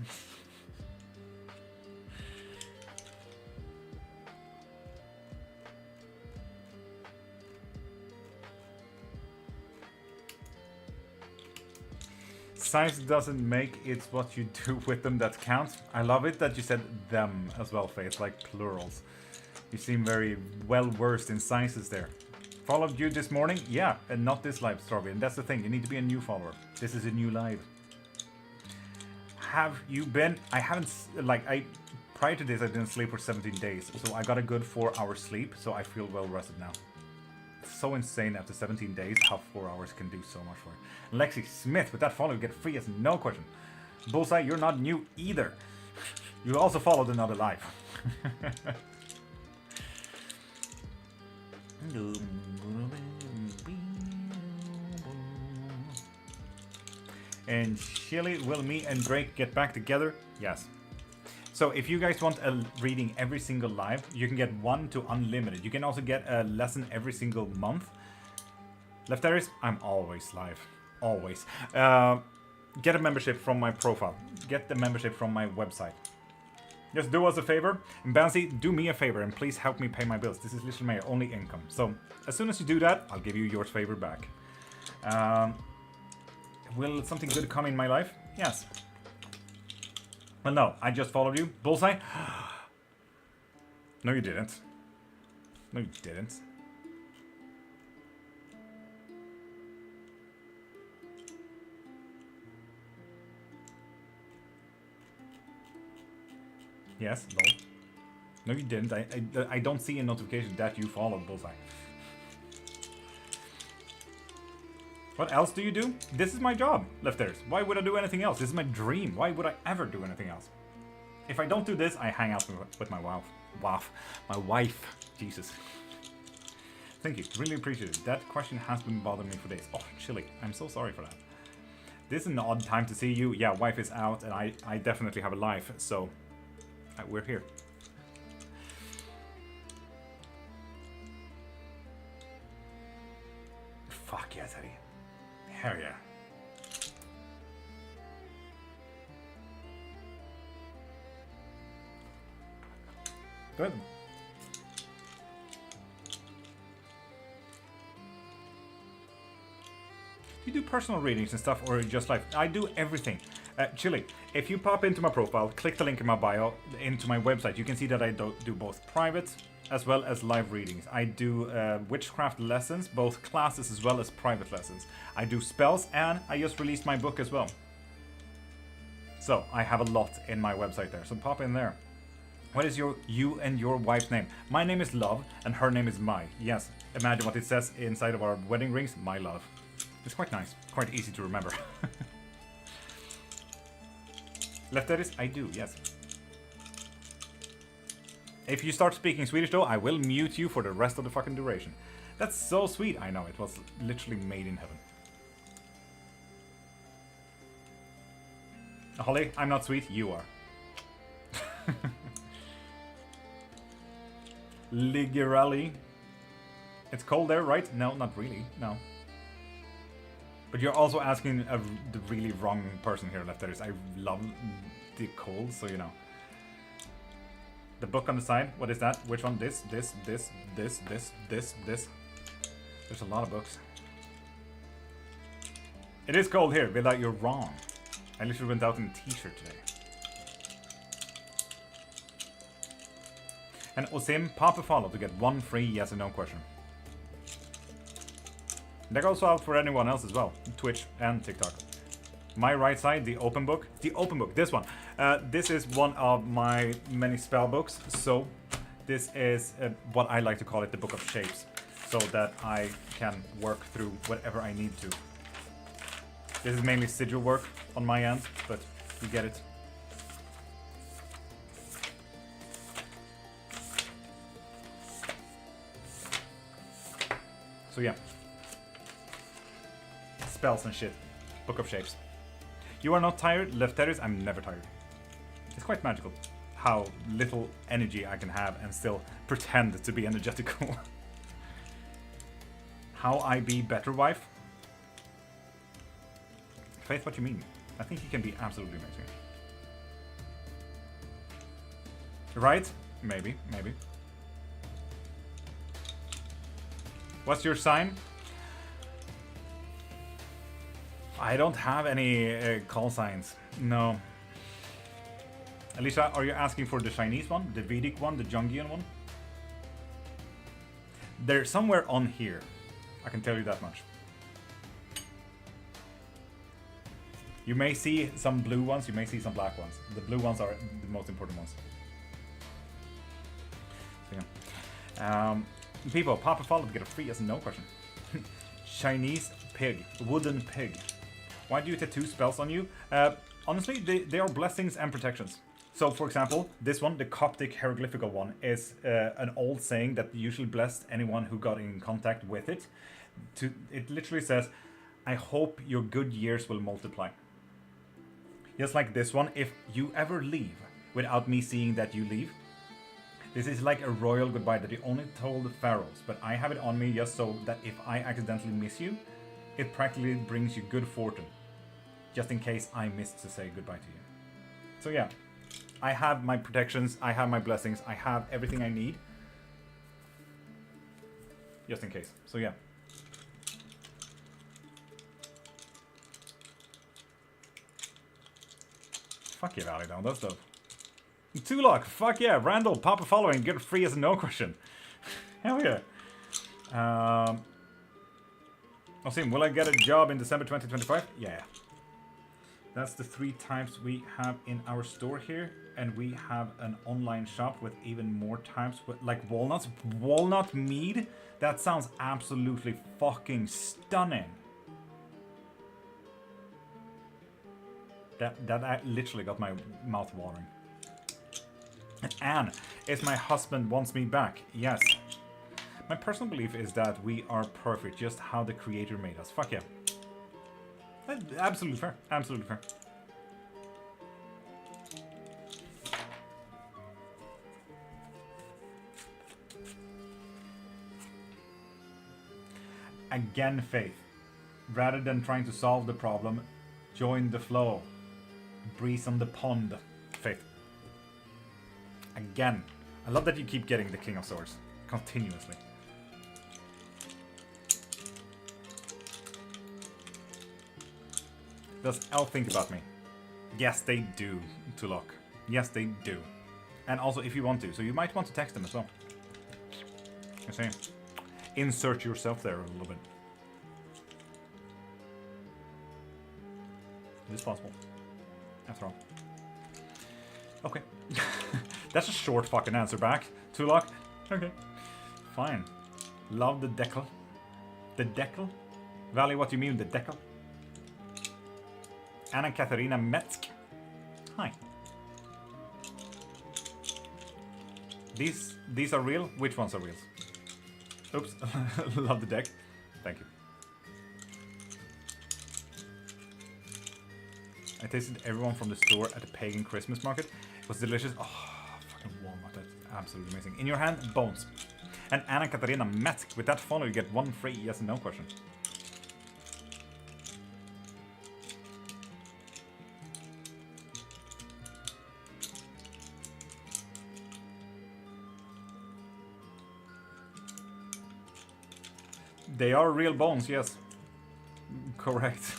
Size doesn't make it what you do with them that counts. I love it that you said them as well, Faith, like plurals. You seem very well versed in sizes there. Followed you this morning? Yeah, and not this live, Strawberry. And that's the thing, you need to be a new follower. This is a new live. Have you been? I haven't, prior to this I didn't sleep for 17 days. So I got a good 4 hours sleep, so I feel well rested now. It's so insane after 17 days how 4 hours can do so much for you. Lexi Smith, with that follow you get free as no question. Bullseye, you're not new either. You also followed another live. And Shilly, will me and Drake get back together? Yes. So if you guys want a reading every single live, you can get 1 to unlimited. You can also get a lesson every single month. Leftaris, I'm always live. Always. Get a membership from my profile. Get the membership from my website. Just do us a favor. And Bouncy, do me a favor and please help me pay my bills. This is literally my only income. So as soon as you do that, I'll give you your favor back. Will something good come in my life? Yes. Well, no, I just followed you. Bullseye? No, you didn't. No, you didn't. Yes, no. No, you didn't. I don't see a notification that you followed Bullseye. What else do you do? This is my job, Lefters. Why would I do anything else? This is my dream. Why would I ever do anything else? If I don't do this, I hang out with my wife. Jesus. Thank you. Really appreciate it. That question has been bothering me for days. Oh, Chili. I'm so sorry for that. This is an odd time to see you. Yeah, wife is out, and I definitely have a life, so we're here. Fuck yeah, Teddy. Hell yeah. Good. Do you do personal readings and stuff, or just like I do everything? Chili, if you pop into my profile, click the link in my bio, into my website, you can see that I do both private as well as live readings. I do witchcraft lessons, both classes as well as private lessons. I do spells, and I just released my book as well. So, I have a lot in my website there, so pop in there. What is you and your wife's name? My name is Love, and her name is Mai. Yes, imagine what it says inside of our wedding rings, My Love. It's quite nice, quite easy to remember. Lefteris, I do, yes. If you start speaking Swedish though, I will mute you for the rest of the fucking duration. That's so sweet. I know, it was literally made in heaven. Holly, I'm not sweet, you are. Ligerelli. It's cold there, right? No, not really, no. But you're also asking the really wrong person here, Lefteris. I love the cold, so you know. The book on the side, what is that? Which one? This. There's a lot of books. It is cold here, Vida, you're wrong. I literally went out in a t-shirt today. And Osim, pop a follow to get one free yes or no question. That goes out for anyone else as well, Twitch and TikTok. My right side, the open book, this one. This is one of my many spell books, so this is what I like to call it, the Book of Shapes, so that I can work through whatever I need to. This is mainly sigil work on my end, but you get it. So yeah. Spells and shit. Book of Shapes. You are not tired? Lefteris, I'm never tired. It's quite magical how little energy I can have and still pretend to be energetical. How I be better wife? Faith, what you mean? I think he can be absolutely amazing. Right? Maybe, maybe. What's your sign? I don't have any call signs. No. Alicia, are you asking for the Chinese one? The Vedic one? The Jungian one? They're somewhere on here. I can tell you that much. You may see some blue ones, you may see some black ones. The blue ones are the most important ones. So, yeah. People, pop a follow to get a free yes and no question. Chinese pig. Wooden pig. Why do you tattoo spells on you? Honestly, they are blessings and protections. So, for example, this one, the Coptic hieroglyphical one, is an old saying that usually blessed anyone who got in contact with it. It literally says, I hope your good years will multiply. Just like this one, if you ever leave without me seeing that you leave, this is like a royal goodbye that you only told the pharaohs, but I have it on me just so that if I accidentally miss you, it practically brings you good fortune. Just in case I missed to say goodbye to you. So yeah, I have my protections, I have my blessings, I have everything I need. Just in case, so yeah. Fuck yeah, Valley down, that's dope. Tulok, fuck yeah, Randall, pop a following, get a free as a no question. Hell yeah. Osim, will I get a job in December 2025? Yeah. That's the 3 types we have in our store here. And we have an online shop with even more types, with, like walnuts. Walnut mead? That sounds absolutely fucking stunning. That literally got my mouth watering. And Anne, is my husband wants me back? Yes. My personal belief is that we are perfect, just how the creator made us. Fuck yeah. Absolutely fair. Absolutely fair. Again, Faith. Rather than trying to solve the problem, join the flow. Breeze on the pond, Faith. Again. I love that you keep getting the King of Swords. Continuously. Does Elle think about me? Yes, they do, Tulok. Yes, they do. And also, if you want to. So you might want to text them as well. I say, insert yourself there a little bit. It is possible. After all. Okay. That's a short fucking answer back. Tulok. Okay. Fine. Love the decal. The decal? Valley, what do you mean the decal? Anna Katarina Metsk. Hi. These are real? Which ones are real? Oops. Love the deck. Thank you. I tasted everyone from the store at the pagan Christmas market. It was delicious. Oh, fucking walnut. That's absolutely amazing. In your hand, bones. And Anna Katarina Metsk. With that follow, you get one free yes and no question. They are real bones, yes. Correct.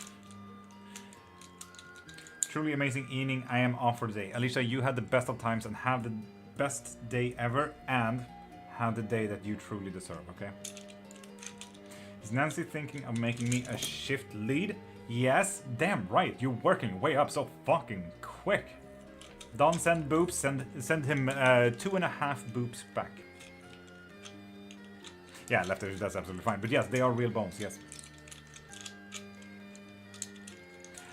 Truly amazing evening. I am off for the day. Alicia, you had the best of times and have the best day ever and have the day that you truly deserve, okay? Is Nancy thinking of making me a shift lead? Yes, damn right. You're working way up so fucking quick. Don't send boobs. Send him 2.5 boobs back. Yeah, lefters, that's absolutely fine. But yes, they are real bones, yes.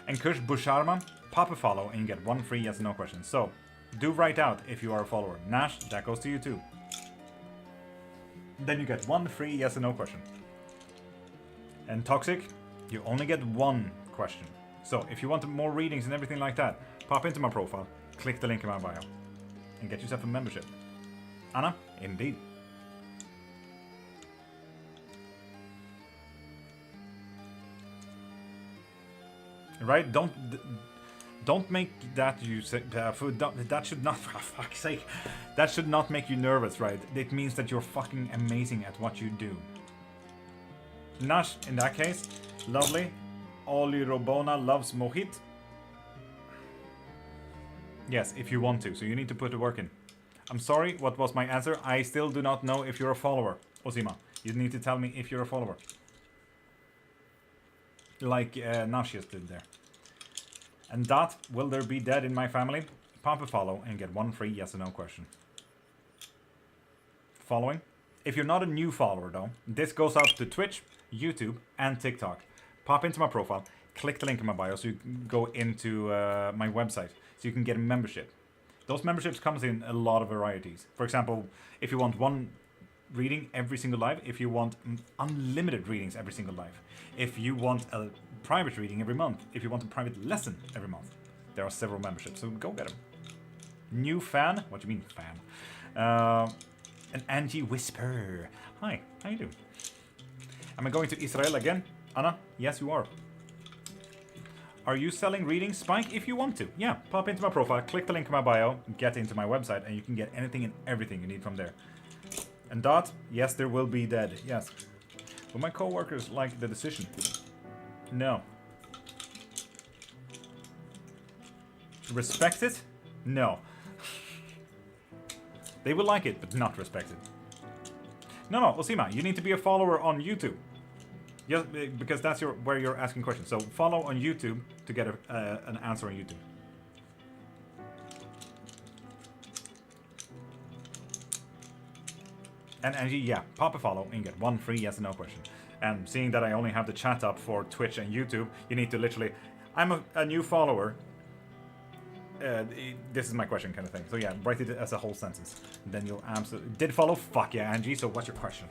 And Kush Busharma, pop a follow and you get one free yes or no question. So, do write out if you are a follower. Nash, that goes to you too. Then you get one free yes or no question. And Toxic, you only get one question. So, if you want more readings and everything like that, pop into my profile, click the link in my bio, and get yourself a membership. Anna, indeed. Right? Don't make that you say that should not, for fuck's sake, that should not make you nervous, right? It means that you're fucking amazing at what you do. Nash, in that case, lovely. Oli Robona loves Mohit. Yes, if you want to, so you need to put the work in. I'm sorry, what was my answer? I still do not know if you're a follower, Osima. You need to tell me if you're a follower. Like Nash just did there. And Dot, will there be dead in my family? Pop a follow and get one free yes or no question. Following. If you're not a new follower though, this goes out to Twitch, YouTube, and TikTok. Pop into my profile, click the link in my bio so you can go into my website so you can get a membership. Those memberships comes in a lot of varieties. For example, if you want one reading every single live, if you want unlimited readings every single live, if you want a private reading every month, if you want a private lesson every month, there are several memberships, so go get them. New fan? What do you mean fan? An Angie Whisper. Hi, how you doing? Am I going to Israel again? Anna? Yes, you are. Are you selling readings, Spike? If you want to, yeah, pop into my profile, click the link in my bio, get into my website, and you can get anything and everything you need from there. And Dot, yes, there will be dead, yes. Will my co-workers like the decision? No. Respect it? No. They will like it, but not respect it. No, Osima, you need to be a follower on YouTube. Yes, because that's where you're asking questions. So follow on YouTube to get an answer on YouTube. And Angie, yeah, pop a follow and get one free yes or no question. And seeing that I only have the chat up for Twitch and YouTube, you need to literally, I'm a new follower. This is my question kind of thing. So yeah, write it as a whole sentence. And then you'll absolutely, did follow? Fuck yeah, Angie. So what's your question?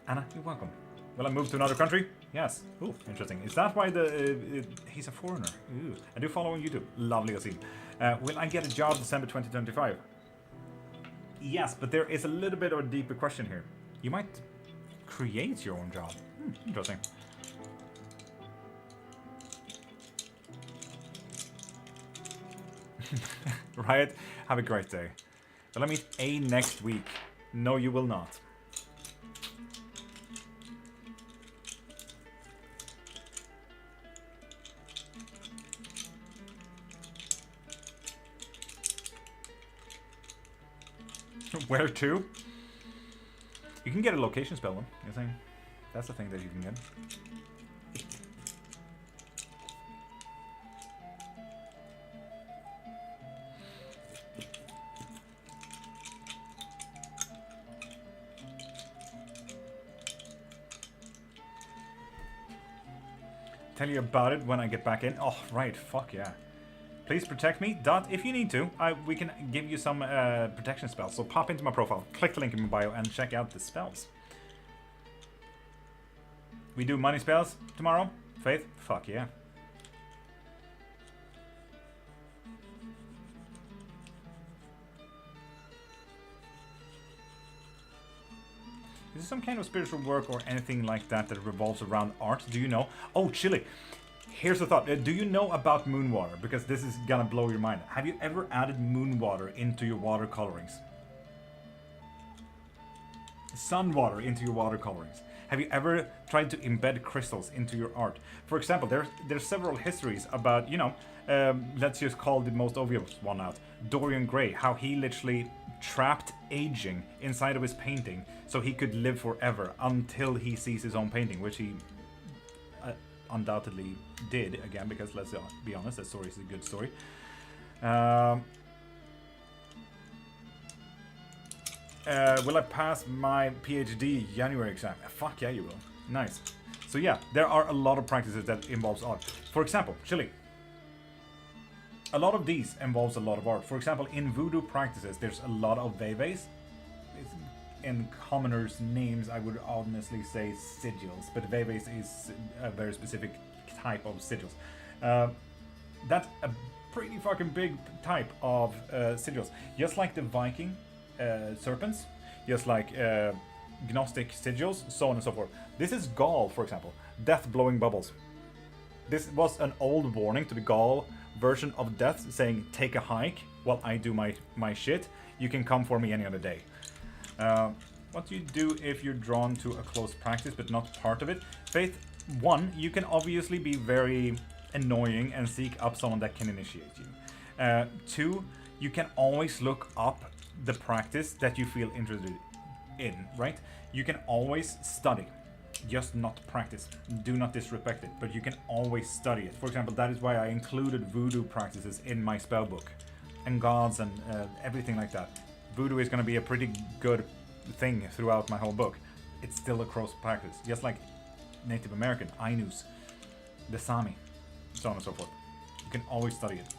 Anna, you're welcome. Will I move to another country? Yes. Ooh, interesting. Is that why he's a foreigner? Ooh. I do follow on YouTube. Lovely, Asim. Will I get a job December 2025? Yes, but there is a little bit of a deeper question here. You might create your own job. Interesting. Riot, have a great day. Will I meet A next week? No, you will not. Where to? You can get a location spell one. You're saying that's the thing that you can get. Tell you about it when I get back in. Oh, right. Fuck yeah. Please protect me. Dot, if you need to, we can give you some protection spells. So pop into my profile, click the link in my bio, and check out the spells. We do money spells tomorrow? Faith? Fuck yeah. Is this some kind of spiritual work or anything like that that revolves around art? Do you know? Oh, Chili. Here's the thought. Do you know about moon water? Because this is gonna blow your mind. Have you ever added moon water into your watercolorings? Sun water into your watercolorings? Have you ever tried to embed crystals into your art? For example, there's several histories about, you know, let's just call the most obvious one out. Dorian Gray, how he literally trapped aging inside of his painting so he could live forever until he sees his own painting, which he undoubtedly did, again, because let's be honest, that story is a good story. Will I pass my PhD January exam? Fuck yeah, you will. Nice. So yeah, there are a lot of practices that involves art. For example, Chili. A lot of these involves a lot of art. For example, in voodoo practices, there's a lot of veves. In commoners' names, I would honestly say sigils, but veves is a very specific type of sigils. That's a pretty fucking big type of sigils. Just like the Viking serpents, just like Gnostic sigils, so on and so forth. This is Gaul, for example. Death blowing bubbles. This was an old warning to the Gaul version of death, saying, take a hike while I do my shit. You can come for me any other day. What do you do if you're drawn to a close practice but not part of it? Faith, one, you can obviously be very annoying and seek up someone that can initiate you. Two, you can always look up the practice that you feel interested in, right? You can always study, just not practice. Do not disrespect it, but you can always study it. For example, that is why I included voodoo practices in my spell book, and gods and everything like that. Voodoo is going to be a pretty good thing throughout my whole book. It's still a cross practice, just like Native American, Ainus, the Sami, so on and so forth. You can always study it.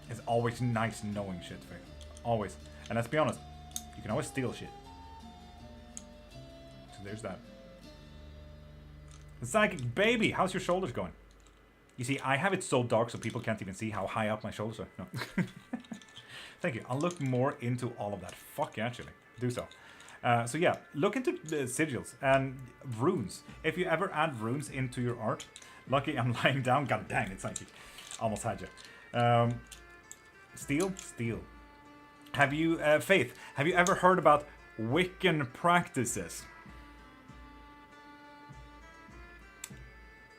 It's always nice knowing shit, Faith. Always. And let's be honest, you can always steal shit. So there's that. The Psychic Baby, how's your shoulders going? You see, I have it so dark so people can't even see how high up my shoulders are. No. Thank you. I'll look more into all of that. Fuck yeah, actually. Do so. So yeah, look into the sigils and runes. If you ever add runes into your art, lucky I'm lying down. God dang, it's psychic. Almost had you. Steal. Have you, Faith, have you ever heard about Wiccan practices?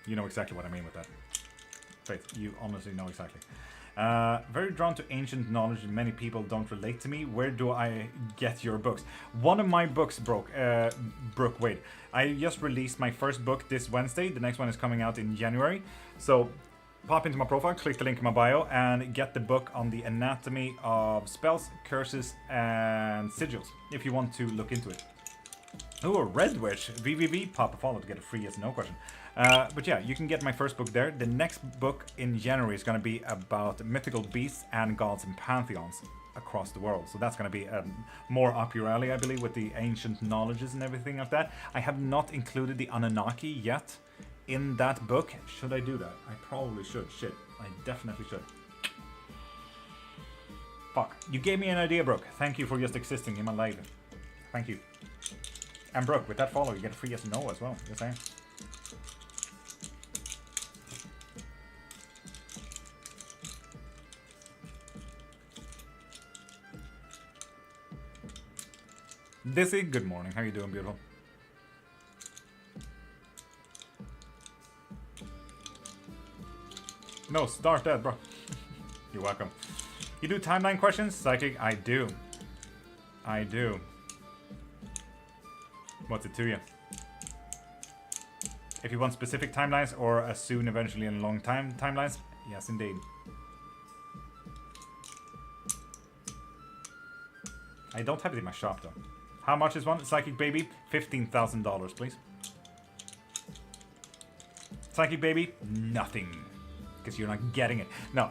You know exactly what I mean with that. Faith, you honestly know exactly. Very drawn to ancient knowledge and many people don't relate to me. Where do I get your books? One of my books broke. Brooke, wait. I just released my first book this Wednesday. The next one is coming out in January. So pop into my profile, click the link in my bio, and get the book on the anatomy of spells, curses, and sigils, if you want to look into it. Oh, a Red Witch. VVV, pop a follow to get a free yes no question. But yeah, you can get my first book there. The next book in January is going to be about mythical beasts and gods and pantheons across the world. So that's going to be more up your alley, I believe, with the ancient knowledges and everything like that. I have not included the Anunnaki yet in that book. Should I do that? I probably should. Shit, I definitely should. Fuck. You gave me an idea, Brooke. Thank you for just existing in my life. Thank you. And Brooke, with that follow, you get a free yes no as well. You're saying? Dizzy, good morning. How you doing, beautiful? No, start that, bro. You're welcome. You do timeline questions? Psychic, I do. I do. What's it to you? If you want specific timelines or a soon, eventually, and long time timelines, yes, indeed. I don't have it in my shop though. How much is one? Psychic Baby? $15,000, please. Psychic Baby? Nothing. Because you're not getting it. No,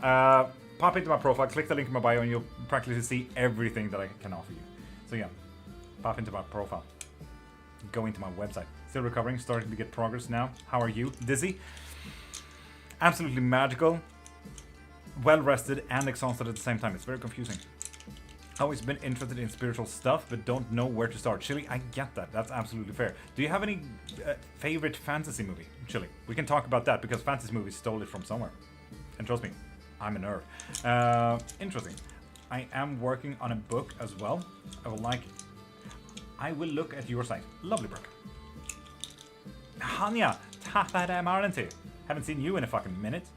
pop into my profile, click the link in my bio, and you'll practically see everything that I can offer you. So yeah, pop into my profile. Go into my website. Still recovering, starting to get progress now. How are you? Dizzy? Absolutely magical. Well rested and exhausted at the same time. It's very confusing. Always been interested in spiritual stuff, but don't know where to start. Chili, I get that. That's absolutely fair. Do you have any favorite fantasy movie? Chili, we can talk about that because fantasy movies stole it from somewhere. And trust me, I'm a nerd. Interesting. I am working on a book as well. I will look at your site. Lovely book. Hanya, tappad aren't you? Haven't seen you in a fucking minute.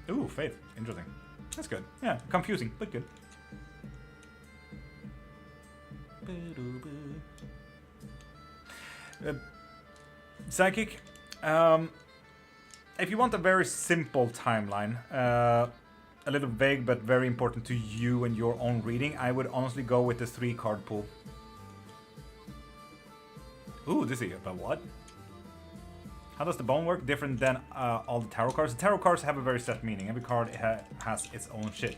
Ooh, Faith. Interesting. That's good. Yeah, confusing, but good. Psychic. If you want a very simple timeline, a little vague but very important to you and your own reading, I would honestly go with the 3-card pool. Ooh, this is about what? How does the bone work? Different than all the tarot cards. The tarot cards have a very set meaning. Every card has its own shit.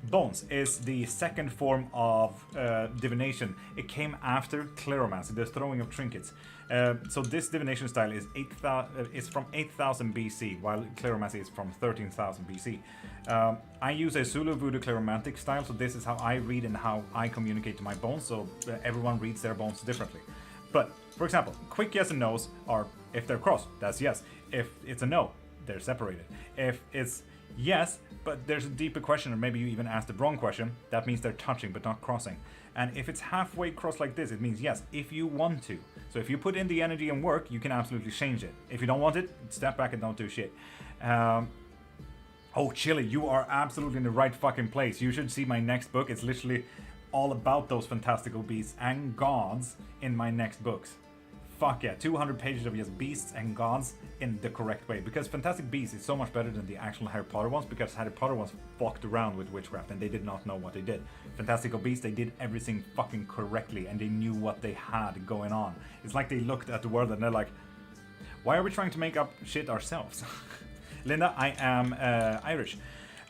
Bones is the second form of divination. It came after cleromancy, the throwing of trinkets. So this divination style is from 8000 BC, while cleromancy is from 13,000 BC. I use a Zulu Voodoo cleromantic style, so this is how I read and how I communicate to my bones, so everyone reads their bones differently. But, for example, quick yes and no's are, if they're crossed, that's yes. If it's a no, they're separated. If it's yes, but there's a deeper question, or maybe you even asked the wrong question, that means they're touching but not crossing. And if it's halfway crossed like this, it means yes, if you want to. So if you put in the energy and work, you can absolutely change it. If you don't want it, step back and don't do shit. Oh, Chili, you are absolutely in the right fucking place. You should see my next book. It's literally all about those fantastical beasts and gods in my next books. Fuck yeah, 200 pages of just beasts and gods in the correct way. Because Fantastic Beasts is so much better than the actual Harry Potter ones, because Harry Potter ones fucked around with witchcraft and they did not know what they did. Fantastical Beasts, they did everything fucking correctly and they knew what they had going on. It's like they looked at the world and they're like, why are we trying to make up shit ourselves? Linda, I am Irish.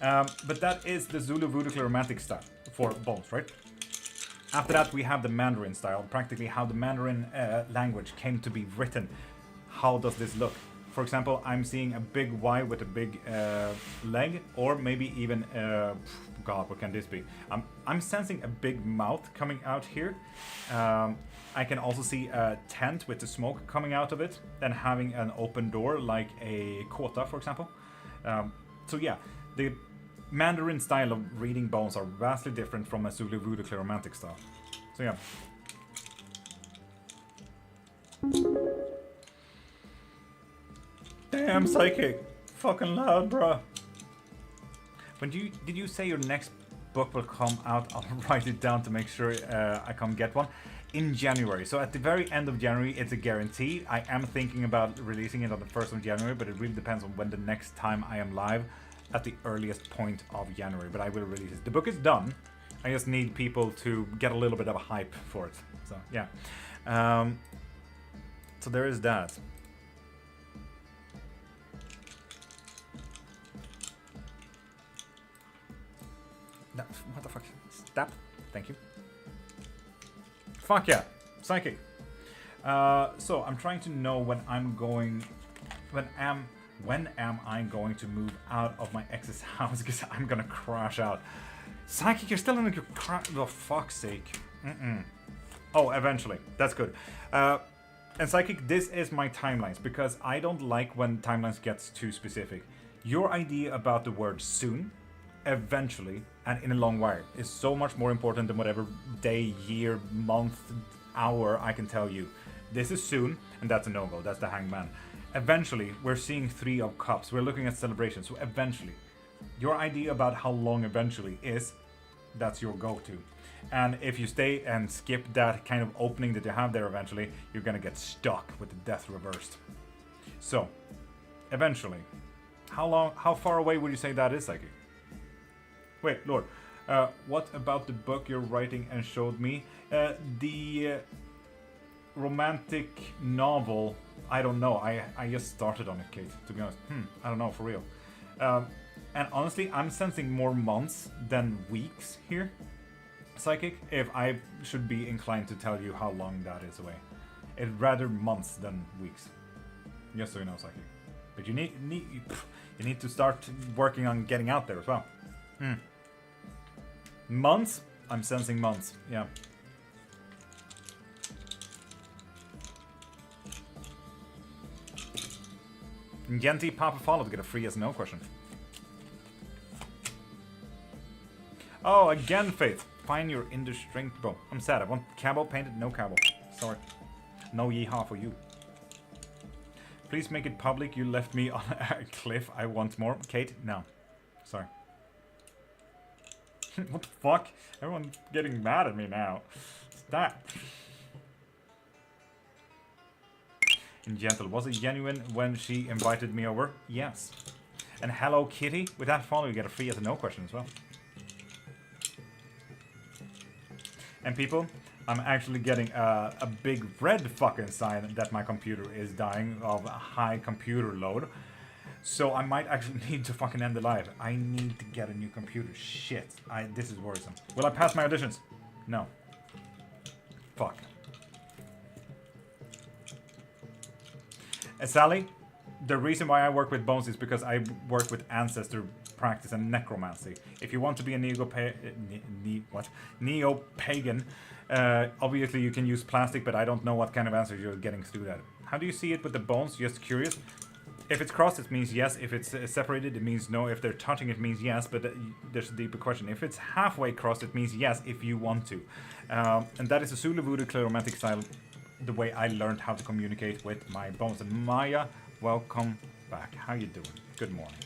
But that is the Zulu Voodoo Cleromantic style for bones, right? After that, we have the Mandarin style, practically how the Mandarin language came to be written. How does this look? For example, I'm seeing a big Y with a big leg, or maybe even, God, what can this be? I'm sensing a big mouth coming out here. I can also see a tent with the smoke coming out of it, and having an open door like a kota, for example. So yeah, the Mandarin style of reading bones are vastly different from a Zulu Voodoo Cleromantic style. So yeah. Damn, Psychic. Fucking loud, bro. When did you say your next book will come out? I'll write it down to make sure I come get one. In January. So at the very end of January, it's a guarantee. I am thinking about releasing it on the 1st of January, but it really depends on when the next time I am live. At the earliest point of January, but I will release it. The book is done. I just need people to get a little bit of a hype for it. So yeah. So there is that. No, what the fuck? Stop. Thank you. Fuck yeah. Psychic. So I'm trying to know when I'm going. When am I going to move out of my ex's house? Because I'm gonna crash out. Psychic, you're still in your crash. For fuck's sake. Oh, eventually. That's good. And Psychic, this is my timelines, because I don't like when timelines gets too specific. Your idea about the word soon, eventually, and in a long while is so much more important than whatever day, year, month, hour I can tell you. This is soon, and that's a no-go. That's the hangman. Eventually, we're seeing 3 of cups. We're looking at celebration. So eventually, Your idea about how long eventually is, that's your go-to. And if you stay and skip that kind of opening that you have there eventually, you're gonna get stuck with the death reversed. So, eventually, how far away would you say that is, Psychic? Wait, Lord, what about the book you're writing and showed me? The romantic novel, I don't know. I just started on it, Kate, to be honest. I don't know, for real. And honestly, I'm sensing more months than weeks here, Psychic, if I should be inclined to tell you how long that is away. It's rather months than weeks. Just so you know, Psychic. But you need to start working on getting out there as well. Months? I'm sensing months, yeah. Genti Papa follow to get a free yes no question. Oh, again, Faith. Find your inner strength, bro. I'm sad. I want cabo painted, no cabo. Sorry. No yeehaw for you. Please make it public. You left me on a cliff. I want more. Kate, no. Sorry. What the fuck? Everyone's getting mad at me now. Stop. And Gentle, was it genuine when she invited me over? Yes. And Hello Kitty, with that follow you get a free yes or no question as well. And people, I'm actually getting a big red fucking sign that my computer is dying of a high computer load. So I might actually need to fucking end the live. I need to get a new computer. Shit. This is worrisome. Will I pass my auditions? No. Fuck. Sally, the reason why I work with bones is because I work with ancestor practice and necromancy. If you want to be a neo-pagan, obviously you can use plastic, but I don't know what kind of answer you're getting through that. How do you see it with the bones? Just curious. If it's crossed, it means yes. If it's separated, it means no. If they're touching, it means yes. But there's a deeper question. If it's halfway crossed, it means yes if you want to. And that is a Zulu Voodoo Claromantic style, the way I learned how to communicate with my bones. And Maya, welcome back. How you doing? Good morning.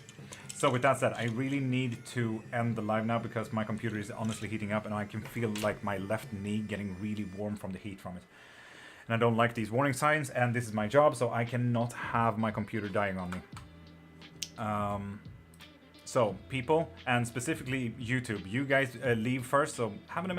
So with that said, I really need to end the live now because my computer is honestly heating up and I can feel like my left knee getting really warm from the heat from it. And I don't like these warning signs, and this is my job, so I cannot have my computer dying on me. So people, and specifically YouTube, you guys leave first, so have an amazing